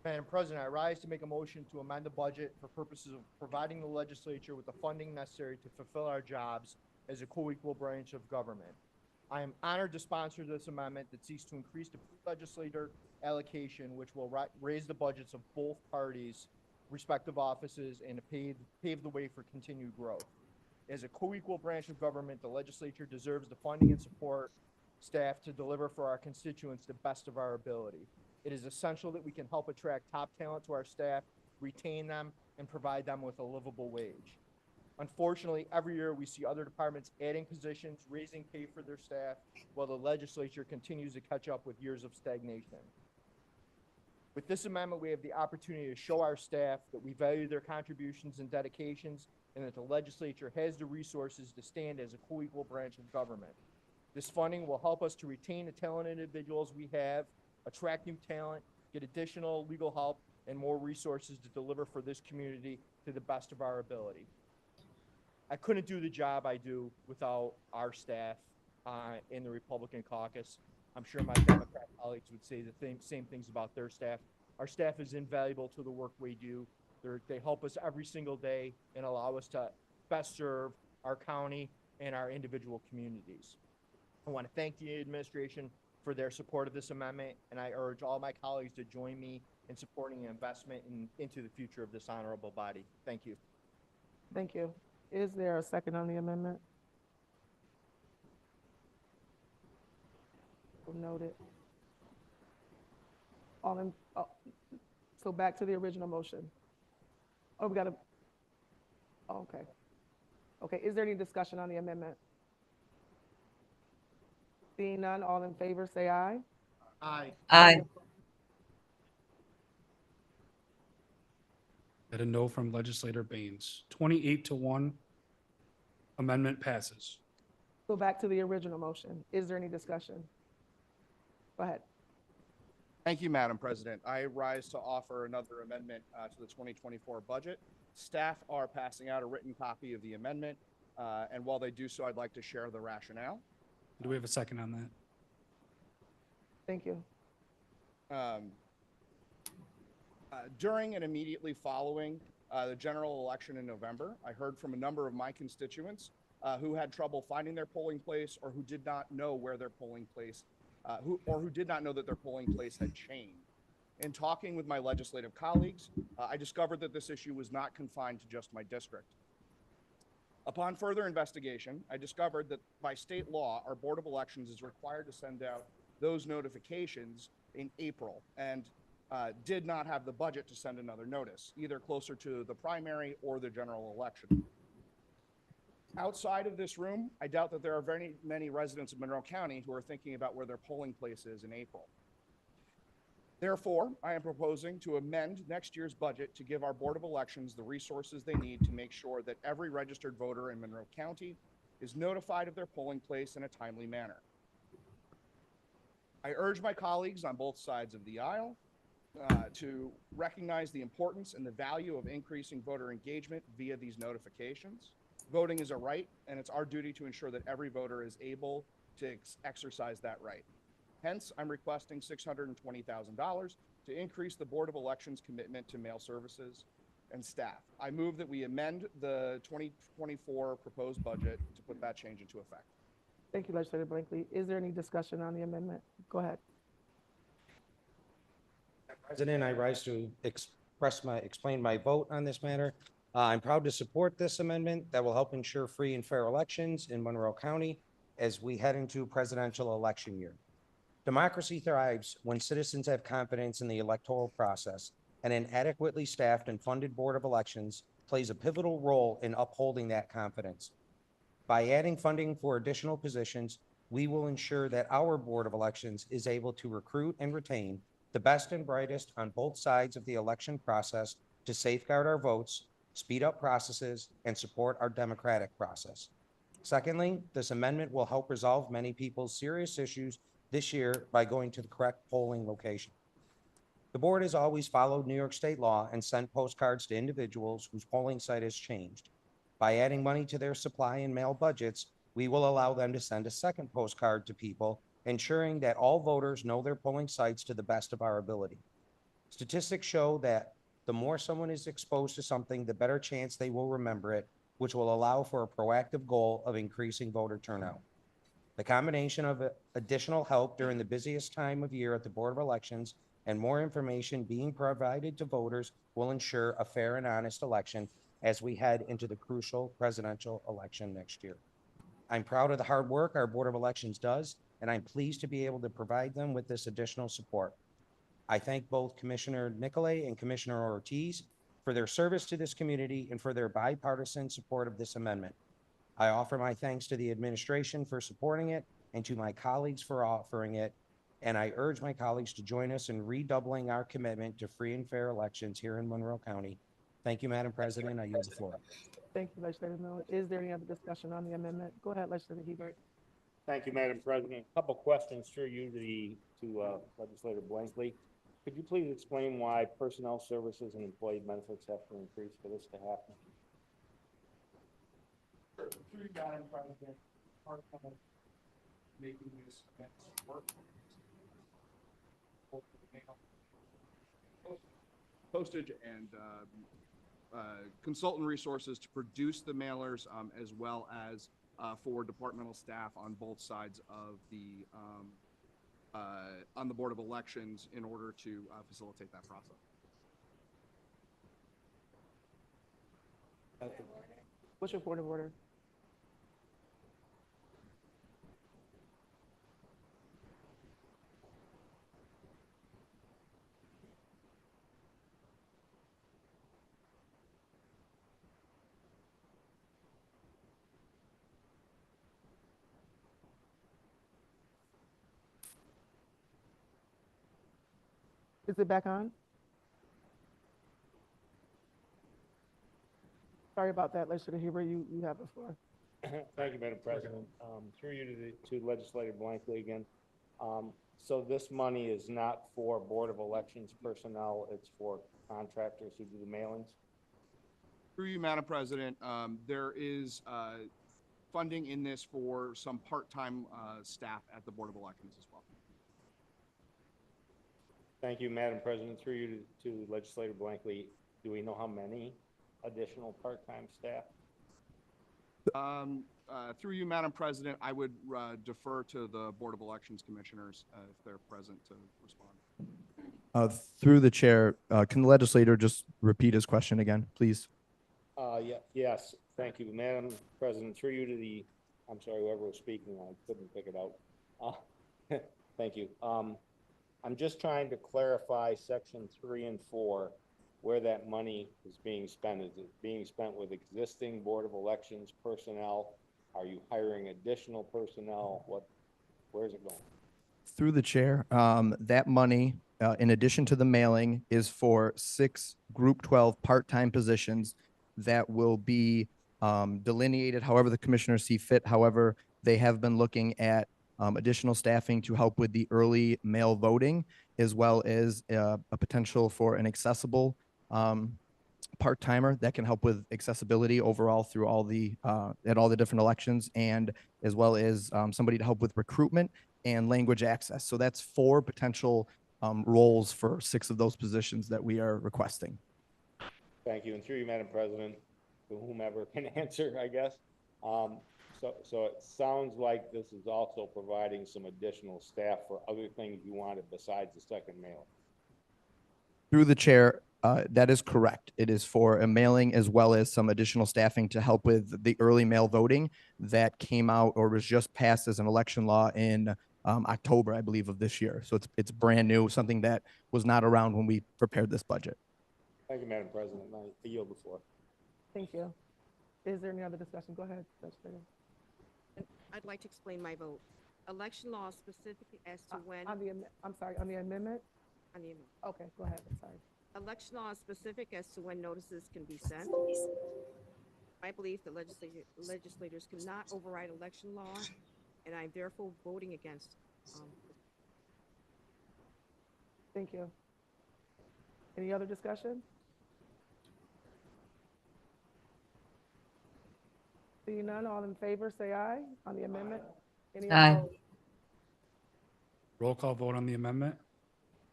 Madam President, I rise to make a motion to amend the budget for purposes of providing the legislature with the funding necessary to fulfill our jobs as a co-equal branch of government. I am honored to sponsor this amendment that seeks to increase the legislator allocation, which will raise the budgets of both parties' respective offices and to pave the way for continued growth. As a co-equal branch of government, the legislature deserves the funding and support staff to deliver for our constituents the best of our ability. It is essential that we can help attract top talent to our staff, retain them, and provide them with a livable wage. Unfortunately, every year we see other departments adding positions, raising pay for their staff, while the legislature continues to catch up with years of stagnation. With this amendment, we have the opportunity to show our staff that we value their contributions and dedications, and that the legislature has the resources to stand as a co-equal branch of government. This funding will help us to retain the talented individuals we have, attract new talent, get additional legal help, and more resources to deliver for this community to the best of our ability. I couldn't do the job I do without our staff in the Republican caucus. I'm sure my Democrat colleagues would say the same things about their staff. Our staff is invaluable to the work we do. They help us every single day and allow us to best serve our county and our individual communities. I want to thank the administration for their support of this amendment, and I urge all my colleagues to join me in supporting an investment into the future of this honorable body. Thank you. Thank you. Is there a second on the amendment? Noted. So back to the original motion. Oh, we got to, okay. Okay, is there any discussion on the amendment? Seeing none, all in favor, say aye. Aye. Aye. At a no from Legislator Baines. 28-1, amendment passes. Go back to the original motion. Is there any discussion? Go ahead. Thank you, Madam President. I rise to offer another amendment to the 2024 budget. Staff are passing out a written copy of the amendment, and while they do so, I'd like to share the rationale. Do we have a second on that? Thank you. During and immediately following the general election in November, I heard from a number of my constituents who had trouble finding their polling place or who did not know where their polling place, who did not know that their polling place had changed. In talking with my legislative colleagues, I discovered that this issue was not confined to just my district. Upon further investigation, I discovered that by state law, our Board of Elections is required to send out those notifications in April and did not have the budget to send another notice, either closer to the primary or the general election. Outside of this room, I doubt that there are very many residents of Monroe County who are thinking about where their polling place is in April. Therefore, I am proposing to amend next year's budget to give our Board of Elections the resources they need to make sure that every registered voter in Monroe County is notified of their polling place in a timely manner. I urge my colleagues on both sides of the aisle to recognize the importance and the value of increasing voter engagement via these notifications. Voting is a right, and it's our duty to ensure that every voter is able to exercise that right. Hence, I'm requesting $620,000 to increase the Board of Elections commitment to mail services and staff. I move that we amend the 2024 proposed budget to put that change into effect. Thank you, Legislator Brinkley. Is there any discussion on the amendment? Go ahead. President, I rise to explain my vote on this matter. I'm proud to support this amendment that will help ensure free and fair elections in Monroe County as we head into presidential election year. Democracy thrives when citizens have confidence in the electoral process and an adequately staffed and funded Board of Elections plays a pivotal role in upholding that confidence. By adding funding for additional positions, we will ensure that our Board of Elections is able to recruit and retain the best and brightest on both sides of the election process to safeguard our votes, speed up processes, and support our democratic process. Secondly, this amendment will help resolve many people's serious issues this year by going to the correct polling location. The board has always followed New York State law and sent postcards to individuals whose polling site has changed. By adding money to their supply and mail budgets, we will allow them to send a second postcard to people, ensuring that all voters know their polling sites to the best of our ability. Statistics show that the more someone is exposed to something, the better chance they will remember it, which will allow for a proactive goal of increasing voter turnout. The combination of additional help during the busiest time of year at the Board of Elections and more information being provided to voters will ensure a fair and honest election as we head into the crucial presidential election next year. I'm proud of the hard work our Board of Elections does, and I'm pleased to be able to provide them with this additional support. I thank both Commissioner Nicolay and Commissioner Ortiz for their service to this community and for their bipartisan support of this amendment. I offer my thanks to the administration for supporting it and to my colleagues for offering it, and I urge my colleagues to join us in redoubling our commitment to free and fair elections here in Monroe County. Thank you, Madam President. I yield the floor. Thank you, Legislator Miller. Is there any other discussion on the amendment? Go ahead, Legislator Hebert. Thank you, Madam President. A couple questions through you to Legislator Blankley. Could you please explain why personnel services and employee benefits have to increase for this to happen? Through Madam President, part of making this event work. Postage and consultant resources to produce the mailers, as well as for departmental staff on both sides of the on the Board of Elections in order to facilitate that process. What's your point of order? Is it back on? Sorry about that, Legislator Hebert. You have the floor. Thank you, Madam President. Through you to Legislator Blankley again. So this money is not for Board of Elections personnel, it's for contractors who do the mailings? Through you, Madam President, there is funding in this for some part-time staff at the Board of Elections as well. Thank you, Madam President. Through you to Legislator Blankley, do we know how many additional part-time staff? Through you, Madam President, I would defer to the Board of Elections commissioners if they're present to respond. Through the chair, can the legislator just repeat his question again, please? Yes, thank you, Madam President. Through you to I'm sorry, whoever was speaking, I couldn't pick it out. Thank you. I'm just trying to clarify section 3 and 4, where that money is being spent. Is it being spent with existing Board of Elections personnel? Are you hiring additional personnel? Where's it going? Through the chair, that money, in addition to the mailing, is for 6 Group 12 part-time positions that will be delineated however the commissioners see fit. However, they have been looking at additional staffing to help with the early mail voting, as well as a potential for an accessible part-timer that can help with accessibility overall through all the at all the different elections, and as well as somebody to help with recruitment and language access. So that's 4 potential roles for 6 of those positions that we are requesting. Thank you. And through you, Madam President, to whomever can answer, I guess. So it sounds like this is also providing some additional staff for other things you wanted besides the second mail. Through the chair, that is correct. It is for a mailing as well as some additional staffing to help with the early mail voting that came out or was just passed as an election law in October, I believe, of this year. So it's brand new, something that was not around when we prepared this budget. Thank you, Madam President. I yield the floor. Thank you. Is there any other discussion? Go ahead, Legislator. I'd like to explain my vote. Election law specific as to when, I'm sorry, on the amendment? I mean, Okay, go ahead, I'm sorry. election law is specific as to when notices can be sent. I believe the legislators cannot override election law, and I'm therefore voting against. Thank you. Any other discussion? Seeing none, all in favor, say aye on the amendment. Any Aye. opposed? Roll call vote on the amendment.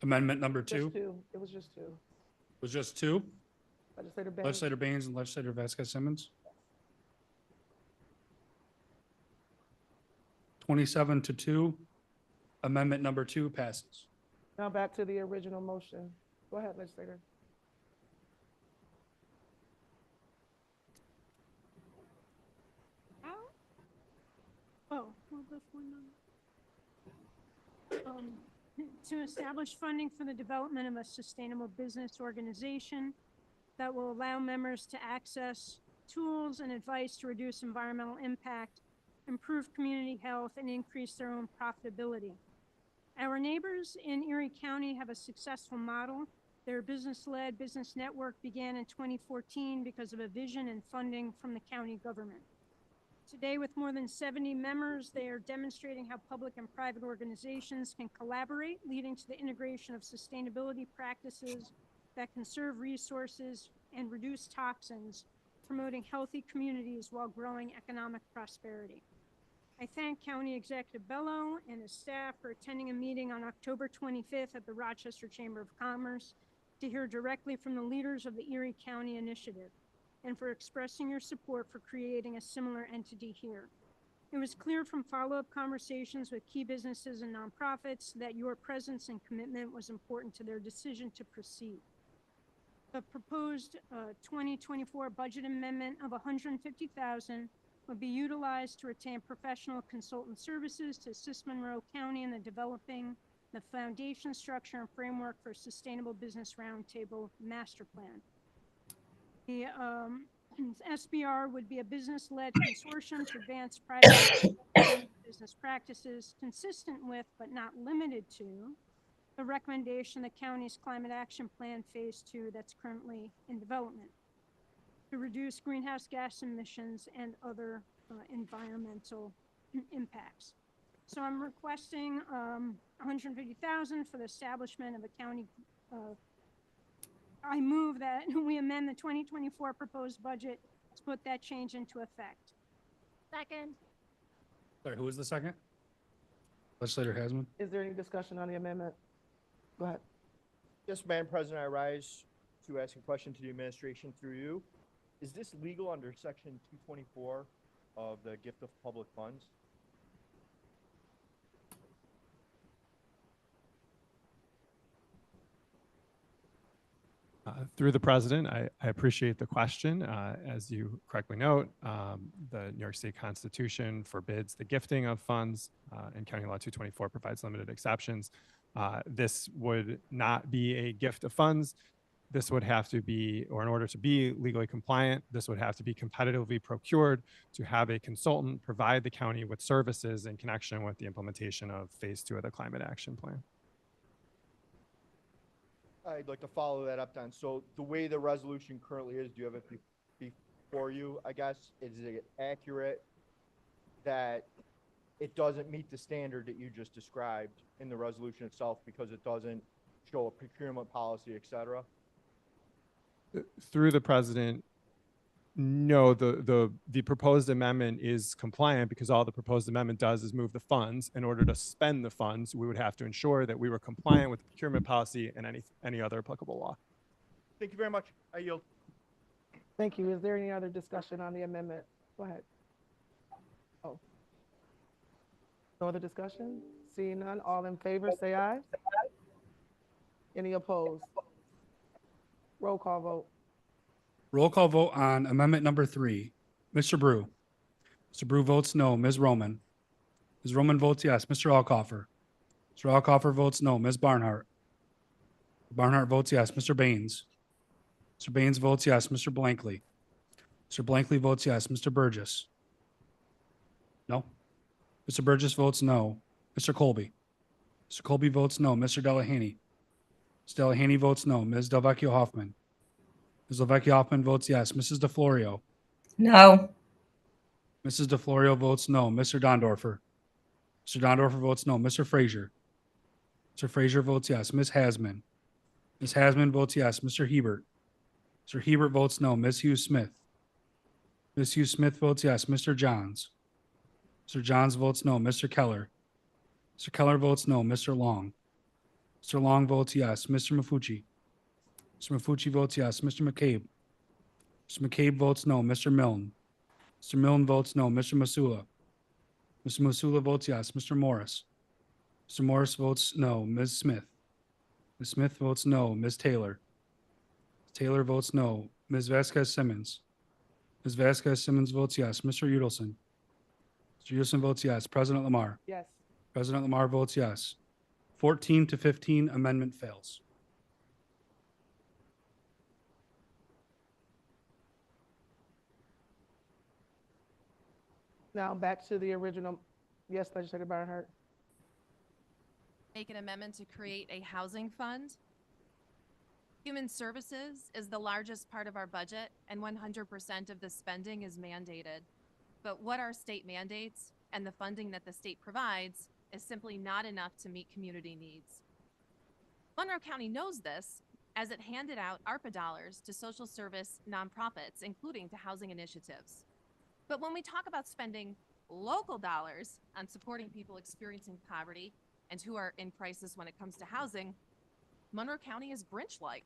Amendment number two Just two, it was just two. was just two. Legislator Baines. Legislator Baines and Legislator Vasquez Simmons. 27-2. Amendment number two passes. Now back to the original motion. Go ahead, Legislator. Oh, well, this one. To establish funding for the development of a sustainable business organization that will allow members to access tools and advice to reduce environmental impact, improve community health, and increase their own profitability. Our neighbors in Erie County have a successful model. Their business-led business network began in 2014 because of a vision and funding from the county government. Today, with more than 70 members, they are demonstrating how public and private organizations can collaborate, leading to the integration of sustainability practices that conserve resources and reduce toxins, promoting healthy communities while growing economic prosperity. I thank County Executive Bello and his staff for attending a meeting on October 25th at the Rochester Chamber of Commerce to hear directly from the leaders of the Erie County Initiative, and for expressing your support for creating a similar entity here. It was clear from follow-up conversations with key businesses and nonprofits that your presence and commitment was important to their decision to proceed. The proposed 2024 budget amendment of $150,000 would be utilized to retain professional consultant services to assist Monroe County in the developing the foundation structure and framework for Sustainable Business Roundtable Master Plan. The SBR would be a business-led consortium to advance private business practices consistent with, but not limited to, the recommendation of the county's Climate Action Plan Phase 2 that's currently in development to reduce greenhouse gas emissions and other environmental impacts. So I'm requesting $150,000 for the establishment of a county I move that we amend the 2024 proposed budget to put that change into effect. Second. Sorry, who was the second? Legislator Hasman. Is there any discussion on the amendment? Go ahead. Yes, Madam President, I rise to ask a question to the administration through you. Is this legal under Section 224 of the Gift of Public Funds? Through the president, I appreciate the question. As you correctly note, the New York State Constitution forbids the gifting of funds, and County Law 224 provides limited exceptions. This would not be a gift of funds. This would have to be, or in order to be legally compliant, this would have to be competitively procured to have a consultant provide the county with services in connection with the implementation of Phase 2 of the Climate Action Plan. I'd like to follow that up then. So the way the resolution currently is, do you have it before you, I guess? Is it accurate that it doesn't meet the standard that you just described in the resolution itself because it doesn't show a procurement policy, et cetera? Through the president, no, the proposed amendment is compliant because all the proposed amendment does is move the funds. In order to spend the funds, we would have to ensure that we were compliant with the procurement policy and any other applicable law. Thank you very much. I yield. Thank you. Is there any other discussion on the amendment? Go ahead. Oh. No other discussion? Seeing none, all in favor, say aye. Any opposed? Roll call vote. Roll call vote on amendment number 3. Mr. Brew. Mr. Brew votes no. Ms. Roman. Ms. Roman votes yes. Mr. Alcoffer. Mr. Alcoffer votes no. Ms. Barnhart. Barnhart votes yes. Mr. Baines. Mr. Baines votes yes. Mr. Blankley. Mr. Blankley votes yes. Mr. Burgess. No. Mr. Burgess votes no. Mr. Colby. Mr. Colby votes no. Mr. Delahaney. Ms. Delahaney votes no. Ms. Delvecchio Hoffman. Ms. Delvecchio Hoffman votes yes. Mrs. DeFlorio. No. Mrs. DeFlorio votes no. Mr. Dondorfer. Mr. Dondorfer votes no. Mr. Frazier. Mr. Frazier votes yes. Ms. Hasman. Ms. Hasman votes yes. Mr. Hebert. Mr. Hebert votes no. Ms. Hughes Smith. Ms. Hughes Smith votes yes. Mr. Johns. Mr. Johns votes no. Mr. Keller. Mr. Keller votes no. Mr. Long. Mr. Long votes yes. Mr. Mafucci. Mr. Mafucci votes yes. Mr. McCabe. Mr. McCabe votes no. Mr. Milne. Mr. Milne votes no. Mr. Masula. Mr. Masula votes yes. Mr. Morris. Mr. Morris votes no. Ms. Smith. Ms. Smith votes no. Ms. Taylor. Taylor votes no. Ms. Vasquez Simmons. Ms. Vasquez Simmons votes yes. Mr. Udelson. Mr. Udelson votes yes. President Lamar. Yes. President Lamar votes yes. 14 to 15, amendment fails. Now back to the original. Yes, Legislator Barnhart. Make an amendment to create a housing fund. Human services is the largest part of our budget, and 100% of the spending is mandated. But what our state mandates and the funding that the state provides is simply not enough to meet community needs. Monroe County knows this, as it handed out ARPA dollars to social service nonprofits, including to housing initiatives. But when we talk about spending local dollars on supporting people experiencing poverty and who are in crisis when it comes to housing, Monroe County is Grinch-like.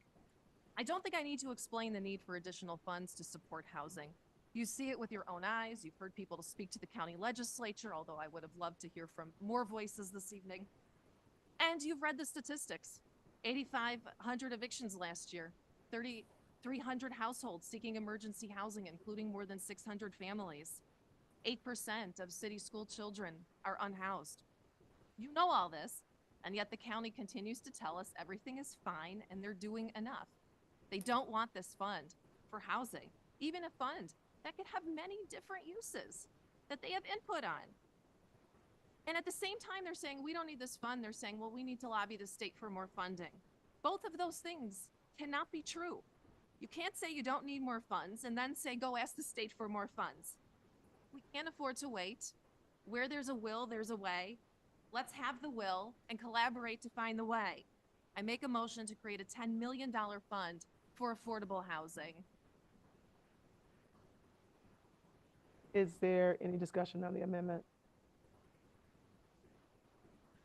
I don't think I need to explain the need for additional funds to support housing. You see it with your own eyes. You've heard people to speak to the county legislature, although I would have loved to hear from more voices this evening. And you've read the statistics. 8,500 evictions last year, 3,300 households seeking emergency housing, including more than 600 families. 8% of city school children are unhoused. You know all this, and yet the county continues to tell us everything is fine and they're doing enough. They don't want this fund for housing, even a fund that could have many different uses that they have input on. And at the same time, they're saying, we don't need this fund. They're saying, well, we need to lobby the state for more funding. Both of those things cannot be true. You can't say you don't need more funds and then say, go ask the state for more funds. We can't afford to wait. Where there's a will, there's a way. Let's have the will and collaborate to find the way. I make a motion to create a $10 million fund for affordable housing. Is there any discussion on the amendment?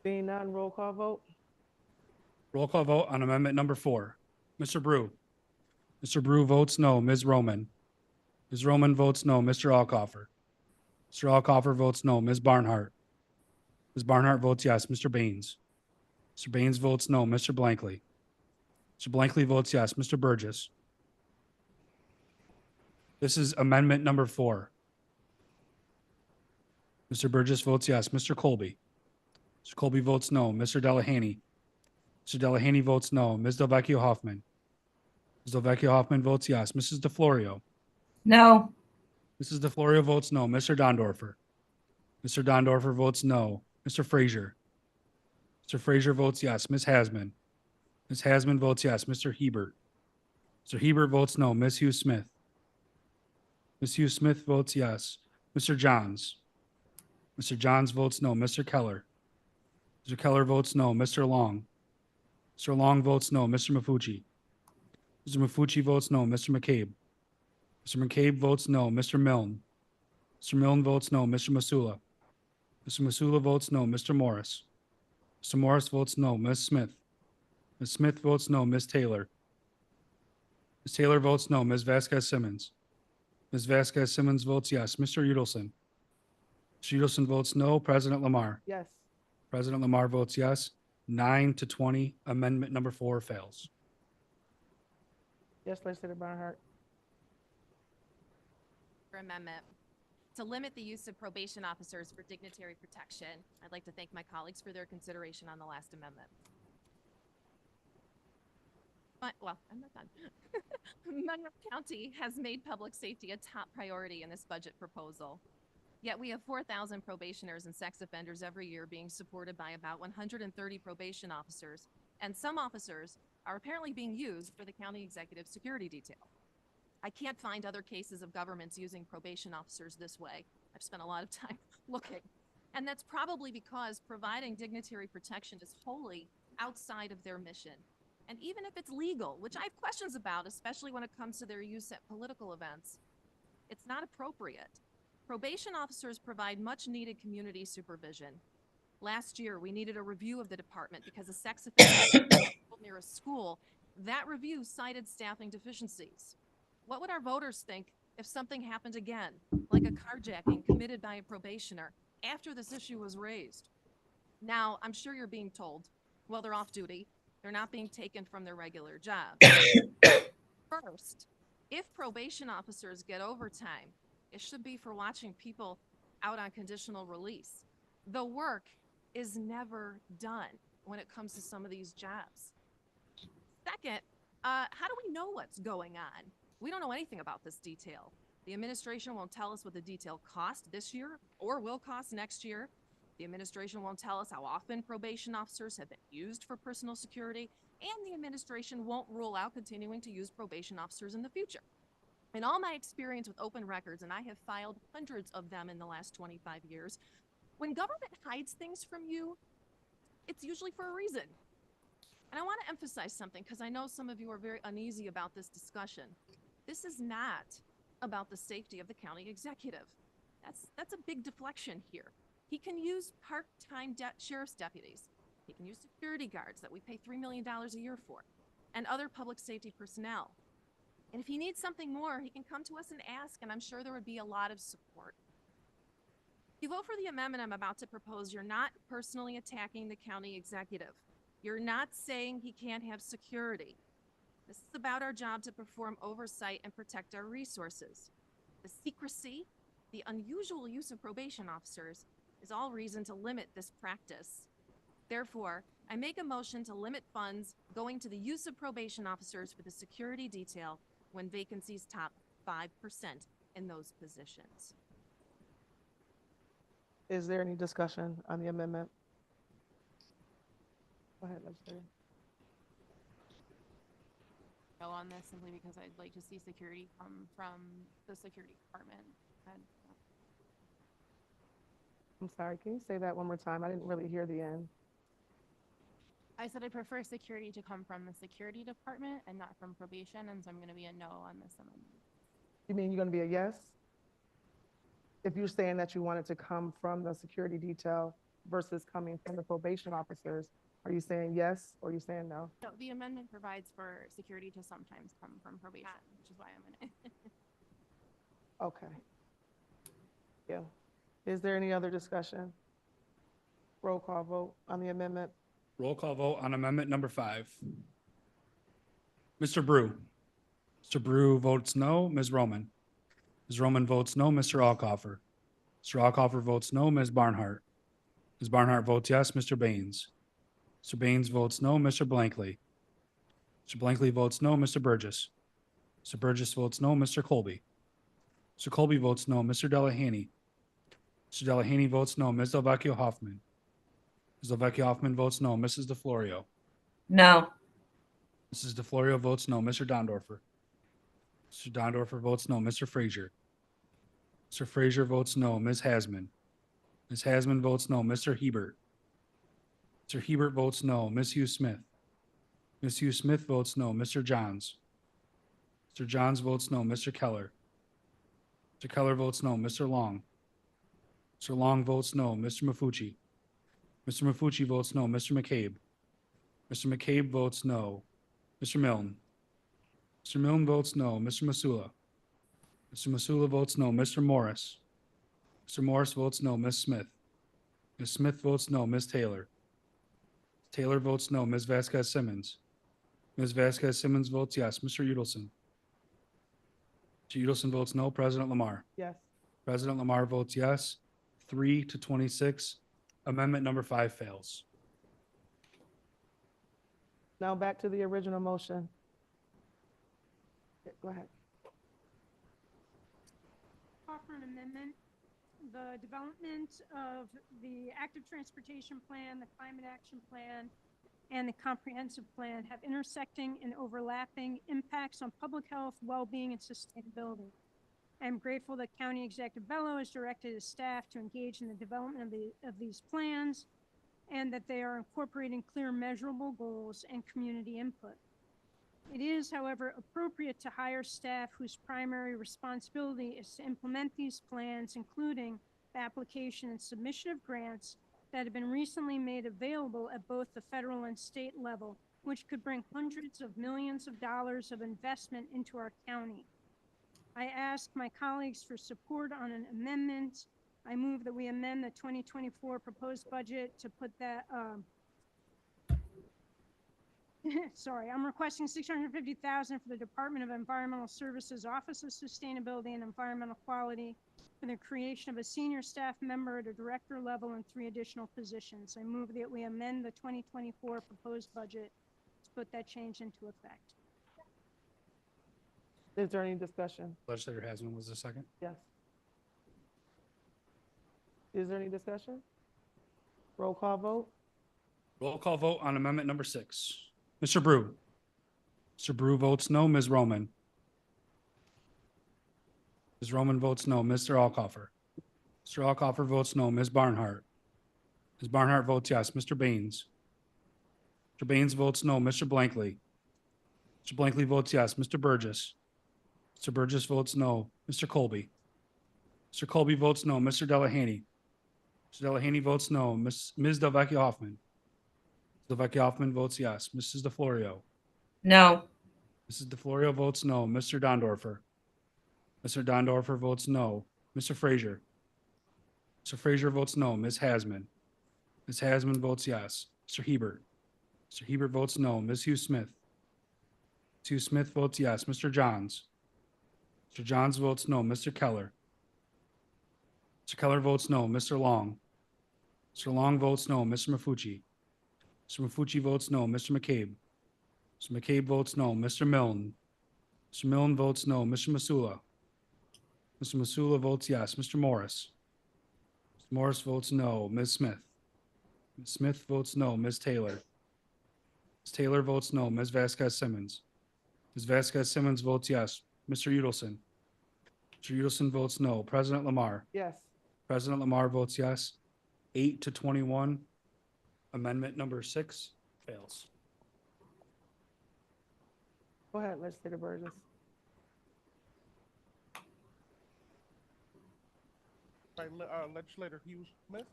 Seeing none, roll call vote. Roll call vote on amendment number 4. Mr. Brew. Mr. Brew votes no. Ms. Roman. Ms. Roman votes no. Mr. Alcoffer. Mr. Alcoffer votes no. Ms. Barnhart. Ms. Barnhart votes yes. Mr. Baines. Mr. Baines votes no. Mr. Blankley. Mr. Blankley votes yes. Mr. Burgess. This is amendment number 4. Mr. Burgess votes yes. Mr. Colby. Mr. Colby votes no. Mr. Delahaney. Mr. Delahaney votes no. Ms. Delvecchio Hoffman. Ms. Delvecchio Hoffman votes yes. Mrs. DeFlorio. No. Mrs. DeFlorio votes no. Mr. Dondorfer. Mr. Dondorfer votes no. Mr. Frazier. Mr. Frazier votes yes. Ms. Hasman. Ms. Hasman votes yes. Mr. Hebert. Mr. Hebert votes no. Ms. Hughes Smith. Ms. Hughes Smith votes yes. Mr. Johns. Mr. Johns votes no. Mr. Keller. Mr. Keller votes no. Mr. Long. Mr. Long votes no. Mr. Mafucci. Mr. Mafucci votes no. Mr. McCabe. Mr. McCabe votes no. Mr. Milne. Mr. Milne votes no. Mr. Masula. Mr. Masula votes no. Mr. Morris. Mr. Morris votes no. Ms. Smith. Ms. Smith votes no. Ms. Taylor. Ms. Taylor votes no. Ms. Vasquez Simmons. Ms. Vasquez Simmons votes yes. Mr. Udelson. Mr. Udelson votes no. President Lamar. Yes. President Lamar votes yes. 9 to 20. Amendment number 4 fails. Yes, Legislator Barnhart. Amendment to limit the use of probation officers for dignitary protection. I'd like to thank my colleagues for their consideration on the last amendment. But, well, I'm not done. Monroe County has made public safety a top priority in this budget proposal. Yet we have 4,000 probationers and sex offenders every year being supported by about 130 probation officers, and some officers are apparently being used for the county executive security detail. I can't find other cases of governments using probation officers this way. I've spent a lot of time looking. And that's probably because providing dignitary protection is wholly outside of their mission. And even if it's legal, which I have questions about, especially when it comes to their use at political events, it's not appropriate. Probation officers provide much needed community supervision. Last year, we needed a review of the department because a sex offender near a school, that review cited staffing deficiencies. What would our voters think if something happened again, like a carjacking committed by a probationer after this issue was raised? Now, I'm sure you're being told, well, they're off duty. They're not being taken from their regular job. First, if probation officers get overtime, it should be for watching people out on conditional release. The work is never done when it comes to some of these jobs. Second, how do we know what's going on? We don't know anything about this detail. The administration won't tell us what the detail cost this year or will cost next year. The administration won't tell us how often probation officers have been used for personal security, and the administration won't rule out continuing to use probation officers in the future. In all my experience with open records, and I have filed hundreds of them in the last 25 years, when government hides things from you, it's usually for a reason. And I want to emphasize something because I know some of you are very uneasy about this discussion. This is not about the safety of the county executive. That's a big deflection here. He can use part-time sheriff's deputies. He can use security guards that we pay $3 million a year for, and other public safety personnel. And if he needs something more, he can come to us and ask, and I'm sure there would be a lot of support. If you vote for the amendment I'm about to propose, you're not personally attacking the county executive. You're not saying he can't have security. This is about our job to perform oversight and protect our resources. The secrecy, the unusual use of probation officers is all reason to limit this practice. Therefore, I make a motion to limit funds going to the use of probation officers for the security detail when vacancies top 5% in those positions. Is there any discussion on the amendment? Go ahead, legislator. No on this simply because I'd like to see security come from the security department. I'm sorry, can you say that one more time? I didn't really hear the end. I said I prefer security to come from the security department and not from probation, and so I'm going to be a no on this amendment. You mean you're gonna be a yes? If you're saying that you want it to come from the security detail versus coming from the probation officers, are you saying yes or are you saying no? No, the amendment provides for security to sometimes come from probation, which is why I'm in it. Okay. Yeah. Is there any other discussion? Roll call vote on the amendment. Roll call vote on amendment number 5. Mr. Brew. Mr. Brew votes no. Ms. Roman. Ms. Roman votes no. Mr. Alcoffer. Mr. Alcoffer votes no. Ms. Barnhart. Ms. Barnhart votes yes. Mr. Baines. Mr. Baines votes no. Mr. Blankley. Mr. Blankley votes no. Mr. Burgess. Mr. Burgess votes no. Mr. Colby. Mr. Colby votes no. Mr. Delahaney. Mr. Delahaney votes no. Ms. Delvecchio Hoffman. Ms. Delvecchio Hoffman votes no. Mrs. DeFlorio. No. Mrs. DeFlorio votes no. Mr. Dondorfer. Mr. Dondorfer votes no. Mr. Frazier. Mr. Frazier votes no. Ms. Hasman. Ms. Hasman votes no. Mr. Hebert. Mr. Hebert votes no. Ms. Hughes Smith. Ms. Hughes Smith votes no. Mr. Johns. Mr. Johns votes no. Mr. Keller. Mr. Keller votes no. Mr. Long. Mr. Long votes no. Mr. Mafucci. Mr. Mafucci votes no. Mr. McCabe. Mr. McCabe votes no. Mr. Milne. Mr. Milne votes no. Mr. Masula. Mr. Masula votes no. Mr. Morris. Mr. Morris votes no. Ms. Smith. Ms. Smith votes no. Ms. Taylor. Taylor votes no. Ms. Vasquez Simmons. Ms. Vasquez Simmons votes yes. Mr. Udelson. Mr. Udelson votes no. President Lamar. Yes. President Lamar votes yes. 3 to 26. Amendment number 5 fails. Now back to the original motion. Go ahead. Offer an amendment. The development of the active transportation plan, the climate action plan, and the comprehensive plan have intersecting and overlapping impacts on public health, well-being, and sustainability. I'm grateful that County Executive Bello has directed his staff to engage in the development of these plans and that they are incorporating clear measurable goals and community input. It is, however, appropriate to hire staff whose primary responsibility is to implement these plans, including the application and submission of grants that have been recently made available at both the federal and state level, which could bring hundreds of millions of dollars of investment into our county. I ask my colleagues for support on an amendment. I move that we amend the 2024 proposed budget to put that, sorry, I'm requesting $650,000 for the Department of Environmental Services Office of Sustainability and Environmental Quality for the creation of a senior staff member at a director level and 3 additional positions. I move that we amend the 2024 proposed budget to put that change into effect. Is there any discussion? Legislator Hasman was the second. Yes. Is there any discussion? Roll call vote? Roll call vote on amendment number 6. Mr. Brew. Mr. Brew votes no. Ms. Roman. Ms. Roman votes no. Mr. Alcoffer. Mr. Alcoffer votes no. Ms. Barnhart. Ms. Barnhart votes yes. Mr. Baines. Mr. Baines votes no. Mr. Blankley. Mr. Blankley votes yes. Mr. Burgess. Mr. Burgess votes no. Mr. Colby. Mr. Colby votes no. Mr. Delahaney. Mr. Delahaney votes no. Ms. Delvecchio Hoffman. Delvecchio Hoffman votes yes. Mrs. DeFlorio. No. Mrs. DeFlorio votes no. Mr. Dondorfer. Mr. Dondorfer votes no. Mr. Frazier. Mr. Frazier votes no. Ms. Hasman. Ms. Hasman votes yes. Mr. Hebert. Mr. Hebert votes no. Ms. Hughes Smith. Ms. Hughes Smith votes yes. Mr. Johns. Mr. Johns votes no. Mr. Keller. Mr. Keller votes no. Mr. Long. Mr. Long votes no. Mr. Mafucci. Mr. Mafucci votes no. Mr. McCabe. Mr. McCabe votes no. Mr. Milne. Mr. Milne votes no. Mr. Masula. Mr. Masula votes yes. Mr. Morris. Mr. Morris votes no. Ms. Smith. Ms. Smith votes no. Ms. Taylor. Ms. Taylor votes no. Ms. Vasquez Simmons. Ms. Vasquez Simmons votes yes. Mr. Udelson. Mr. Udelson votes no. President Lamar. Yes. President Lamar votes yes. 8 to 21. Amendment number 6 fails. Go ahead, Legislator Burgess. Legislator Hughes Smith.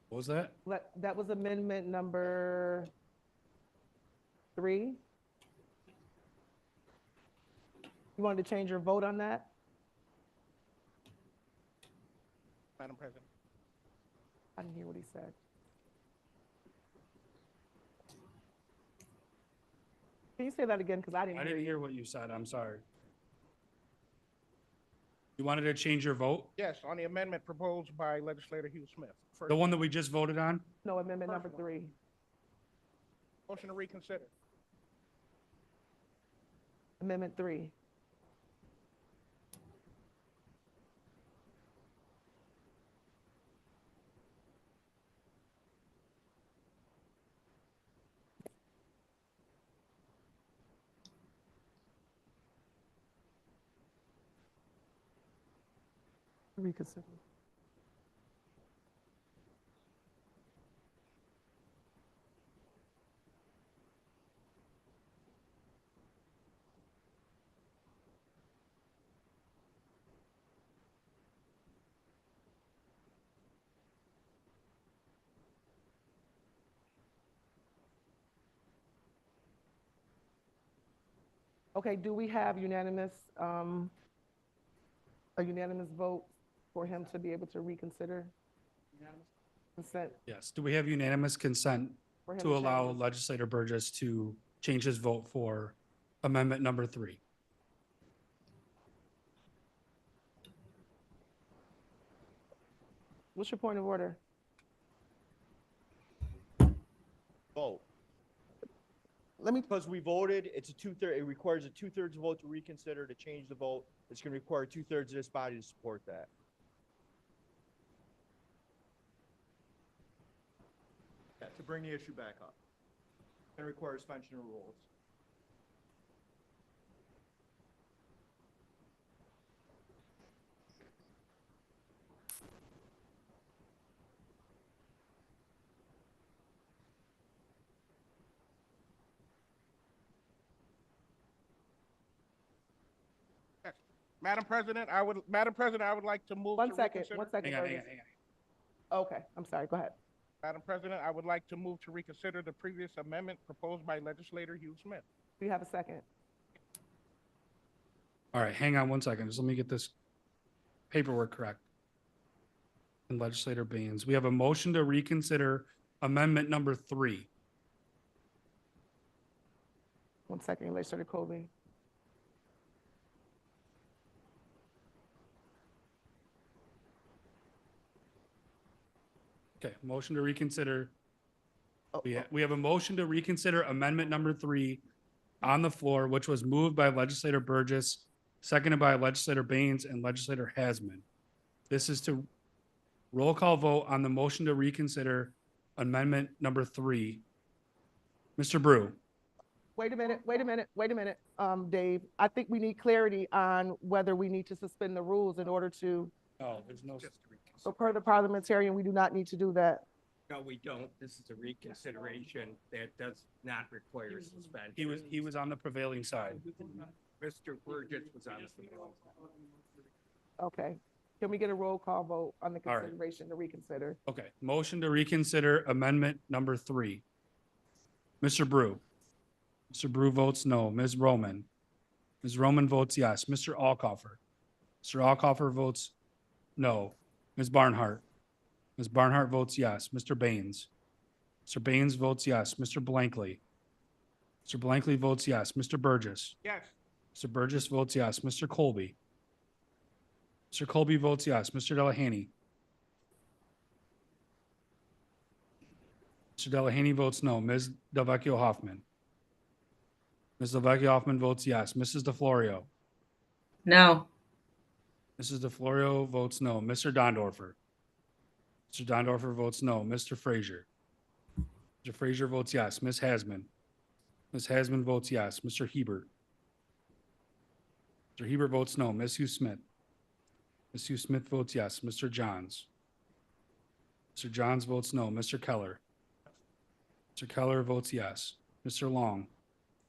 What was that? That was amendment number 3. You wanted to change your vote on that? Madam President. I didn't hear what he said. Can you say that again? Because I didn't hear you. hear what you said. I'm sorry. You wanted to change your vote? Yes, on the amendment proposed by Legislator Hughes Smith. The one that we just voted on? No, amendment number 3. Motion to reconsider. Amendment 3. Reconsider. Okay, do we have a unanimous vote for him to be able to reconsider? Consent? Yes. Do we have unanimous consent For him to to allow change Legislator Burgess to change his vote for amendment number 3? What's your point of order? Vote. let me, Because we voted, it's a it requires a 2/3 vote to reconsider, to change the vote. It's gonna require 2/3 of this body to support that. Yeah, to bring the issue back up. Gonna require suspension of rules. Madam President, I would like to move. one to second, reconsider- one second. Hang on, hang on, Burgess. hang on. Okay, I'm sorry, go ahead. Madam President, I would like to move to reconsider the previous amendment proposed by legislator Hugh Smith. Do you have a second? All right, hang on one second. Just let me get this paperwork correct. And Legislator Baines, we have a motion to reconsider amendment number 3. One second, Legislator Colby. Okay, motion to reconsider. We have a motion to reconsider amendment number 3 on the floor, which was moved by Legislator Burgess, seconded by Legislator Baines and Legislator Hasman. This is to roll call vote on the motion to reconsider amendment number 3. Mr. Brew, Wait a minute, Dave. I think we need clarity on whether we need to suspend the rules in order to, oh, there's no, so per the parliamentarian, we do not need to do that. No, we don't. This is a reconsideration that does not require suspension. he was on the prevailing side. Mr. Burgess was on the prevailing side. Okay. Can we get a roll call vote on the All right. consideration to reconsider? Okay, motion to reconsider amendment number 3. Mr. Brew. Mr. Brew votes no. Ms. Roman. Ms. Roman votes yes. Mr. Alcoffer. Mr. Alcoffer votes no. Ms. Barnhart. Ms. Barnhart votes yes. Mr. Baines. Mr. Baines votes yes. Mr. Blankley. Mr. Blankley votes yes. Mr. Burgess. Yes. Mr. Burgess votes yes. Mr. Colby. Mr. Colby votes yes. Mr. Delahanty. Mr. Delahanty votes no. Ms. Delvecchio Hoffman. Ms. Delvecchio Hoffman votes yes. Mrs. DeFlorio. No. Mrs. DeFlorio votes no. Mr. Dondorfer. Mr. Dondorfer votes no. Mr. Frazier. Mr. Frazier votes yes. Ms. Hasman. Ms. Hasman votes yes. Mr. Hebert. Mr. Hebert votes no. Ms. Hugh Smith. Ms. Hugh Smith votes yes. Mr. Johns. Mr. Johns votes no. Mr. Keller. Mr. Keller votes yes. Mr. Long.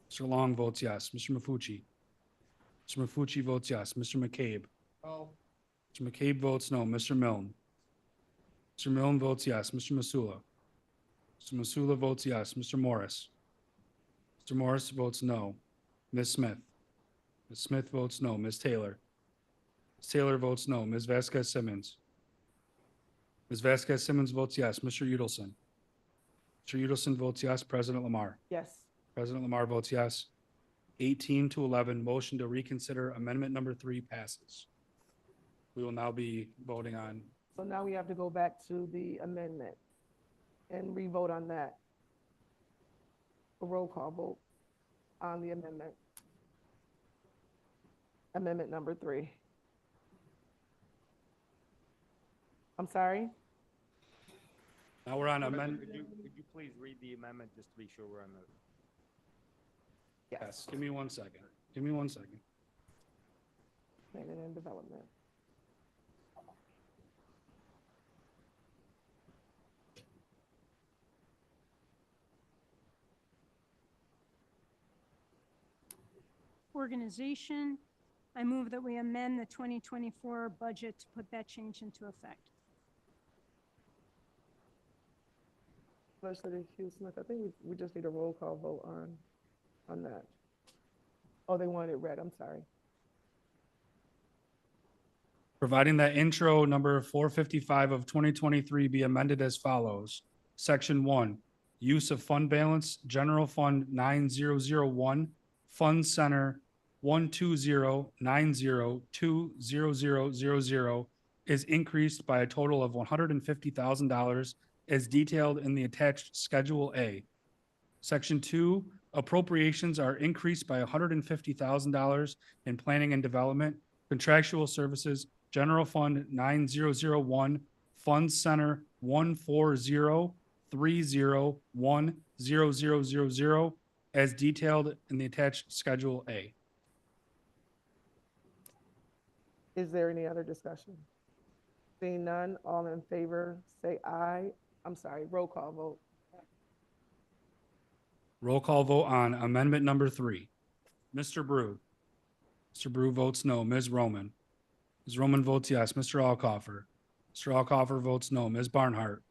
Mr. Long votes yes. Mr. Mafucci. Mr. Mafucci votes yes. Mr. McCabe. Oh. Mr. McCabe votes no. Mr. Milne. Mr. Milne votes yes. Mr. Masula. Mr. Masula votes yes. Mr. Morris. Mr. Morris votes no. Ms. Smith. Ms. Smith votes no. Ms. Taylor. Ms. Taylor votes no. Ms. Vasquez Simmons. Ms. Vasquez Simmons votes yes. Mr. Udelson. Mr. Udelson votes yes. President Lamar. Yes. President Lamar votes yes. 18-11, motion to reconsider amendment number 3 passes. We will now be voting on, So now we have to go back to the amendment and re-vote on that. A roll call vote on the amendment. Amendment number 3. I'm sorry? now we're on Could amendment. could you please read the amendment just to be sure we're on the? Yes, give me 1 second. Give me 1 second. Planning and development. Organization, I move that we amend the 2024 budget to put that change into effect. Legislator Hugh Smith, I think we just need a roll call vote on that. Oh, they want it read, I'm sorry. Providing that intro number 455 of 2023 be amended as follows. Section 1, use of fund balance, general fund 9001, fund center 12090200000 is increased by a total of $150,000 as detailed in the attached Schedule A. Section 2, Appropriations are increased by $150,000 in planning and development, contractual services, general fund 9001, Fund Center 140301000, as detailed in the attached Schedule A. Is there any other discussion? Seeing none, all in favor, say aye. I'm sorry, roll call vote. Roll call vote on amendment number 3. Mr. Brew. Mr. Brew votes no. Ms. Roman. Ms. Roman votes yes. Mr. Alcoffer. Mr. Alcoffer votes no. Ms. Barnhart.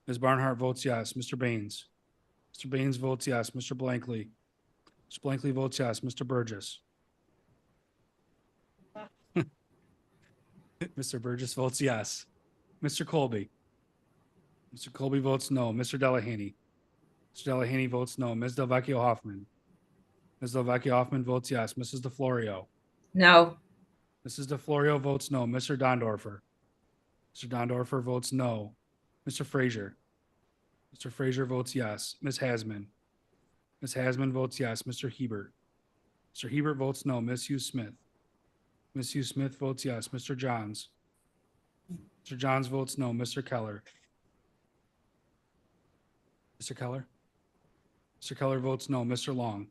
Ms. Barnhart votes yes. Mr. Baines. Mr. Baines votes yes. Mr. Blankley. Mr. Blankley votes yes. Mr. Burgess. Mr. Burgess votes yes. Mr. Colby. Mr. Colby votes no. Mr. Delahaney. Mr. Delahaney votes no. Ms. Delvecchio Hoffman. Ms. Delvecchio Hoffman votes yes. Mrs. DeFlorio. No. Mrs. DeFlorio votes no. Mr. Dondorfer. Mr. Dondorfer votes no. Mr. Frazier. Mr. Frazier votes yes. Ms. Hasman. Ms. Hasman votes yes. Mr. Hebert. Mr. Hebert votes no. Ms. Hughes Smith. Ms. Hughes Smith votes yes. Mr. Johns. Mr. Johns votes no. Mr. Keller. Mr. Keller? Mr. Keller votes no. Mr. Long.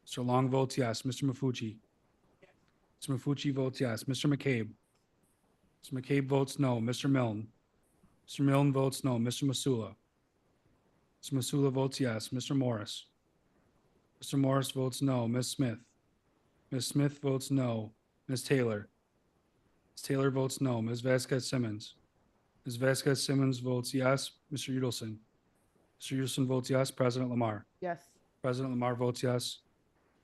Mr. Long votes yes. Mr. Mafucci. Mr. Mafucci votes yes. Mr. McCabe. Mr. McCabe votes no. Mr. Milne. Mr. Milne votes no. Mr. Masula. Mr. Masula votes yes. Mr. Morris. Mr. Morris votes no. Ms. Smith. Ms. Smith votes no. Ms. Taylor. Ms. Taylor votes no. Ms. Vasquez Simmons. Ms. Vasquez Simmons votes yes. Mr. Udelson. Mr. Udelson votes yes. President Lamar. Yes. President Lamar votes yes.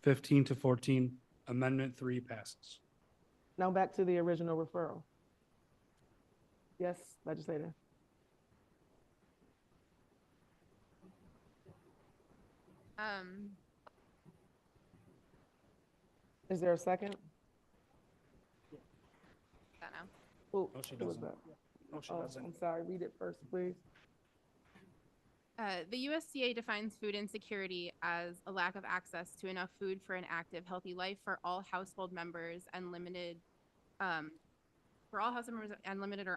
15-14. Amendment 3 passes. Now back to the original referral. Yes, legislator. Is there a second? That now. Oh, No, she who was doesn't. that? No, she Oh, doesn't. I'm sorry, read it first, please. The USDA defines food insecurity as a lack of access to enough food for an active, healthy life for all household members and limited or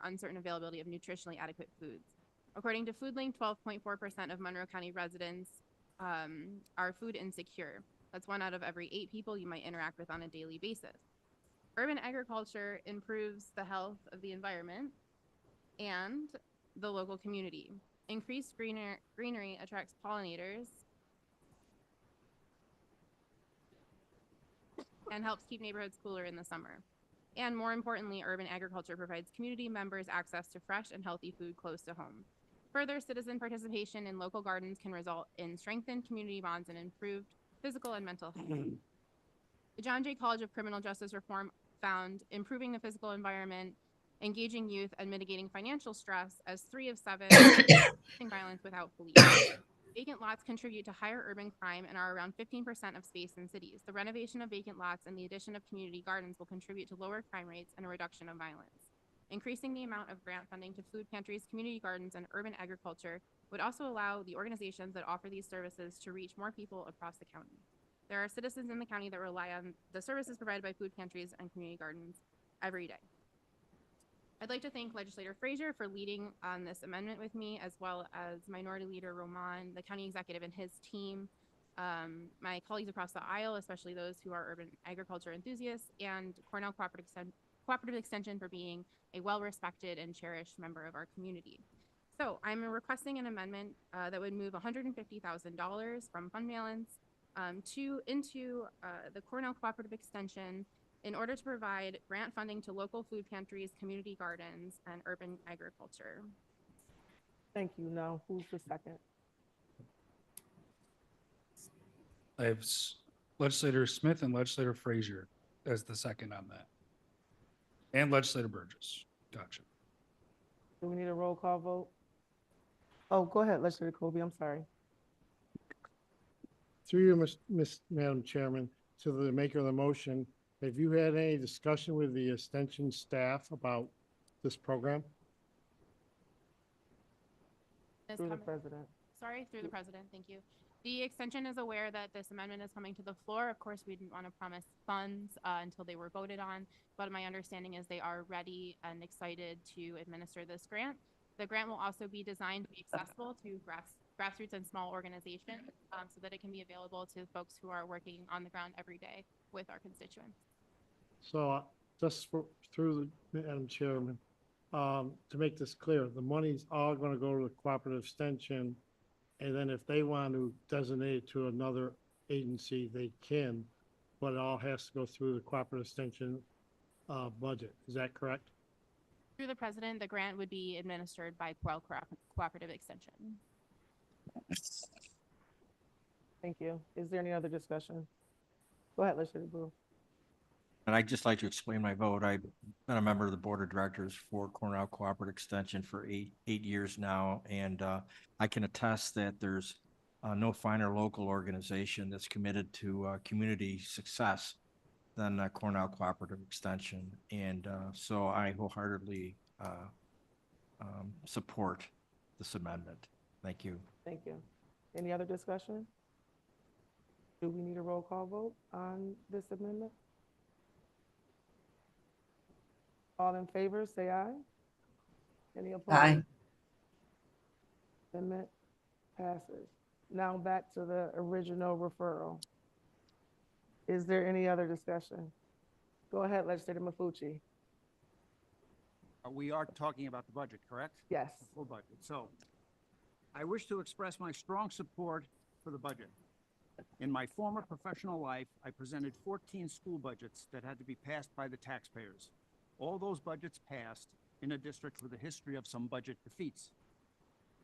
uncertain availability of nutritionally adequate foods. According to FoodLink, 12.4% of Monroe County residents are food insecure. That's 1 out of every 8 people you might interact with on a daily basis. Urban agriculture improves the health of the environment and the local community. Increased greenery attracts pollinators and helps keep neighborhoods cooler in the summer. And more importantly, urban agriculture provides community members access to fresh and healthy food close to home. Further, citizen participation in local gardens can result in strengthened community bonds and improved physical and mental health. The John Jay College of Criminal Justice Reform found improving the physical environment, engaging youth, and mitigating financial stress as 3 of 7 violence without police. Vacant lots contribute to higher urban crime and are around 15% of space in cities. The renovation of vacant lots and the addition of community gardens will contribute to lower crime rates and a reduction of violence. Increasing the amount of grant funding to food pantries, community gardens, and urban agriculture would also allow the organizations that offer these services to reach more people across the county. There are citizens in the county that rely on the services provided by food pantries and community gardens every day. I'd like to thank Legislator Frazier for leading on this amendment with me, as well as Minority Leader Roman, the county executive and his team, my colleagues across the aisle, especially those who are urban agriculture enthusiasts, and Cornell Cooperative Extension for being a well-respected and cherished member of our community. So I'm requesting an amendment that would move $150,000 from fund balance into the Cornell Cooperative Extension in order to provide grant funding to local food pantries, community gardens, and urban agriculture. Thank you. Now, who's the second? I have Legislator Smith and Legislator Frazier as the second on that. And Legislator Burgess. Gotcha. Do we need a roll call vote? Oh, go ahead, Legislator Colby. I'm sorry. Through you, Madam Chairman, to the maker of the motion, have you had any discussion with the extension staff about this program? Through the president. Sorry, through the president, thank you. The extension is aware that this amendment is coming to the floor. Of course, we didn't want to promise funds until they were voted on, but my understanding is they are ready and excited to administer this grant. The grant will also be designed to be accessible to grassroots and small organizations so that it can be available to folks who are working on the ground every day with our constituents. So through the Madam Chairman, to make this clear, the money's all going to go to the cooperative extension. And then if they want to designate it to another agency, they can, but it all has to go through the cooperative extension budget. Is that correct? Through the president, the grant would be administered by Cooperative Extension. Thank you. Is there any other discussion? Go ahead, Legislator Brew. And I'd just like to explain my vote. I've been a member of the Board of Directors for Cornell Cooperative Extension for eight years now, and I can attest that there's no finer local organization that's committed to community success than Cornell Cooperative Extension. And so I wholeheartedly support this amendment. Thank you. Thank you. Any other discussion? Do we need a roll call vote on this amendment? All in favor, say aye. Any opposed? Aye. Amendment passes. Now back to the original referral. Is there any other discussion? Go ahead, Legislator Mafucci. We are talking about the budget, correct? Yes. The full budget. So I wish to express my strong support for the budget. In my former professional life, I presented 14 school budgets that had to be passed by the taxpayers. All those budgets passed in a district with a history of some budget defeats.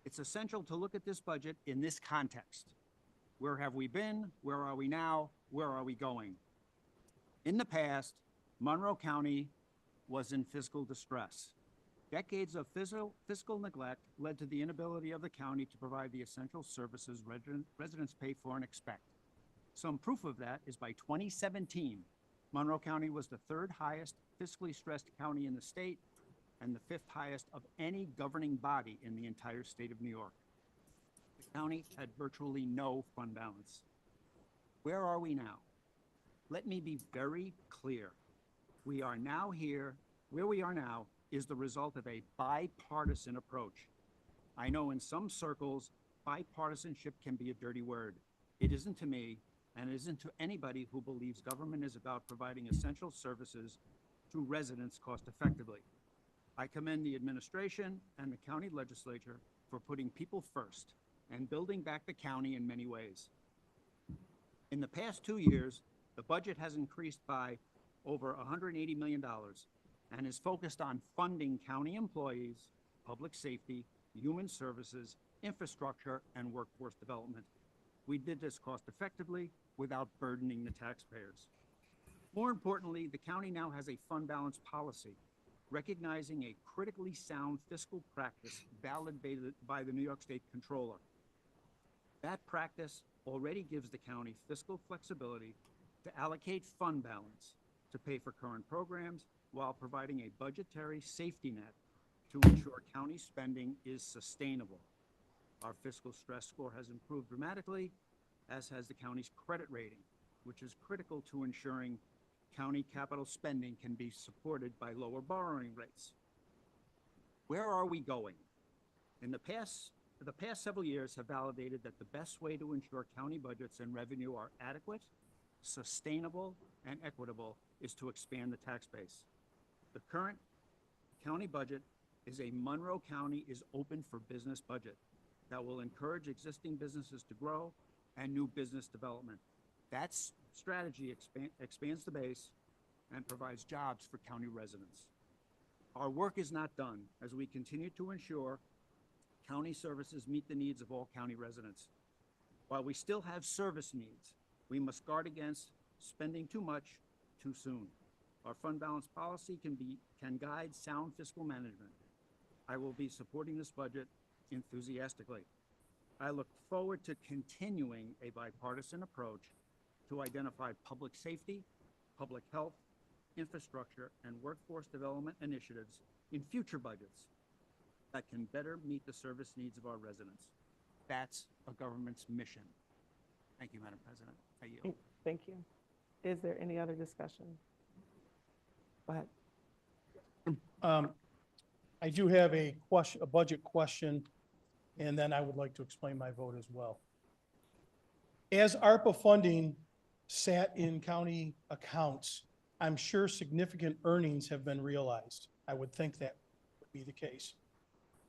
It's essential to look at this budget in this context. Where have we been? Where are we now? Where are we going? In the past, Monroe County was in fiscal distress. Decades of fiscal neglect led to the inability of the county to provide the essential services residents pay for and expect. Some proof of that is by 2017, Monroe County was the third highest fiscally stressed county in the state and the fifth highest of any governing body in the entire state of New York. The county had virtually no fund balance. Where are we now? Let me be very clear. We are now here, where we are now is the result of a bipartisan approach. I know in some circles, bipartisanship can be a dirty word. It isn't to me, and it isn't to anybody who believes government is about providing essential services to residents cost effectively. I commend the administration and the county legislature for putting people first and building back the county in many ways. In the past 2 years, the budget has increased by over $180 million and is focused on funding county employees, public safety, human services, infrastructure, and workforce development. We did this cost effectively without burdening the taxpayers. More importantly, the county now has a fund balance policy, recognizing a critically sound fiscal practice validated by the New York State Comptroller. That practice already gives the county fiscal flexibility to allocate fund balance to pay for current programs while providing a budgetary safety net to ensure county spending is sustainable. Our fiscal stress score has improved dramatically, as has the county's credit rating, which is critical to ensuring county capital spending can be supported by lower borrowing rates. Where are we going? The past several years have validated that the best way to ensure county budgets and revenue are adequate, sustainable, and equitable is to expand the tax base. The current county budget is a Monroe County is open for business budget that will encourage existing businesses to grow and new business development. That strategy expands the base and provides jobs for county residents. Our work is not done as we continue to ensure county services meet the needs of all county residents. While we still have service needs, we must guard against spending too much too soon. Our fund balance policy can guide sound fiscal management. I will be supporting this budget enthusiastically. I look forward to continuing a bipartisan approach to identify public safety, public health, infrastructure, and workforce development initiatives in future budgets that can better meet the service needs of our residents. That's a government's mission. Thank you, Madam President. I yield. Thank you. Is there any other discussion? Go ahead. I do have a question, a budget question, and then I would like to explain my vote as well. As ARPA funding sat in county accounts, I'm sure significant earnings have been realized. I would think that would be the case.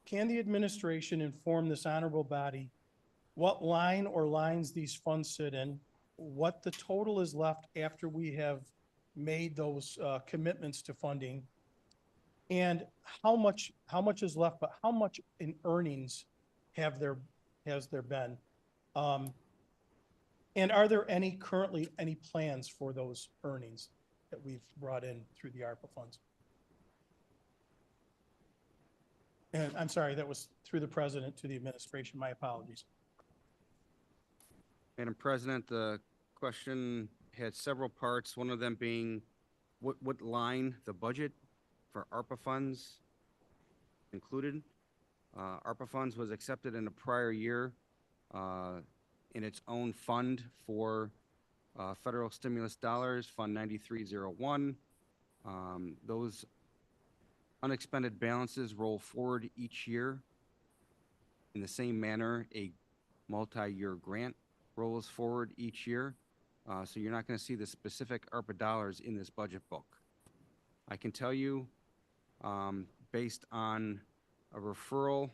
Can the administration inform this honorable body what line or lines these funds sit in, what the total is left after we have made those commitments to funding, and how much is left, but how much in earnings has there been? And are there currently any plans for those earnings that we've brought in through the ARPA funds? And I'm sorry, that was through the president to the administration. My apologies. Madam President, the question had several parts, one of them being what line the budget for ARPA funds included. ARPA funds was accepted in a prior year in its own fund for federal stimulus dollars, Fund 9301. Those unexpended balances roll forward each year. In the same manner, a multi-year grant rolls forward each year. So you're not going to see the specific ARPA dollars in this budget book. I can tell you, based on a referral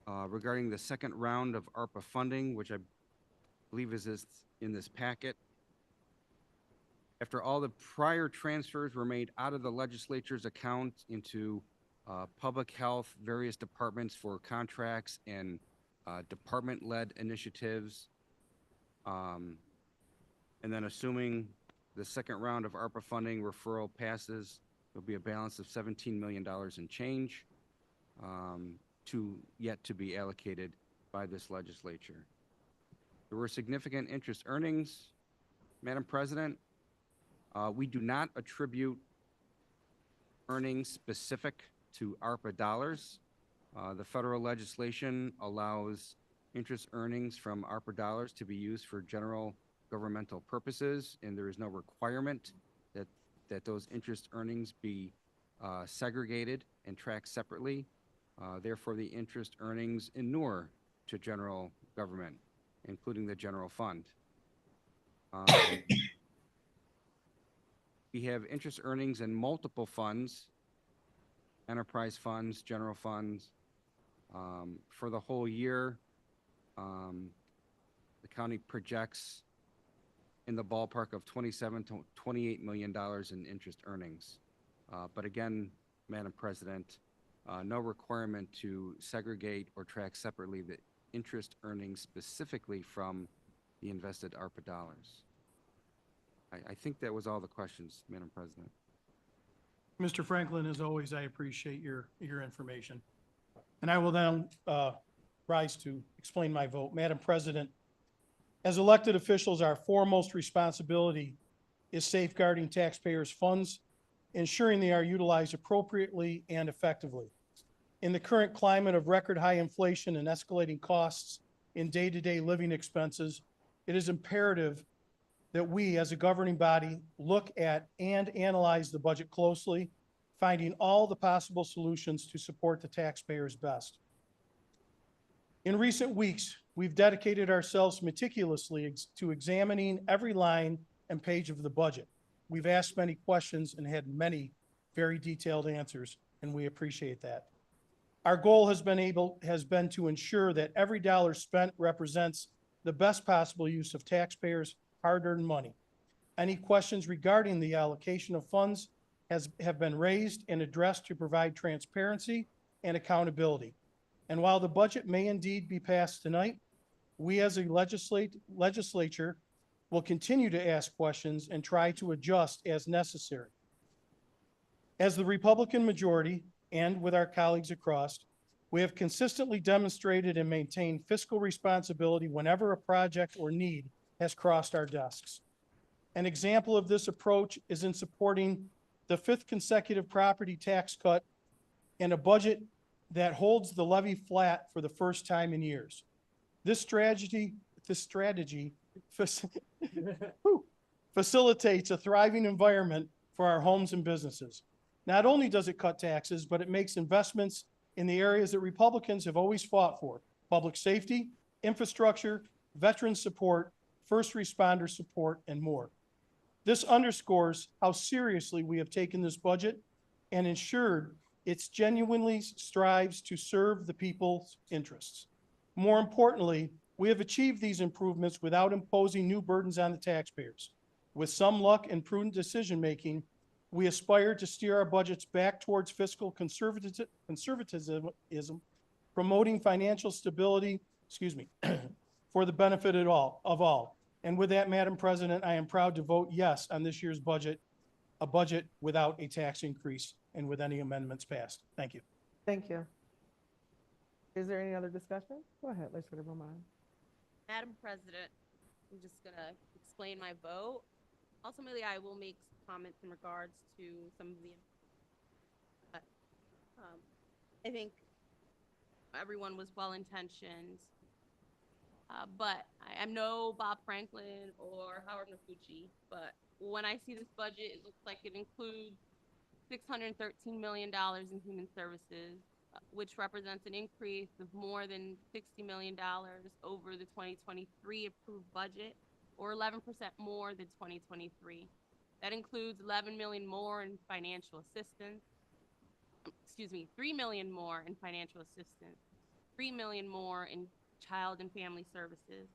regarding the second round of ARPA funding, which I believe is in this packet, after all the prior transfers were made out of the legislature's account into public health, various departments for contracts and department-led initiatives, and then assuming the second round of ARPA funding referral passes, there'll be a balance of $17 million in change yet to be allocated by this legislature. There were significant interest earnings, Madam President. We do not attribute earnings specific to ARPA dollars. The federal legislation allows interest earnings from ARPA dollars to be used for general governmental purposes, and there is no requirement that those interest earnings be segregated and tracked separately. Therefore, the interest earnings inure to general government, including the general fund. We have interest earnings in multiple funds, enterprise funds, general funds. For the whole year, the county projects in the ballpark of $27 to $28 million in interest earnings. But again, Madam President, no requirement to segregate or track separately the interest earnings specifically from the invested ARPA dollars. I think that was all the questions, Madam President. Mr. Franklin, as always, I appreciate your information. And I will then rise to explain my vote. Madam President, as elected officials, our foremost responsibility is safeguarding taxpayers' funds, ensuring they are utilized appropriately and effectively. In the current climate of record high inflation and escalating costs in day-to-day living expenses, it is imperative that we as a governing body look at and analyze the budget closely, finding all the possible solutions to support the taxpayers best. In recent weeks, we've dedicated ourselves meticulously to examining every line and page of the budget. We've asked many questions and had many very detailed answers, and we appreciate that. Our goal has been to ensure that every dollar spent represents the best possible use of taxpayers' hard-earned money. Any questions regarding the allocation of funds have been raised and addressed to provide transparency and accountability. And while the budget may indeed be passed tonight, we as a legislature will continue to ask questions and try to adjust as necessary. As the Republican majority, and with our colleagues across, we have consistently demonstrated and maintained fiscal responsibility whenever a project or need has crossed our desks. An example of this approach is in supporting the 5th consecutive property tax cut and a budget that holds the levy flat for the first time in years. This strategy this strategy facilitates a thriving environment for our homes and businesses. Not only does it cut taxes, but it makes investments in the areas that Republicans have always fought for: public safety, infrastructure, veteran support, first responder support, and more. This underscores how seriously we have taken this budget and ensured it genuinely strives to serve the people's interests. More importantly, we have achieved these improvements without imposing new burdens on the taxpayers. With some luck and prudent decision-making, we aspire to steer our budgets back towards fiscal conservatism, promoting financial stability, for the benefit of all. And with that, Madam President, I am proud to vote yes on this year's budget, a budget without a tax increase and with any amendments passed. Thank you. Thank you. Is there any other discussion? Go ahead, Legislator Romano. Madam President, I'm just gonna explain my vote. Ultimately, I will make comments in regards to some of the, but I think everyone was well-intentioned, but I'm no Bob Franklin or Howard Nafucci, but when I see this budget, it looks like it includes $613 million in human services, which represents an increase of more than $60 million over the 2023 approved budget, or 11% more than 2023. That includes 11 million more in financial assistance, $3 million more in financial assistance, $3 million more in child and family services,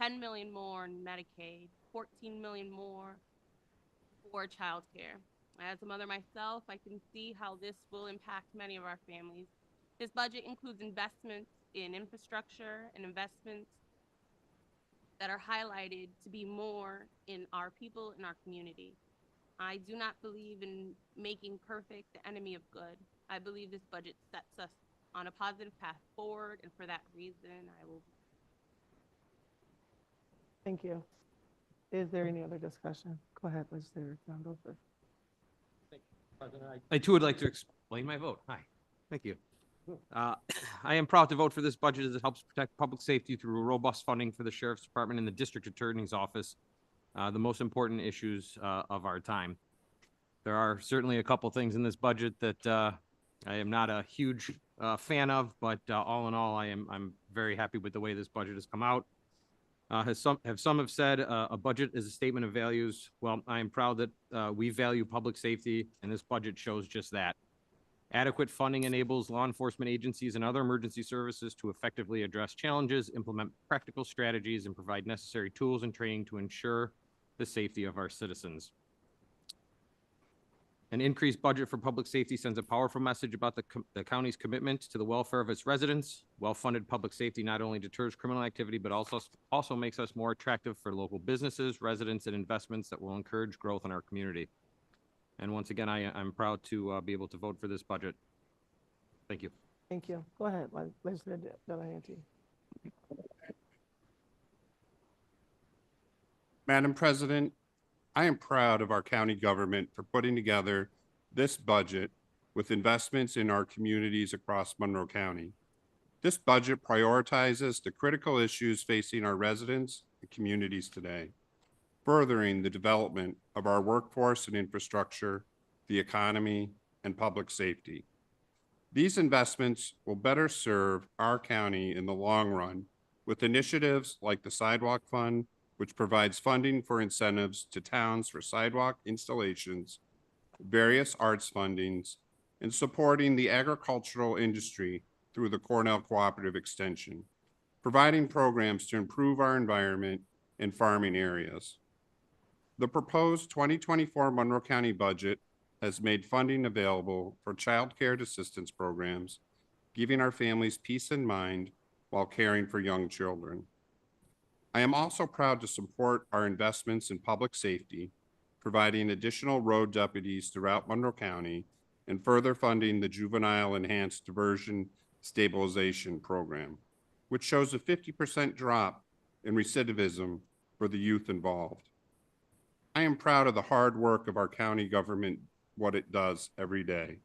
10 million more in Medicaid, 14 million more for child care. As a mother myself, I can see how this will impact many of our families. This budget includes investments in infrastructure and investments that are highlighted to be more in our people and our community. I do not believe in making perfect the enemy of good. I believe this budget sets us on a positive path forward, and for that reason, I will. Thank you. Is there any other discussion? Go ahead, Legislator John Gofer. I too would like to explain my vote. Hi, thank you. I am proud to vote for this budget as it helps protect public safety through robust funding for the Sheriff's Department and the District Attorney's Office, the most important issues of our time. There are certainly a couple things in this budget that I am not a huge fan of, but all in all, I'm very happy with the way this budget has come out. Some have said a budget is a statement of values. Well, I am proud that we value public safety, and this budget shows just that. Adequate funding enables law enforcement agencies and other emergency services to effectively address challenges, implement practical strategies, and provide necessary tools and training to ensure the safety of our citizens. An increased budget for public safety sends a powerful message about the county's commitment to the welfare of its residents. Well-funded public safety not only deters criminal activity, but also makes us more attractive for local businesses, residents, and investments that will encourage growth in our community. And once again, I'm proud to be able to vote for this budget. Thank you. Thank you. Go ahead, Legislator Delahanty. Madam President, I am proud of our county government for putting together this budget with investments in our communities across Monroe County. This budget prioritizes the critical issues facing our residents and communities today, furthering the development of our workforce and infrastructure, the economy, and public safety. These investments will better serve our county in the long run with initiatives like the Sidewalk Fund, which provides funding for incentives to towns for sidewalk installations, various arts fundings, and supporting the agricultural industry through the Cornell Cooperative Extension, providing programs to improve our environment in farming areas. The proposed 2024 Monroe County budget has made funding available for child care assistance programs, giving our families peace of mind while caring for young children. I am also proud to support our investments in public safety, providing additional road deputies throughout Monroe County and further funding the Juvenile Enhanced Diversion Stabilization Program, which shows a 50% drop in recidivism for the youth involved. I am proud of the hard work of our county government, what it does every day.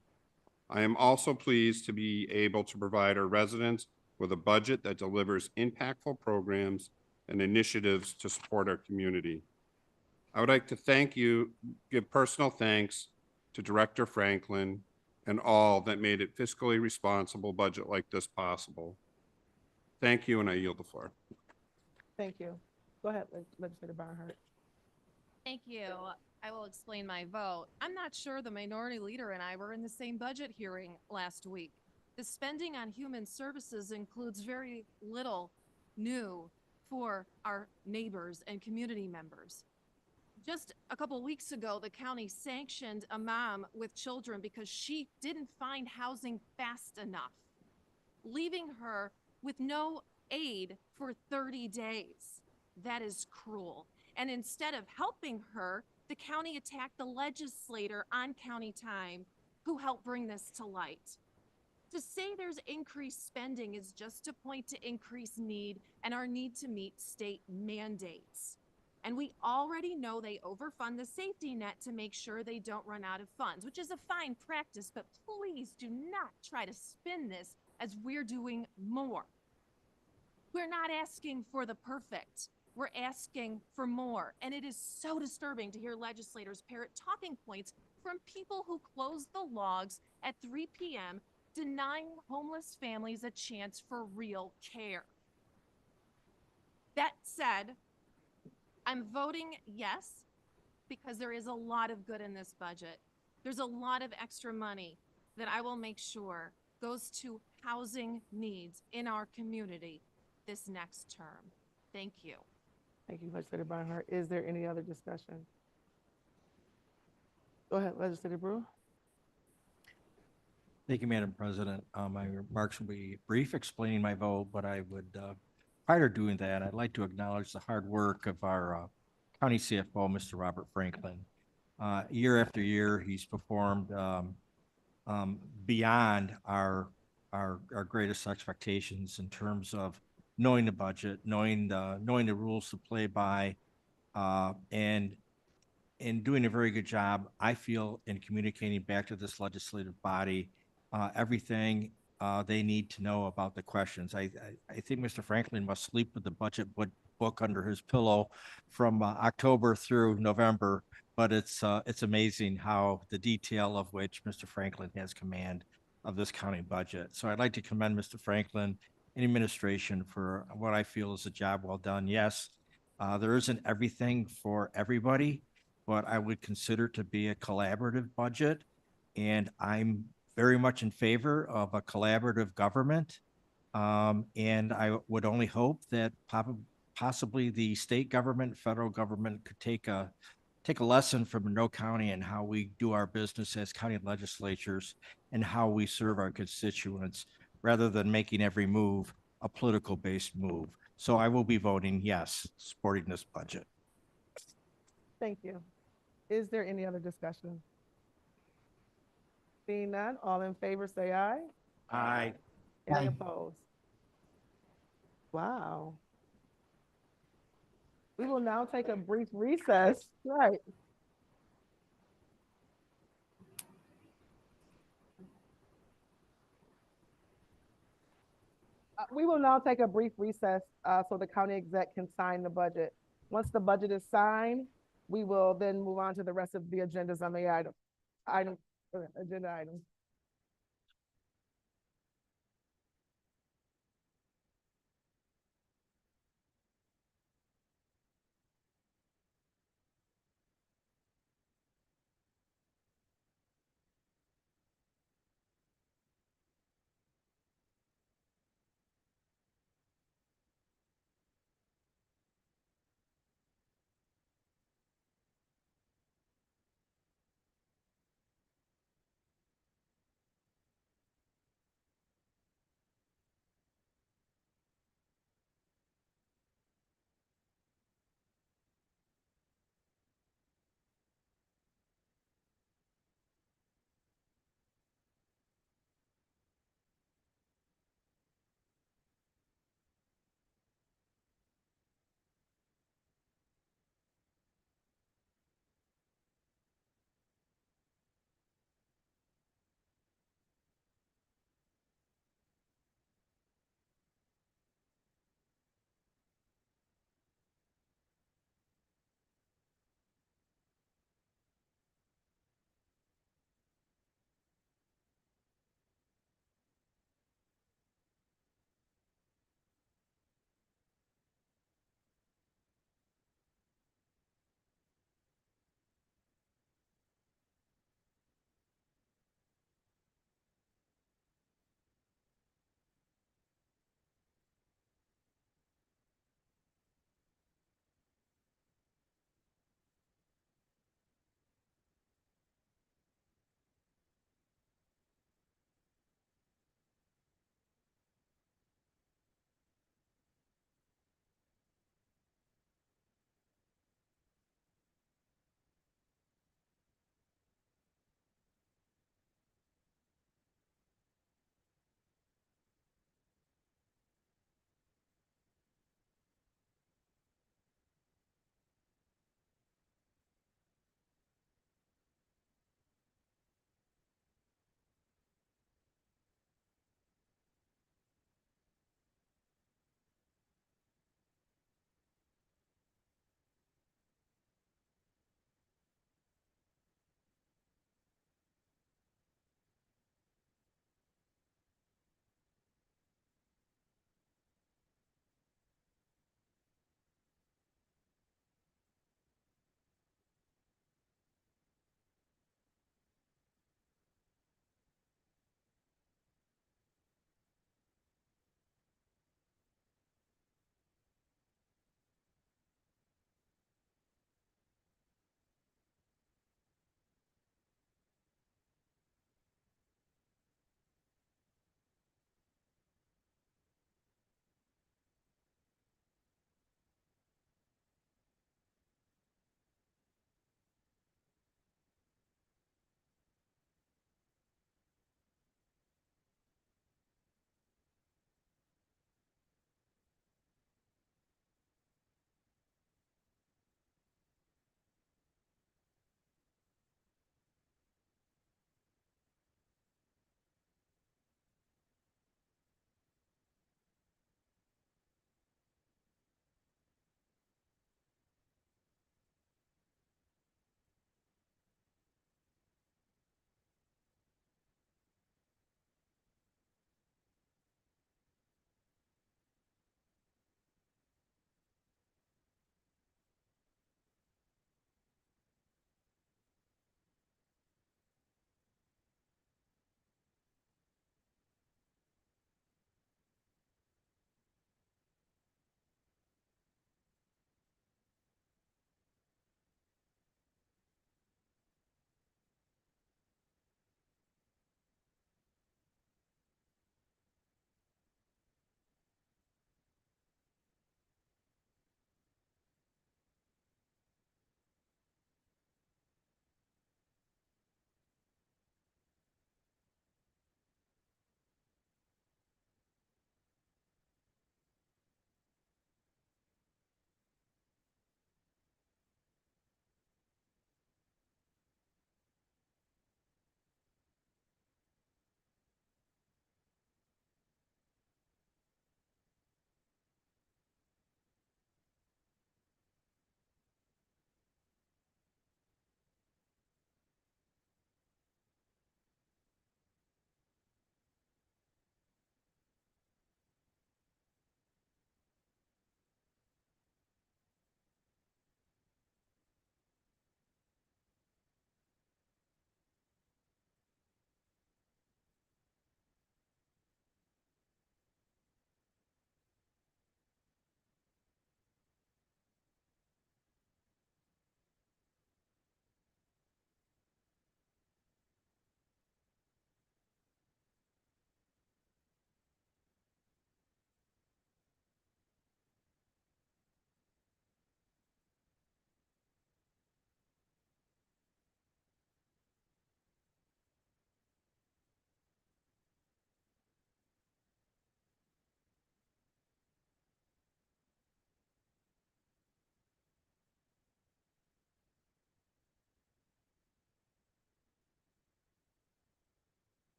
I am also pleased to be able to provide our residents with a budget that delivers impactful programs and initiatives to support our community. I would like to give personal thanks to Director Franklin and all that made it fiscally responsible budget like this possible. Thank you, and I yield the floor. Thank you. Go ahead, Legislator Barnhart. Thank you. I will explain my vote. I'm not sure the minority leader and I were in the same budget hearing last week. The spending on human services includes very little new for our neighbors and community members. Just a couple weeks ago, the county sanctioned a mom with children because she didn't find housing fast enough, leaving her with no aid for 30 days. That is cruel. And instead of helping her, the county attacked the legislator on county time who helped bring this to light. To say there's increased spending is just to point to increased need and our need to meet state mandates. And we already know they overfund the safety net to make sure they don't run out of funds, which is a fine practice, but please do not try to spin this as we're doing more. We're not asking for the perfect. We're asking for more. And it is so disturbing to hear legislators parrot talking points from people who close the logs at 3 p.m., denying homeless families a chance for real care. That said, I'm voting yes because there is a lot of good in this budget. There's a lot of extra money that I will make sure goes to housing needs in our community this next term. Thank you. Thank you, Legislator Barnhart. Is there any other discussion? Go ahead, Legislator Brew. Thank you, Madam President. My remarks will be brief, explaining my vote, but I would, prior to doing that, I'd like to acknowledge the hard work of our County CFO, Mr. Robert Franklin. Year after year, he's performed beyond our greatest expectations in terms of knowing the budget, knowing the rules to play by, and doing a very good job, I feel, in communicating back to this legislative body everything they need to know about the questions. I think Mr. Franklin must sleep with the budget book under his pillow from October through November, but it's amazing how the detail of which Mr. Franklin has command of this county budget. So I'd like to commend Mr. Franklin and administration for what I feel is a job well done. Yes, there isn't everything for everybody, but I would consider to be a collaborative budget, and I'm very much in favor of a collaborative government. And I would only hope that possibly the state government, federal government could take a lesson from Monroe County and how we do our business as county legislatures and how we serve our constituents, rather than making every move a political based move. So I will be voting yes, supporting this budget. Thank you. Is there any other discussion? Seeing none, all in favor say aye. Aye. Any opposed? Wow. We will now take a brief recess. Right. We will now take a brief recess so the county exec can sign the budget. Once the budget is signed, we will then move on to the rest of the agendas on the agenda items.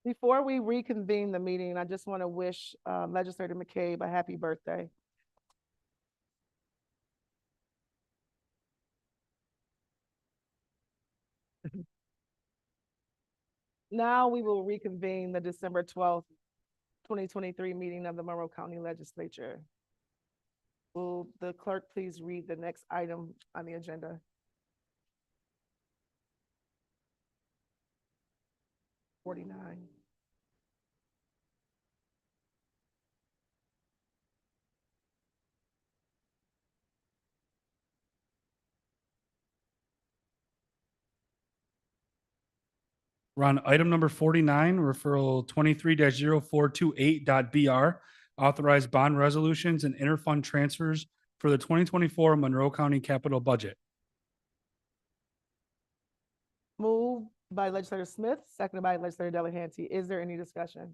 Before we reconvene the meeting, I just want to wish Legislator McCabe a happy birthday. Now we will reconvene the December 12th, 2023 meeting of the Monroe County Legislature. Will the clerk please read the next item on the agenda? (49). We're on item number 49, referral 23-0428.BR, authorized bond resolutions and interfund transfers for the 2024 Monroe County capital budget. Moved by Legislator Smith, seconded by Legislator Delahanty. Is there any discussion?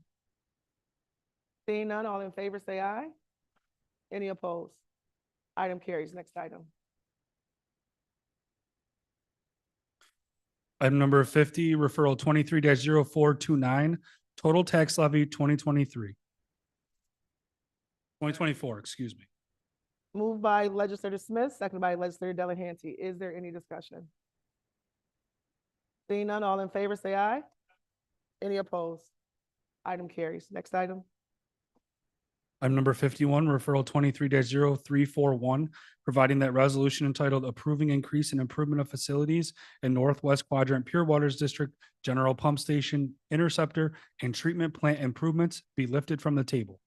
Seeing none, all in favor say aye. Any opposed? Item carries. Next item. Item number 50, referral 23-0429, total tax levy 2024, excuse me. Moved by Legislator Smith, seconded by Legislator Delahanty. Is there any discussion? Seeing none, all in favor say aye. Any opposed? Item carries. Next item. Item number 51, referral 23-0341, providing that resolution entitled approving increase and improvement of facilities in Northwest Quadrant Pure Waters District, General Pump Station, Interceptor, and Treatment Plant improvements be lifted from the table.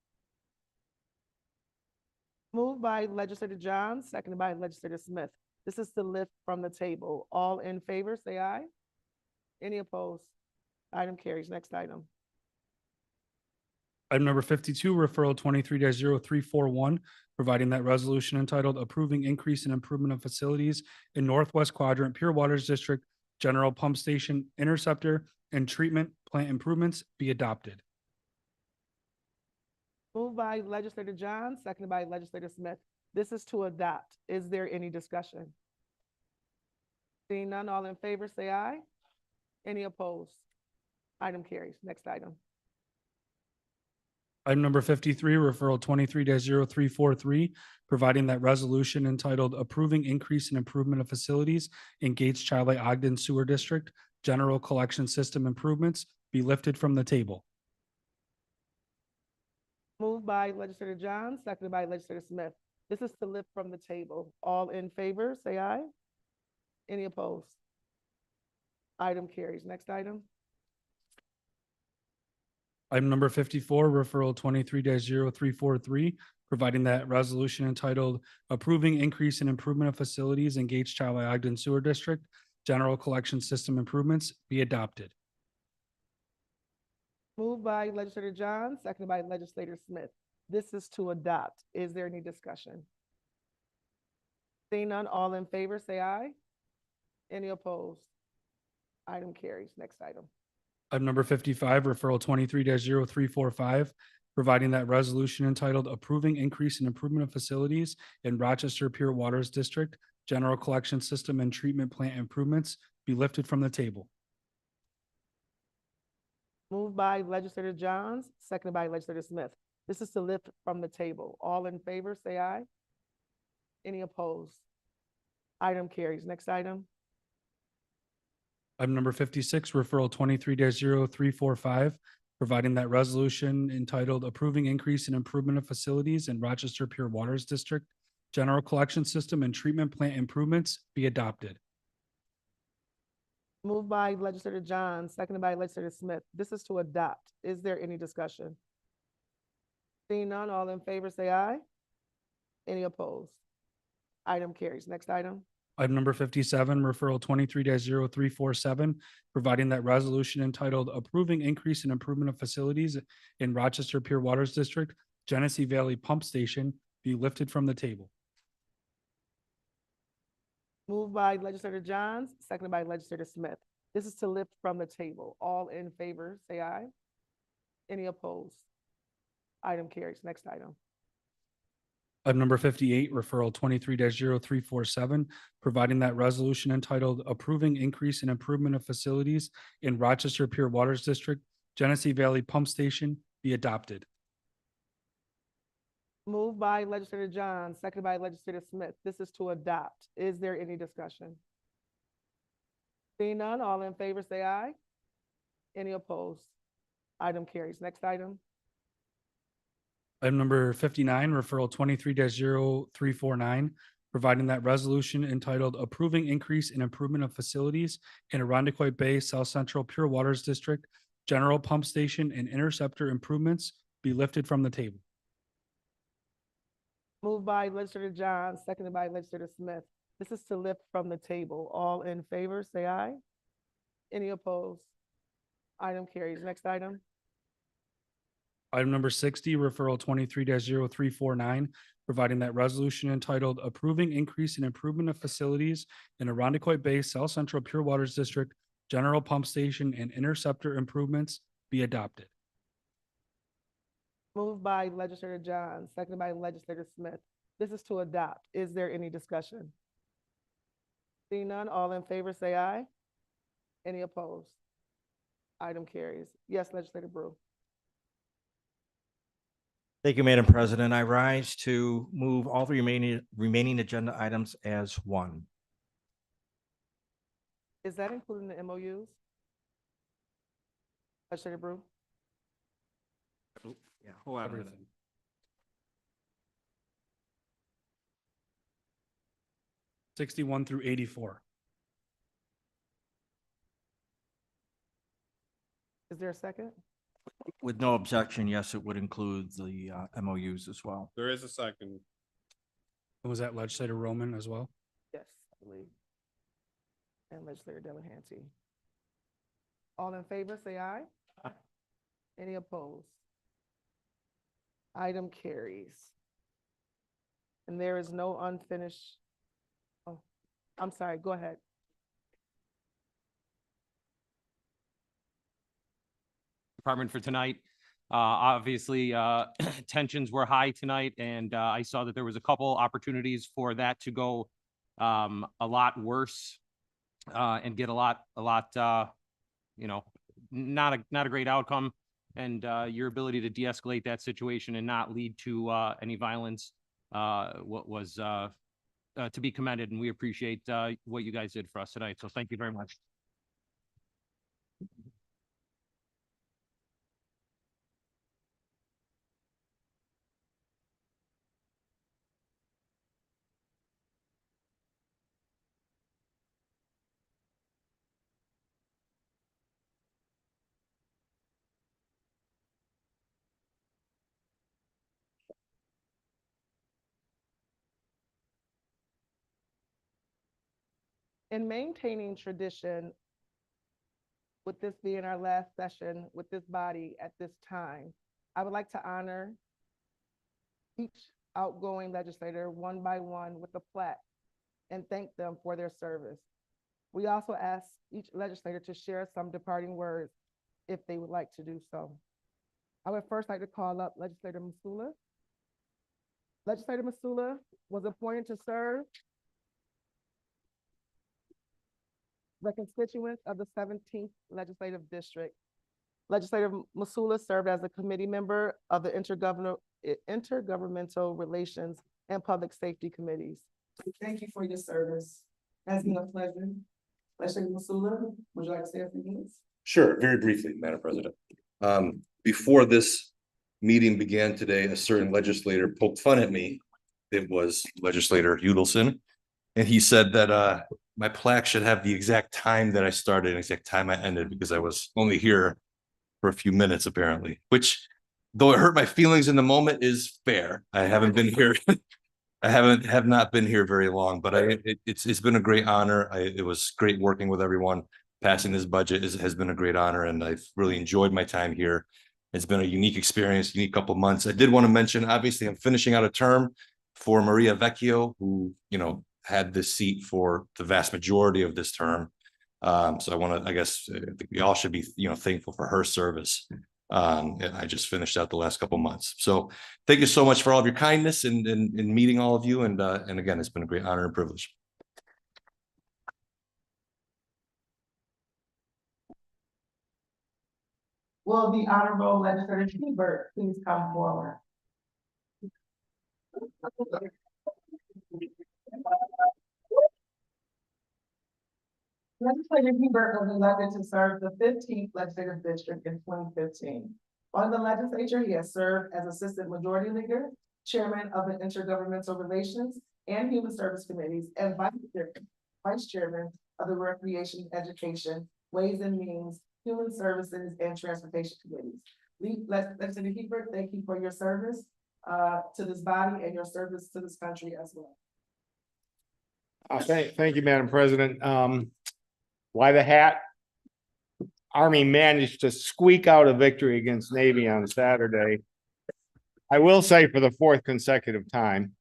Moved by Legislator Johns, seconded by Legislator Smith. This is to lift from the table. All in favor, say aye. Any opposed? Item carries. Next item. Item number 52, referral 23-0341, providing that resolution entitled approving increase and improvement of facilities in Northwest Quadrant Pure Waters District, General Pump Station, Interceptor, and Treatment Plant improvements be adopted. Moved by Legislator Johns, seconded by Legislator Smith. This is to adopt. Is there any discussion? Seeing none, all in favor, say aye. Any opposed? Item carries. Next item. Item number 53, referral 23-0343, providing that resolution entitled approving increase and improvement of facilities in Gates Chile Ogden Sewer District, General Collection System improvements be lifted from the table. Moved by Legislator Johns, seconded by Legislator Smith. This is to lift from the table. All in favor, say aye. Any opposed? Item carries. Next item. Item number 54, referral 23-0343, providing that resolution entitled approving increase and improvement of facilities in Gates Chile Ogden Sewer District, General Collection System improvements be adopted. Moved by Legislator Johns, seconded by Legislator Smith. This is to adopt. Is there any discussion? Seeing none, all in favor, say aye. Any opposed? Item carries. Next item. Item number 55, referral 23-0345, providing that resolution entitled approving increase and improvement of facilities in Rochester Pure Waters District, General Collection System and Treatment Plant improvements be lifted from the table. Moved by Legislator Johns, seconded by Legislator Smith. This is to lift from the table. All in favor, say aye. Any opposed? Item carries. Next item. Item number 56, referral 23-0345, providing that resolution entitled approving increase and improvement of facilities in Rochester Pure Waters District, General Collection System and Treatment Plant improvements be adopted. Moved by Legislator Johns, seconded by Legislator Smith. This is to adopt. Is there any discussion? Seeing none, all in favor, say aye. Any opposed? Item carries. Next item. Item number 57, referral 23-0347, providing that resolution entitled approving increase and improvement of facilities in Rochester Pure Waters District, Genesee Valley Pump Station be lifted from the table. Moved by Legislator Johns, seconded by Legislator Smith. This is to lift from the table. All in favor, say aye. Any opposed? Item carries. Next item. Item number 58, referral 23-0347, providing that resolution entitled approving increase and improvement of facilities in Rochester Pure Waters District, Genesee Valley Pump Station be adopted. Moved by legislator John, seconded by legislator Smith. This is to adopt. Is there any discussion? Seeing none, all in favor say aye. Any opposed? Item carries. Next item. Item number 59, referral 23-0349, providing that resolution entitled Approving Increase in Improvement of Facilities in Arundecoy Bay South Central Pure Waters District, General Pump Station and Interceptor Improvements be lifted from the table. Moved by legislator John, seconded by legislator Smith. This is to lift from the table. All in favor, say aye. Any opposed? Item carries. Next item. Item number 60, referral 23-0349, providing that resolution entitled Approving Increase in Improvement of Facilities in Arundecoy Bay South Central Pure Waters District, General Pump Station and Interceptor Improvements be adopted. Moved by legislator John, seconded by legislator Smith. This is to adopt. Is there any discussion? Seeing none, all in favor say aye. Any opposed? Item carries. Yes, legislator Brew. Thank you, Madam President. I rise to move all the remaining agenda items as one. Is that including the MOUs? Legislator Brew? Yeah, hold on a minute. 61 through 84. Is there a second? With no objection, yes, it would include the MOUs as well. There is a second. Was that legislator Roman as well? Yes, I believe. And legislator Delahanty. All in favor, say aye. Aye. Any opposed? Item carries. And there is no unfinished. Oh, I'm sorry, go ahead. Department for tonight. Obviously, tensions were high tonight, and I saw that there was a couple opportunities for that to go a lot worse and get a lot, you know, not a great outcome. And your ability to de-escalate that situation and not lead to any violence was to be commended, and we appreciate what you guys did for us tonight. So thank you very much. In maintaining tradition, with this being our last session with this body at this time, I would like to honor each outgoing legislator one by one with a plaque and thank them for their service. We also ask each legislator to share some departing words if they would like to do so. I would first like to call up Legislator Masula. Legislator Masula was appointed to serve the constituents of the 17th Legislative District. Legislator Masula served as a committee member of the Intergovernmental Relations and Public Safety Committees. Thank you for your service. It has been a pleasure. Legislator Masula, would you like to say a few minutes? Sure, very briefly, Madam President. Before this meeting began today, a certain legislator poked fun at me. It was Legislator Udelson. And he said that my plaque should have the exact time that I started and exact time I ended, because I was only here for a few minutes apparently, which, though it hurt my feelings in the moment, is fair. I haven't been here. I have not been here very long, but it's been a great honor. It was great working with everyone. Passing this budget has been a great honor, and I've really enjoyed my time here. It's been a unique experience, unique couple months. I did want to mention, obviously, I'm finishing out a term for Maria Vecchio, who, you know, had this seat for the vast majority of this term. So I want to, I guess, I think we all should be, you know, thankful for her service. And I just finished out the last couple months. So thank you so much for all of your kindness and meeting all of you. And again, it's been a great honor and privilege. Will the Honorable Legislator Hebert please come forward? Legislator Hebert was elected to serve the 15th Legislative District in 2015. On the legislature, he has served as Assistant Majority Leader, Chairman of the Intergovernmental Relations and Human Service Committees, and Vice Chairman of the Recreation, Education, Ways and Means, Human Services, and Transportation Committees. Legislator Hebert, thank you for your service to this body and your service to this country as well. Thank you, Madam President. Why the hat? Army managed to squeak out a victory against Navy on Saturday. I will say for the 4th consecutive time.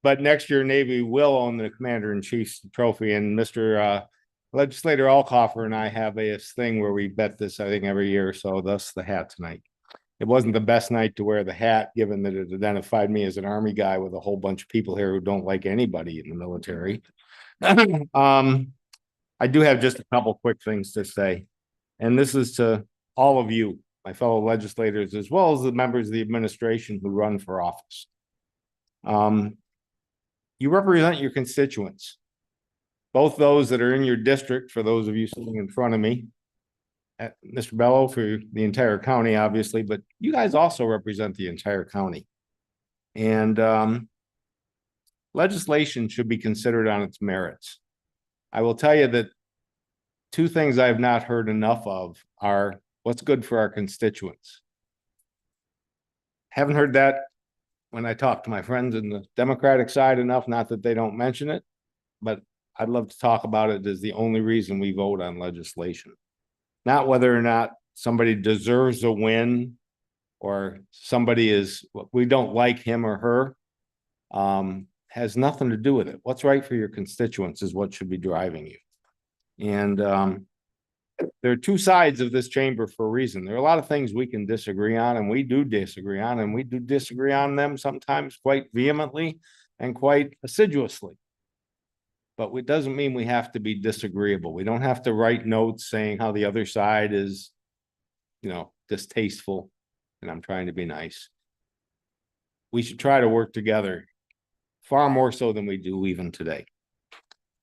But next year, Navy will own the Commander-in-Chief's trophy, and Mr. Legislator Alcoffer and I have a thing where we bet this, I think, every year, so thus the hat tonight. It wasn't the best night to wear the hat, given that it identified me as an Army guy with a whole bunch of people here who don't like anybody in the military. I do have just a couple quick things to say, and this is to all of you, my fellow legislators, as well as the members of the administration who run for office. You represent your constituents, both those that are in your district, for those of you sitting in front of me, Mr. Bello, for the entire county, obviously, but you guys also represent the entire county. And legislation should be considered on its merits. I will tell you that 2 things I have not heard enough of are what's good for our constituents. Haven't heard that when I talk to my friends in the Democratic side enough, not that they don't mention it, but I'd love to talk about it as the only reason we vote on legislation. Not whether or not somebody deserves a win or somebody we don't like him or her. Has nothing to do with it. What's right for your constituents is what should be driving you. And there are 2 sides of this chamber for a reason. There are a lot of things we can disagree on, and we do disagree on, and we do disagree on them sometimes quite vehemently and quite assiduously. But it doesn't mean we have to be disagreeable. We don't have to write notes saying how the other side is, distasteful, and I'm trying to be nice. We should try to work together far more so than we do even today.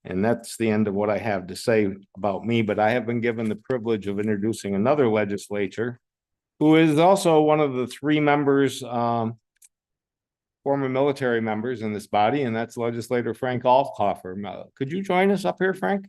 And that's the end of what I have to say about me, but I have been given the privilege of introducing another legislator who is also one of the 3 members, former military members in this body, and that's Legislator Frank Alcoffer. Could you join us up here, Frank?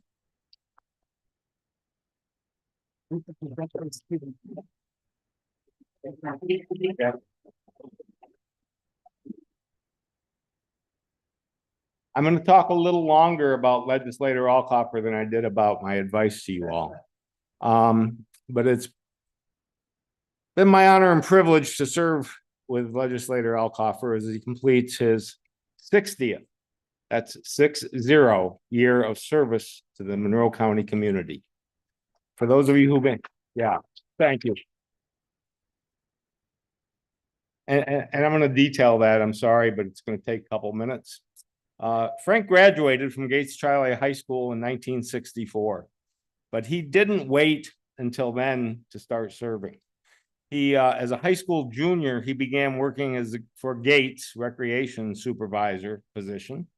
I'm going to talk a little longer about Legislator Alcoffer than I did about my advice to you all. But it's been my honor and privilege to serve with Legislator Alcoffer as he completes his 60th, that's 60 year of service to the Monroe County community. For those of you who've been, thank you. And I'm going to detail that, I'm sorry, but it's going to take a couple minutes. Frank graduated from Gates Chile High School in 1964, but he didn't wait until then to start serving. He, as a high school junior, he began working for Gates Recreation Supervisor position,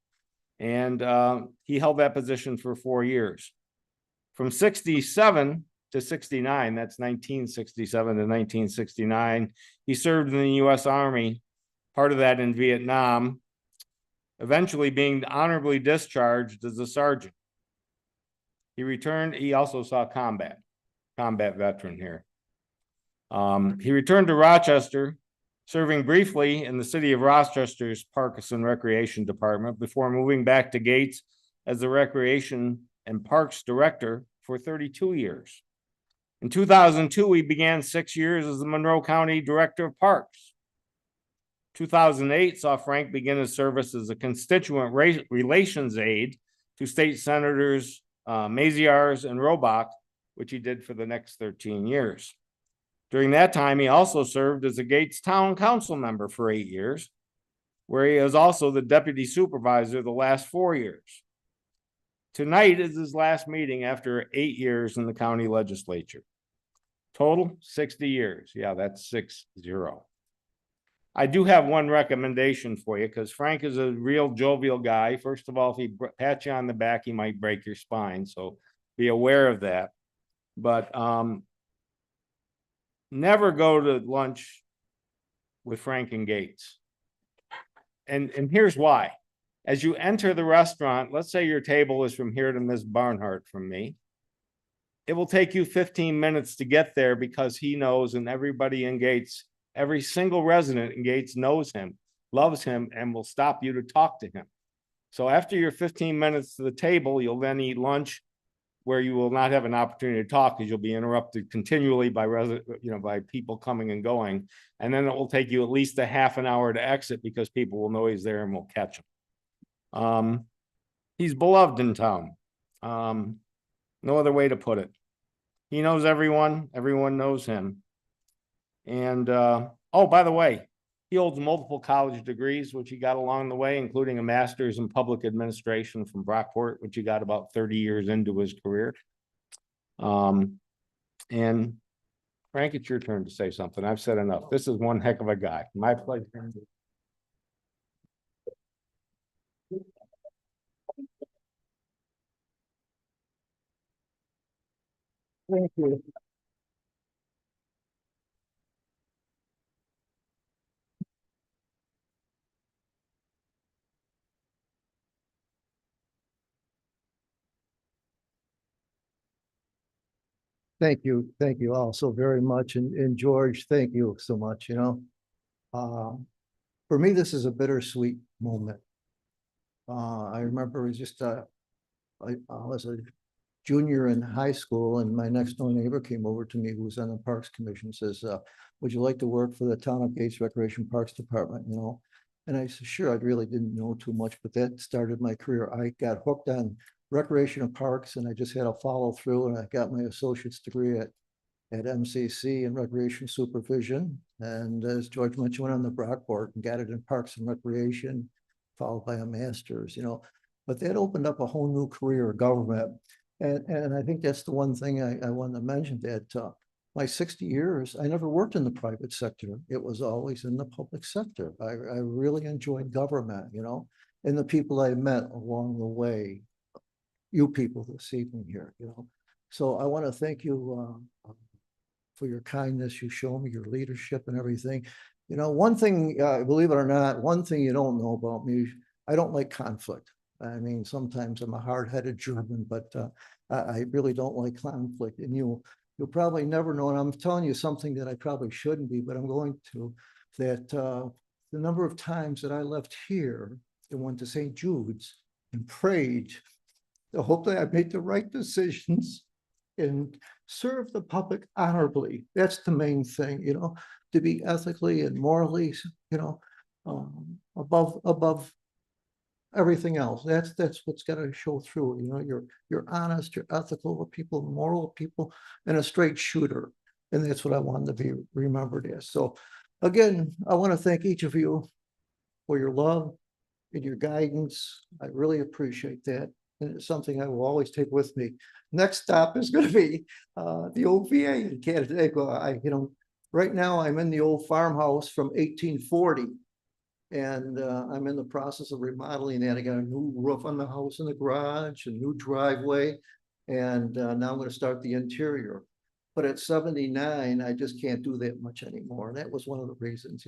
and he held that position for 4 years. From 67 to 69, that's 1967 to 1969, he served in the U.S. Army, part of that in Vietnam, eventually being honorably discharged as a sergeant. He returned, he also saw combat veteran here. He returned to Rochester, serving briefly in the city of Rochester's Parks and Recreation Department before moving back to Gates as the Recreation and Parks Director for 32 years. In 2002, he began 6 years as the Monroe County Director of Parks. 2008 saw Frank begin his service as a constituent relations aide to state senators Maziarz and Robach, which he did for the next 13 years. During that time, he also served as a Gates Town Council member for 8 years, where he was also the deputy supervisor the last 4 years. Tonight is his last meeting after 8 years in the county legislature. Total 60 years. Yeah, that's 6-0. I do have one recommendation for you because Frank is a real jovial guy. First of all, if he pats you on the back, he might break your spine. So be aware of that. But never go to lunch with Frank and Gates. And here's why. As you enter the restaurant, let's say your table is from here to Ms. Barnhart from me. It will take you 15 minutes to get there because he knows, and everybody in Gates, every single resident in Gates knows him, loves him, and will stop you to talk to him. So after your 15 minutes to the table, you'll then eat lunch where you will not have an opportunity to talk because you'll be interrupted continually by by people coming and going. And then it will take you at least a half an hour to exit because people will know he's there and will catch him. He's beloved in town. No other way to put it. He knows everyone. Everyone knows him. And, oh, by the way, he holds multiple college degrees, which he got along the way, including a master's in public administration from Brockport, which he got about 30 years into his career. And Frank, it's your turn to say something. I've said enough. This is one heck of a guy. My pleasure. Thank you. Thank you all so very much. And George, thank you so much, For me, this is a bittersweet moment. I remember it was just, I was a junior in high school and my next door neighbor came over to me who was on the Parks Commission, says, would you like to work for the Town of Gates Recreation Parks Department, And I said, sure, I really didn't know too much, but that started my career. I got hooked on recreation and parks and I just had to follow through and I got my associate's degree at MCC in recreation supervision. And as George mentioned, went on the Brockport and got it in parks and recreation, followed by a master's, But that opened up a whole new career of government. And I think that's the one thing I wanted to mention, that my 60 years, I never worked in the private sector. It was always in the public sector. I really enjoyed government, and the people I met along the way, you people this evening here, So I want to thank you for your kindness. You show me your leadership and everything. One thing, believe it or not, one thing you don't know about me, I don't like conflict. I mean, sometimes I'm a hard-headed German, but I really don't like conflict. And you'll probably never know, and I'm telling you something that I probably shouldn't be, but I'm going to, that the number of times that I left here and went to St. Jude's and prayed to hope that I made the right decisions and serve the public honorably. That's the main thing, to be ethically and morally, above everything else. That's what's got to show through. You're honest, you're ethical people, moral people, and a straight shooter. And that's what I wanted to be remembered as. So again, I want to thank each of you for your love and your guidance. I really appreciate that. And it's something I will always take with me. Next stop is going to be the old VA in Canandaigua. Right now I'm in the old farmhouse from 1840. And I'm in the process of remodeling that. I got a new roof on the house in the garage, a new driveway, and now I'm going to start the interior. But at 79, I just can't do that much anymore. And that was one of the reasons,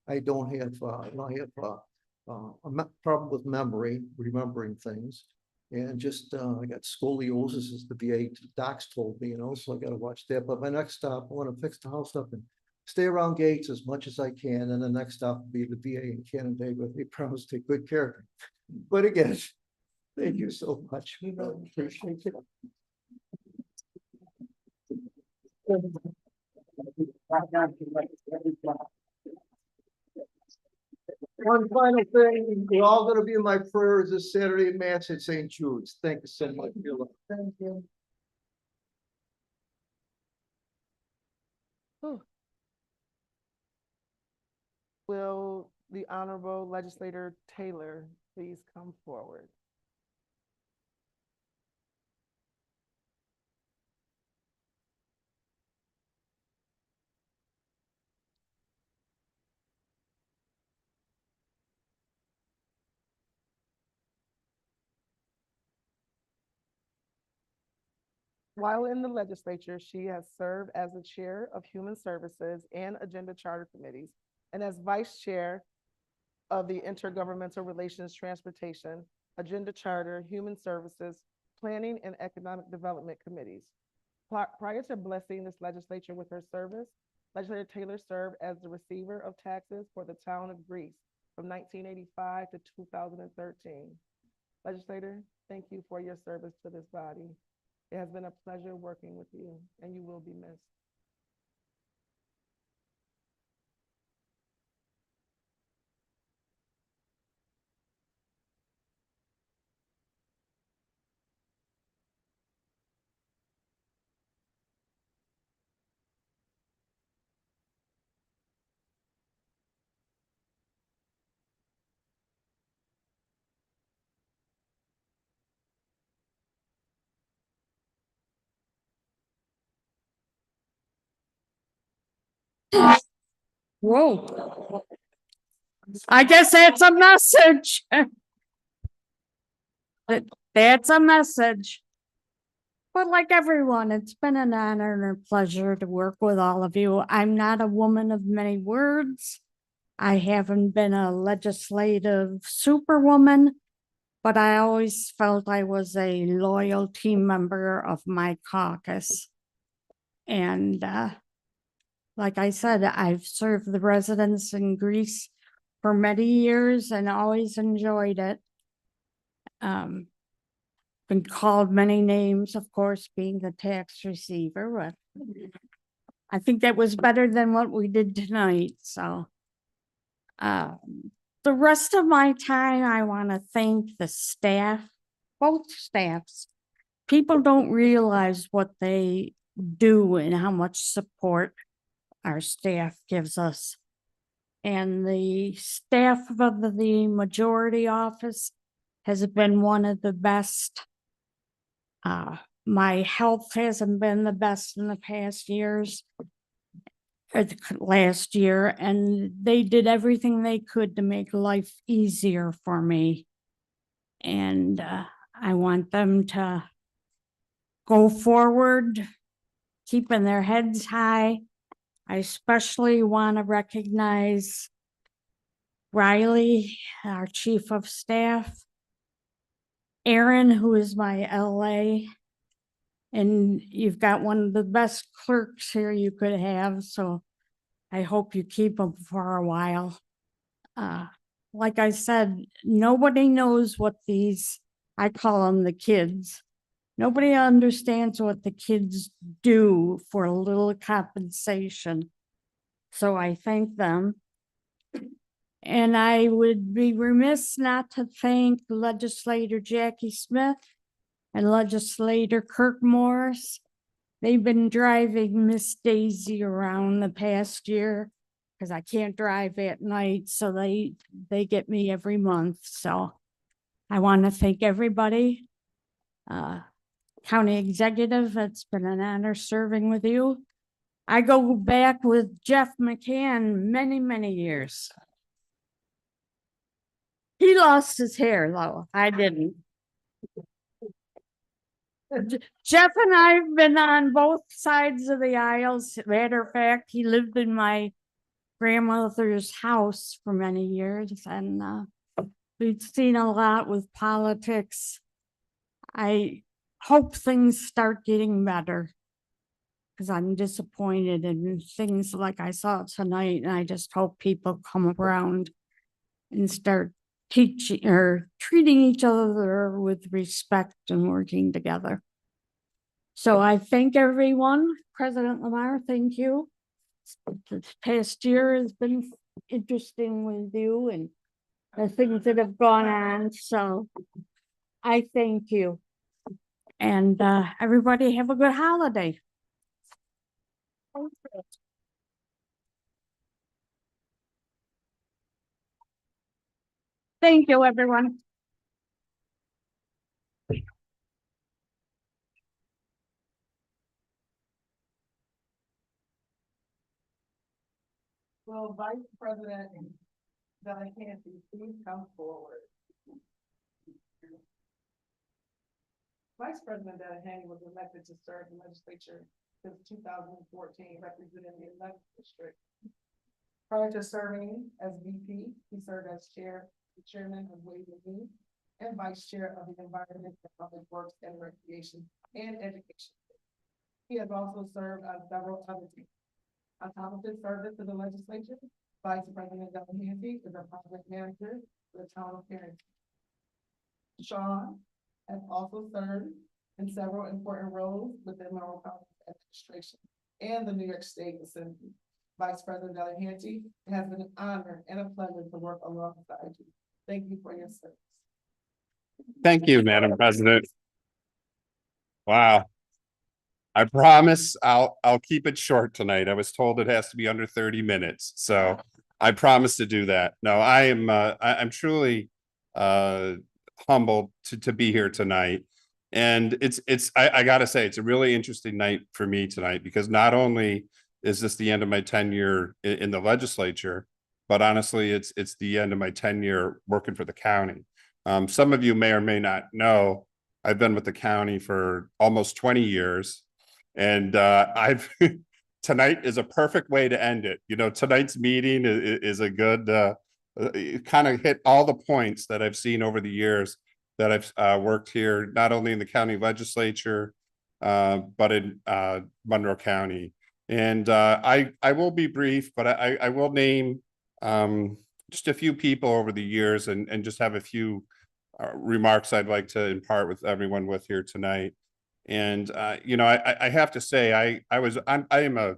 I don't have a problem with memory, remembering things. And just, I got scoliosis, as the VA docs told me, so I got to watch that. But my next stop, I want to fix the house up and stay around Gates as much as I can. And the next stop will be the VA in Canandaigua. They promise to take good care of me. But again, thank you so much. We really appreciate it. One final thing, you're all going to be in my prayers this Saturday at Mass at St. Jude's. Thank you so much. Thank you. Will the Honorable Legislator Taylor please come forward? While in the legislature, she has served as the chair of Human Services and Agenda Charter Committees and as vice chair of the Intergovernmental Relations, Transportation, Agenda Charter, Human Services, Planning, and Economic Development Committees. Prior to blessing this legislature with her service, Legislator Taylor served as the receiver of taxes for the town of Greece from 1985 to 2013. Legislator, thank you for your service to this body. It has been a pleasure working with you, and you will be missed. Whoa. I guess that's a message. That's a message. But like everyone, it's been an honor and a pleasure to work with all of you. I'm not a woman of many words. I haven't been a legislative superwoman, but I always felt I was a loyal team member of my caucus. And like I said, I've served the residents in Greece for many years and always enjoyed it. Been called many names, of course, being the tax receiver, but I think that was better than what we did tonight. So the rest of my time, I want to thank the staff, both staffs. People don't realize what they do and how much support our staff gives us. And the staff of the majority office has been one of the best. My health hasn't been the best in the past years, or last year, and they did everything they could to make life easier for me. And I want them to go forward, keeping their heads high. I especially want to recognize Riley, our chief of staff, Aaron, who is my LA, and you've got one of the best clerks here you could have, so I hope you keep them for a while. Like I said, nobody knows what these, I call them the kids. Nobody understands what the kids do for a little compensation. So I thank them. And I would be remiss not to thank Legislator Jackie Smith and Legislator Kirk Morris. They've been driving Miss Daisy around the past year because I can't drive at night. So they get me every month. So I want to thank everybody. County Executive, it's been an honor serving with you. I go back with Jeff McCann many, many years. He lost his hair though, I didn't. Jeff and I have been on both sides of the aisles. Matter of fact, he lived in my grandmother's house for many years, and we've seen a lot with politics. I hope things start getting better because I'm disappointed in things like I saw tonight, and I just hope people come around and start teaching or treating each other with respect and working together. So I thank everyone. President Lamar, thank you. This past year has been interesting with you and the things that have gone on. So I thank you. And everybody have a good holiday. Thank you, everyone. Will Vice President Donna Canty please come forward? Vice President Delahanty was elected to serve the legislature since 2014, representing the 11th district. Prior to serving as VP, he served as chairman of Ways and Means and vice chair of the Environment and Public Works and Recreation and Education. He has also served on several other teams. On top of his service to the legislature, Vice President Delahanty is a project manager for the town of Perry. Sean has also served in several important roles within Monroe County administration and the New York State Assembly. Vice President Delahanty, it has been an honor and a pleasure to work alongside you. Thank you for your service. Thank you, Madam President. Wow. I promise I'll keep it short tonight. I was told it has to be under 30 minutes, so I promise to do that. No, I'm truly humbled to be here tonight. And I gotta say, it's a really interesting night for me tonight, because not only is this the end of my tenure in the legislature, but honestly, it's the end of my tenure working for the county. Some of you may or may not know, I've been with the county for almost 20 years. And tonight is a perfect way to end it. You know, tonight's meeting is a good, kind of hit all the points that I've seen over the years that I've worked here, not only in the county legislature, but in Monroe County. And I will be brief, but I will name just a few people over the years and just have a few remarks I'd like to impart with everyone with here tonight. And you know, I have to say, I am a,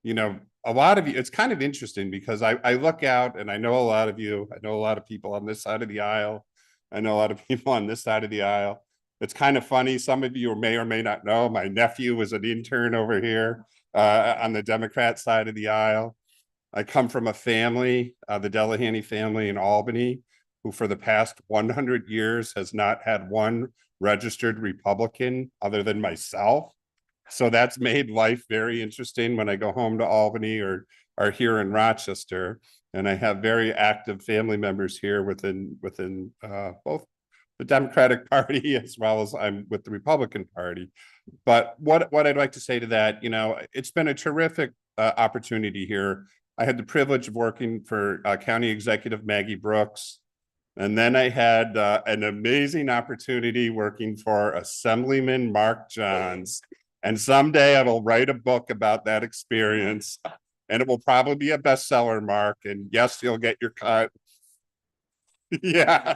you know, a lot of you, it's kind of interesting because I look out and I know a lot of you, I know a lot of people on this side of the aisle. I know a lot of people on this side of the aisle. It's kind of funny. Some of you may or may not know, my nephew was an intern over here on the Democrat side of the aisle. I come from a family, the Delahanty family in Albany, who for the past 100 years has not had one registered Republican other than myself. So that's made life very interesting when I go home to Albany or here in Rochester. And I have very active family members here within both the Democratic Party as well as I'm with the Republican Party. But what I'd like to say to that, you know, it's been a terrific opportunity here. I had the privilege of working for County Executive Maggie Brooks. And then I had an amazing opportunity working for Assemblyman Mark Johns. And someday I will write a book about that experience. And it will probably be a bestseller, Mark. And yes, you'll get your cut. Yeah.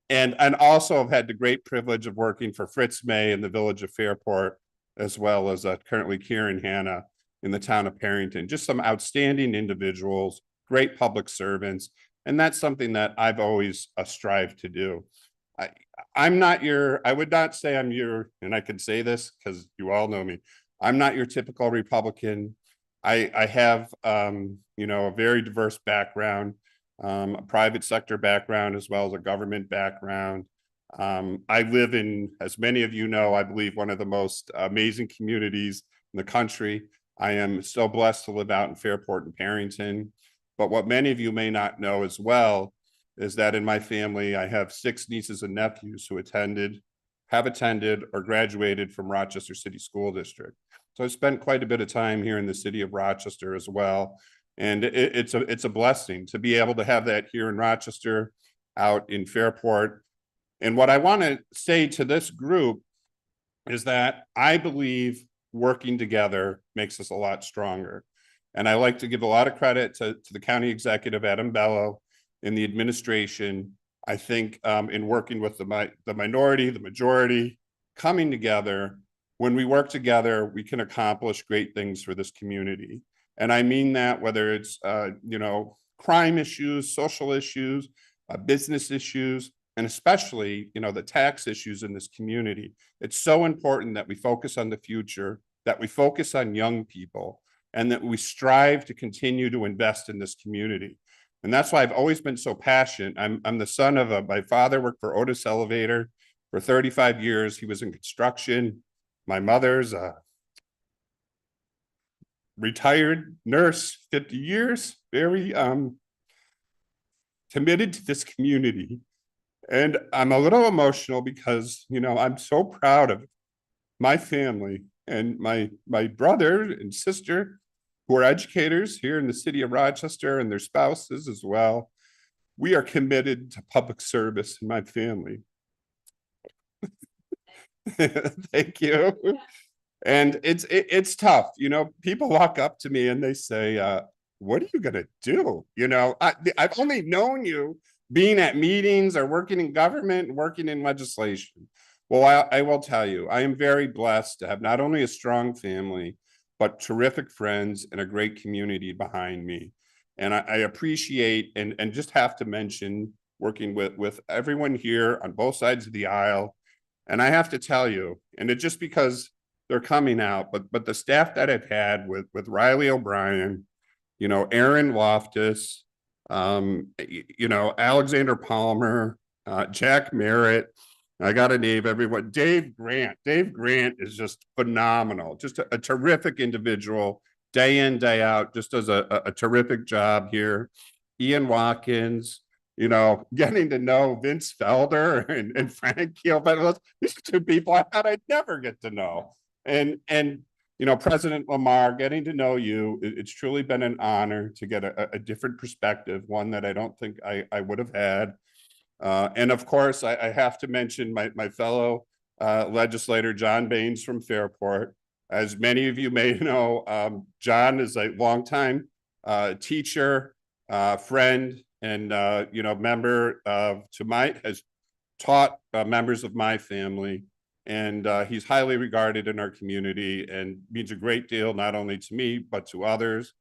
And also I've had the great privilege of working for Fritz May in the village of Fairport, as well as currently Kieran Hanna in the town of Perrington. Just some outstanding individuals, great public servants. And that's something that I've always strived to do. I would not say I'm your, and I can say this because you all know me, I'm not your typical Republican. I have, you know, a very diverse background, a private sector background, as well as a government background. I live in, as many of you know, I believe one of the most amazing communities in the country. I am so blessed to live out in Fairport and Perrington. But what many of you may not know as well is that in my family, I have 6 nieces and nephews who have attended or graduated from Rochester City School District. So I spent quite a bit of time here in the city of Rochester as well. And it's a blessing to be able to have that here in Rochester, out in Fairport. And what I want to say to this group is that I believe working together makes us a lot stronger. And I like to give a lot of credit to the county executive, Adam Bello, in the administration. I think in working with the minority, the majority, coming together, when we work together, we can accomplish great things for this community. And I mean that whether it's, you know, crime issues, social issues, business issues, and especially, you know, the tax issues in this community. It's so important that we focus on the future, that we focus on young people, and that we strive to continue to invest in this community. And that's why I've always been so passionate. I'm the son of my father worked for Otis Elevator for 35 years. He was in construction. My mother's a retired nurse, 50 years, very committed to this community. And I'm a little emotional because, you know, I'm so proud of my family and my brother and sister who are educators here in the city of Rochester and their spouses as well. We are committed to public service in my family. Thank you. And it's tough, you know, people walk up to me and they say, what are you gonna do? You know, I've only known you being at meetings or working in government and working in legislation. Well, I will tell you, I am very blessed to have not only a strong family, but terrific friends and a great community behind me. And I appreciate and just have to mention working with everyone here on both sides of the aisle. And I have to tell you, and it's just because they're coming out, but the staff that I've had with Riley O'Brien, you know, Aaron Loftus, you know, Alexander Palmer, Jack Merritt, I got to name everyone, Dave Grant. Dave Grant is just phenomenal, just a terrific individual, day in, day out, just does a terrific job here. Ian Watkins, you know, getting to know Vince Felder and Frank Keel, but these are two people I thought I'd never get to know. And you know, President Lamar, getting to know you, it's truly been an honor to get a different perspective, one that I don't think I would have had. And of course, I have to mention my fellow legislator, John Baines from Fairport. As many of you may know, John is a longtime teacher, friend, and you know, member of has taught members of my family. And he's highly regarded in our community and means a great deal, not only to me, but to others.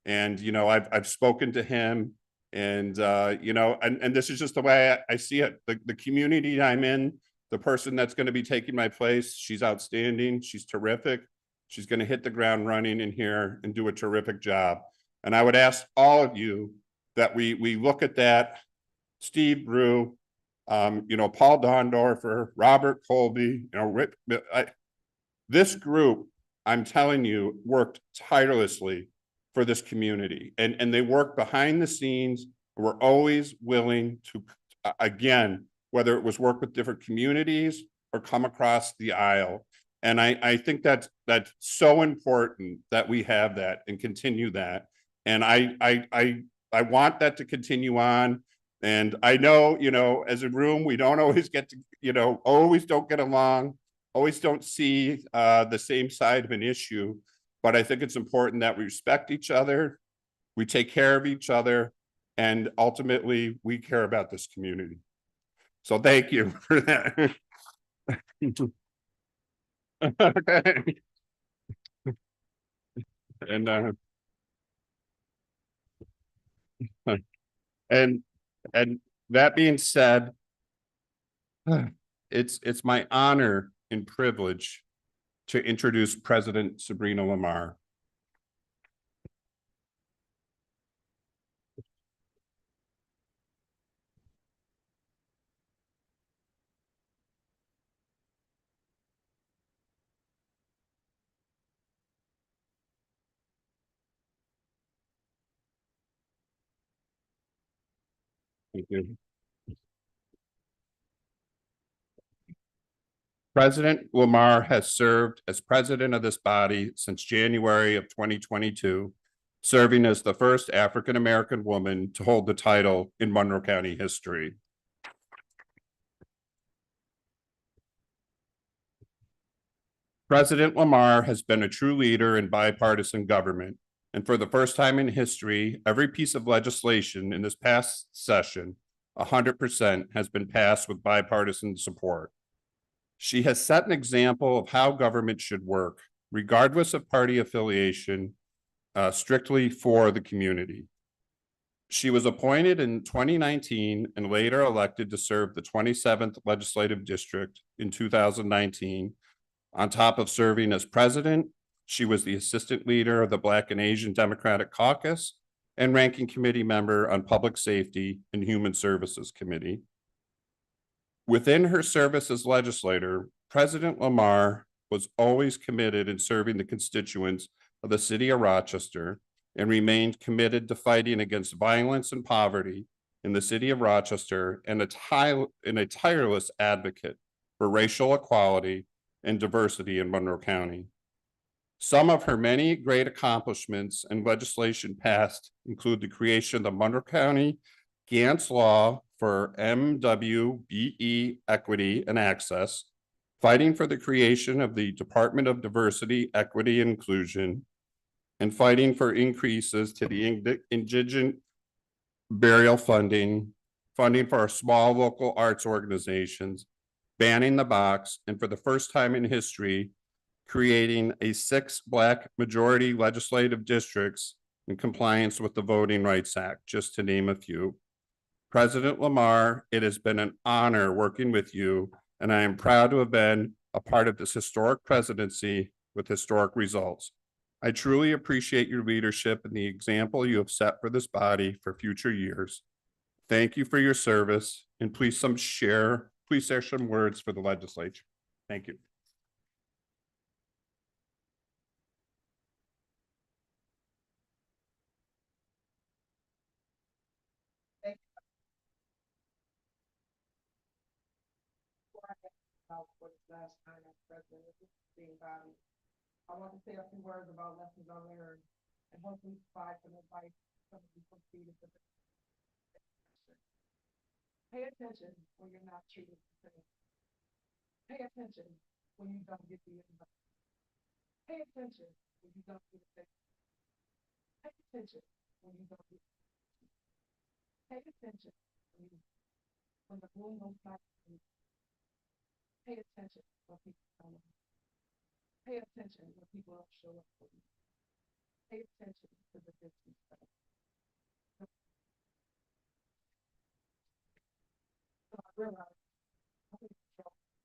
And, you know, I've spoken to him and, you know, and this is just the way I see it. The community I'm in, the person that's going to be taking my place, she's outstanding. She's terrific. She's going to hit the ground running in here and do a terrific job. And I would ask all of you that we look at that. Steve Brew, you know, Paul Dondorfer, Robert Colby, you know, this group, I'm telling you, worked tirelessly for this community. And they worked behind the scenes, were always willing to, again, whether it was work with different communities or come across the aisle. And I think that's so important that we have that and continue that. And I want that to continue on. And I know, you know, as a room, we don't always get to, you know, always don't get along, always don't see the same side of an issue. But I think it's important that we respect each other, we take care of each other, and ultimately we care about this community. So thank you for that. Okay. And that being said, it's my honor and privilege to introduce President Sabrina Lamar. Thank you. President Lamar has served as president of this body since January of 2022, serving as the first African-American woman to hold the title in Monroe County history. President Lamar has been a true leader in bipartisan government, and for the first time in history, every piece of legislation in this past session, 100%, has been passed with bipartisan support. She has set an example of how government should work, regardless of party affiliation, strictly for the community. She was appointed in 2019 and later elected to serve the 27th Legislative District in 2019. On top of serving as president, she was the assistant leader of the Black and Asian Democratic Caucus and ranking committee member on Public Safety and Human Services Committee. Within her service as legislator, President Lamar was always committed in serving the constituents of the city of Rochester and remained committed to fighting against violence and poverty in the city of Rochester and a tireless advocate for racial equality and diversity in Monroe County. Some of her many great accomplishments and legislation passed include the creation of the Monroe County Gantz Law for MWBE Equity and Access, fighting for the creation of the Department of Diversity, Equity, and Inclusion, and fighting for increases to the indigent burial funding, funding for our small local arts organizations, banning the box, and for the first time in history, creating 6 Black majority legislative districts in compliance with the Voting Rights Act, just to name a few. President Lamar, it has been an honor working with you, and I am proud to have been a part of this historic presidency with historic results. I truly appreciate your leadership and the example you have set for this body for future years. Thank you for your service, and please share some words for the legislature. Thank you. For this last time as president of this esteemed body, I want to say a few words about lessons I learned and hopefully provide some advice for some of you proceeding to the Pay attention when you're not treated the same. Pay attention when you don't get the invite. Pay attention when you don't get the Pay attention when you don't get Pay attention when the room goes back. Pay attention when people don't. Pay attention when people don't show up for you. Pay attention to the distance. So I realized I think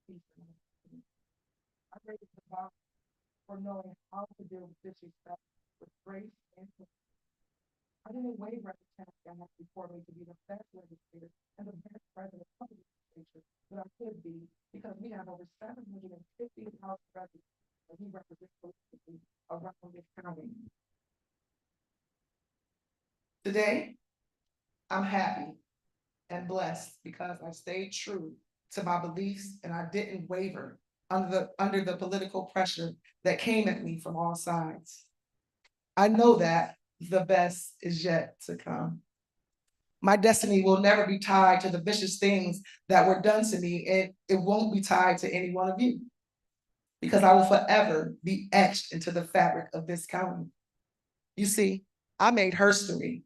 peace in my community. I raised the bar for knowing how to deal with disrespect with grace and I didn't waver at the task I had before me to be the best legislator and the best president of the legislature that I could be, because we have over 750 House residents that we represent politically around this county. Today, I'm happy and blessed because I stayed true to my beliefs and I didn't waver under the political pressure that came at me from all sides. I know that the best is yet to come. My destiny will never be tied to the vicious things that were done to me, and it won't be tied to any one of you, because I will forever be etched into the fabric of this county. You see, I made history.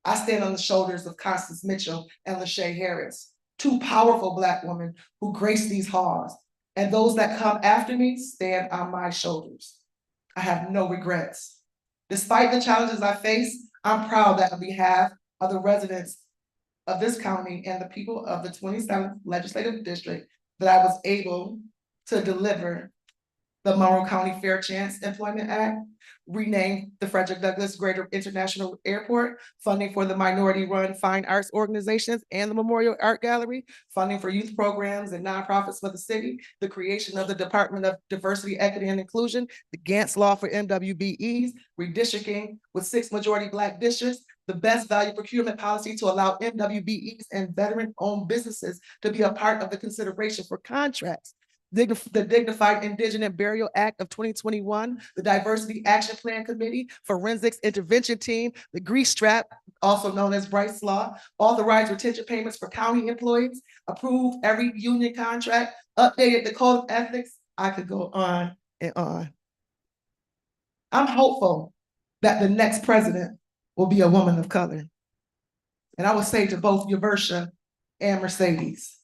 I stand on the shoulders of Constance Mitchell and Lachey Harris, 2 powerful Black women who grace these halls, and those that come after me stand on my shoulders. I have no regrets. Despite the challenges I face, I'm proud that on behalf of the residents of this county and the people of the 27th Legislative District, that I was able to deliver the Monroe County Fair Chance Employment Act, rename the Frederick Douglass Greater International Airport, funding for the minority-run fine arts organizations and the Memorial Art Gallery, funding for youth programs and nonprofits for the city, the creation of the Department of Diversity, Equity, and Inclusion, the Gantz Law for MWBEs, redistricting with 6 majority Black districts, the best value procurement policy to allow MWBEs and veteran-owned businesses to be a part of the consideration for contracts, the Dignified Indigenous Burial Act of 2021, the Diversity Action Plan Committee, Forensics Intervention Team, the Grease Trap, also known as Bryce Law, authorized retention payments for county employees, approved every union contract, updated the Code of Ethics. I could go on and on. I'm hopeful that the next president will be a woman of color. And I would say to both Yaversha and Mercedes,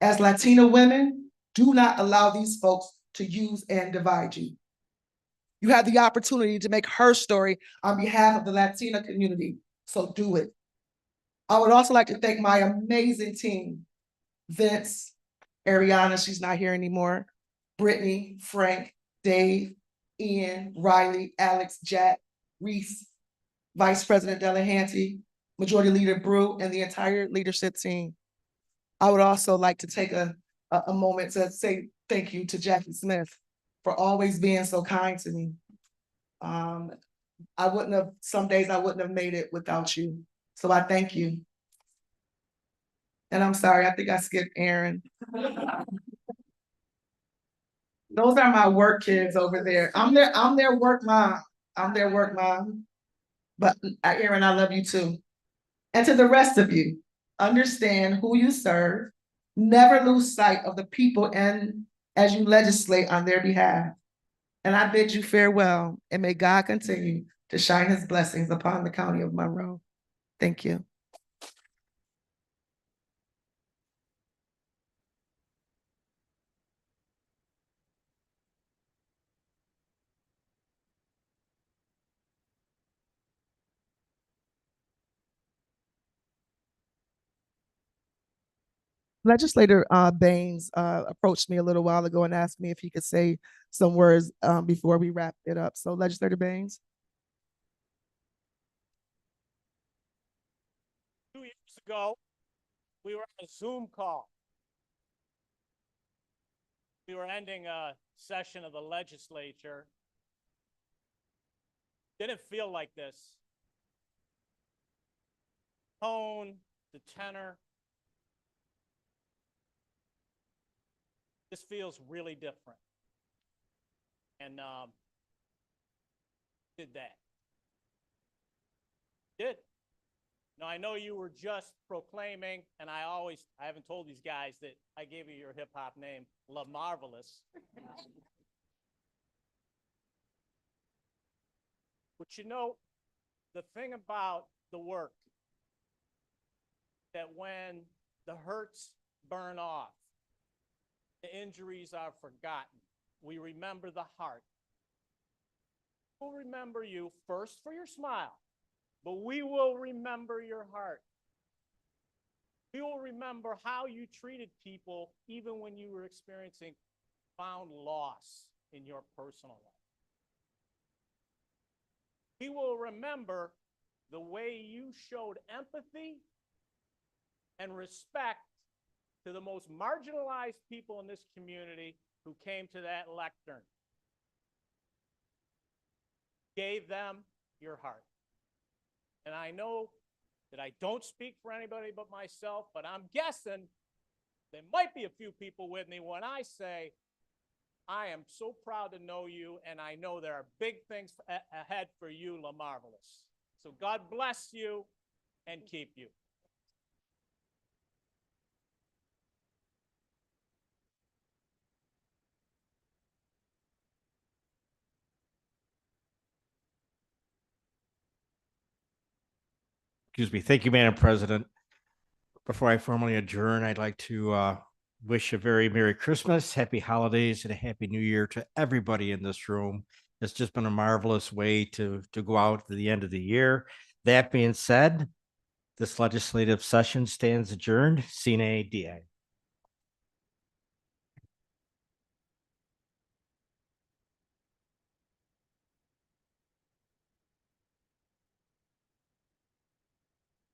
as Latina women, do not allow these folks to use and divide you. You have the opportunity to make her story on behalf of the Latina community, so do it. I would also like to thank my amazing team, Vince, Ariana, she's not here anymore, Brittany, Frank, Dave, Ian, Riley, Alex, Jack, Reese, Vice President Delahanty, Majority Leader Brew, and the entire leadership team. I would also like to take a moment to say thank you to Jackie Smith for always being so kind to me. Some days I wouldn't have made it without you. So I thank you. And I'm sorry, I think I skipped Aaron. Those are my work kids over there. I'm their work mom. I'm their work mom. But Aaron, I love you too. And to the rest of you, understand who you serve. Never lose sight of the people and as you legislate on their behalf. And I bid you farewell, and may God continue to shine his blessings upon the county of Monroe. Thank you. Legislator Baines approached me a little while ago and asked me if he could say some words before we wrap it up. So Legislator Baines. 2 years ago, we were on a Zoom call. We were ending a session of the legislature. Didn't feel like this. Tone, the tenor. This feels really different. And did that. Did. Now, I know you were just proclaiming, and I haven't told these guys that I gave you your hip hop name, La Marvelous. But you know, the thing about the work, that when the hurts burn off, the injuries are forgotten, we remember the heart. We'll remember you first for your smile, but we will remember your heart. We will remember how you treated people even when you were experiencing profound loss in your personal life. We will remember the way you showed empathy and respect to the most marginalized people in this community who came to that lectern. Gave them your heart. And I know that I don't speak for anybody but myself, but I'm guessing there might be a few people with me when I say, I am so proud to know you, and I know there are big things ahead for you, La Marvelous. So God bless you and keep you. Excuse me. Thank you, Madam President. Before I formally adjourn, I'd like to wish a very Merry Christmas, Happy Holidays, and a Happy New Year to everybody in this room. It's just been a marvelous way to go out to the end of the year. That being said, this legislative session stands adjourned. Sine die.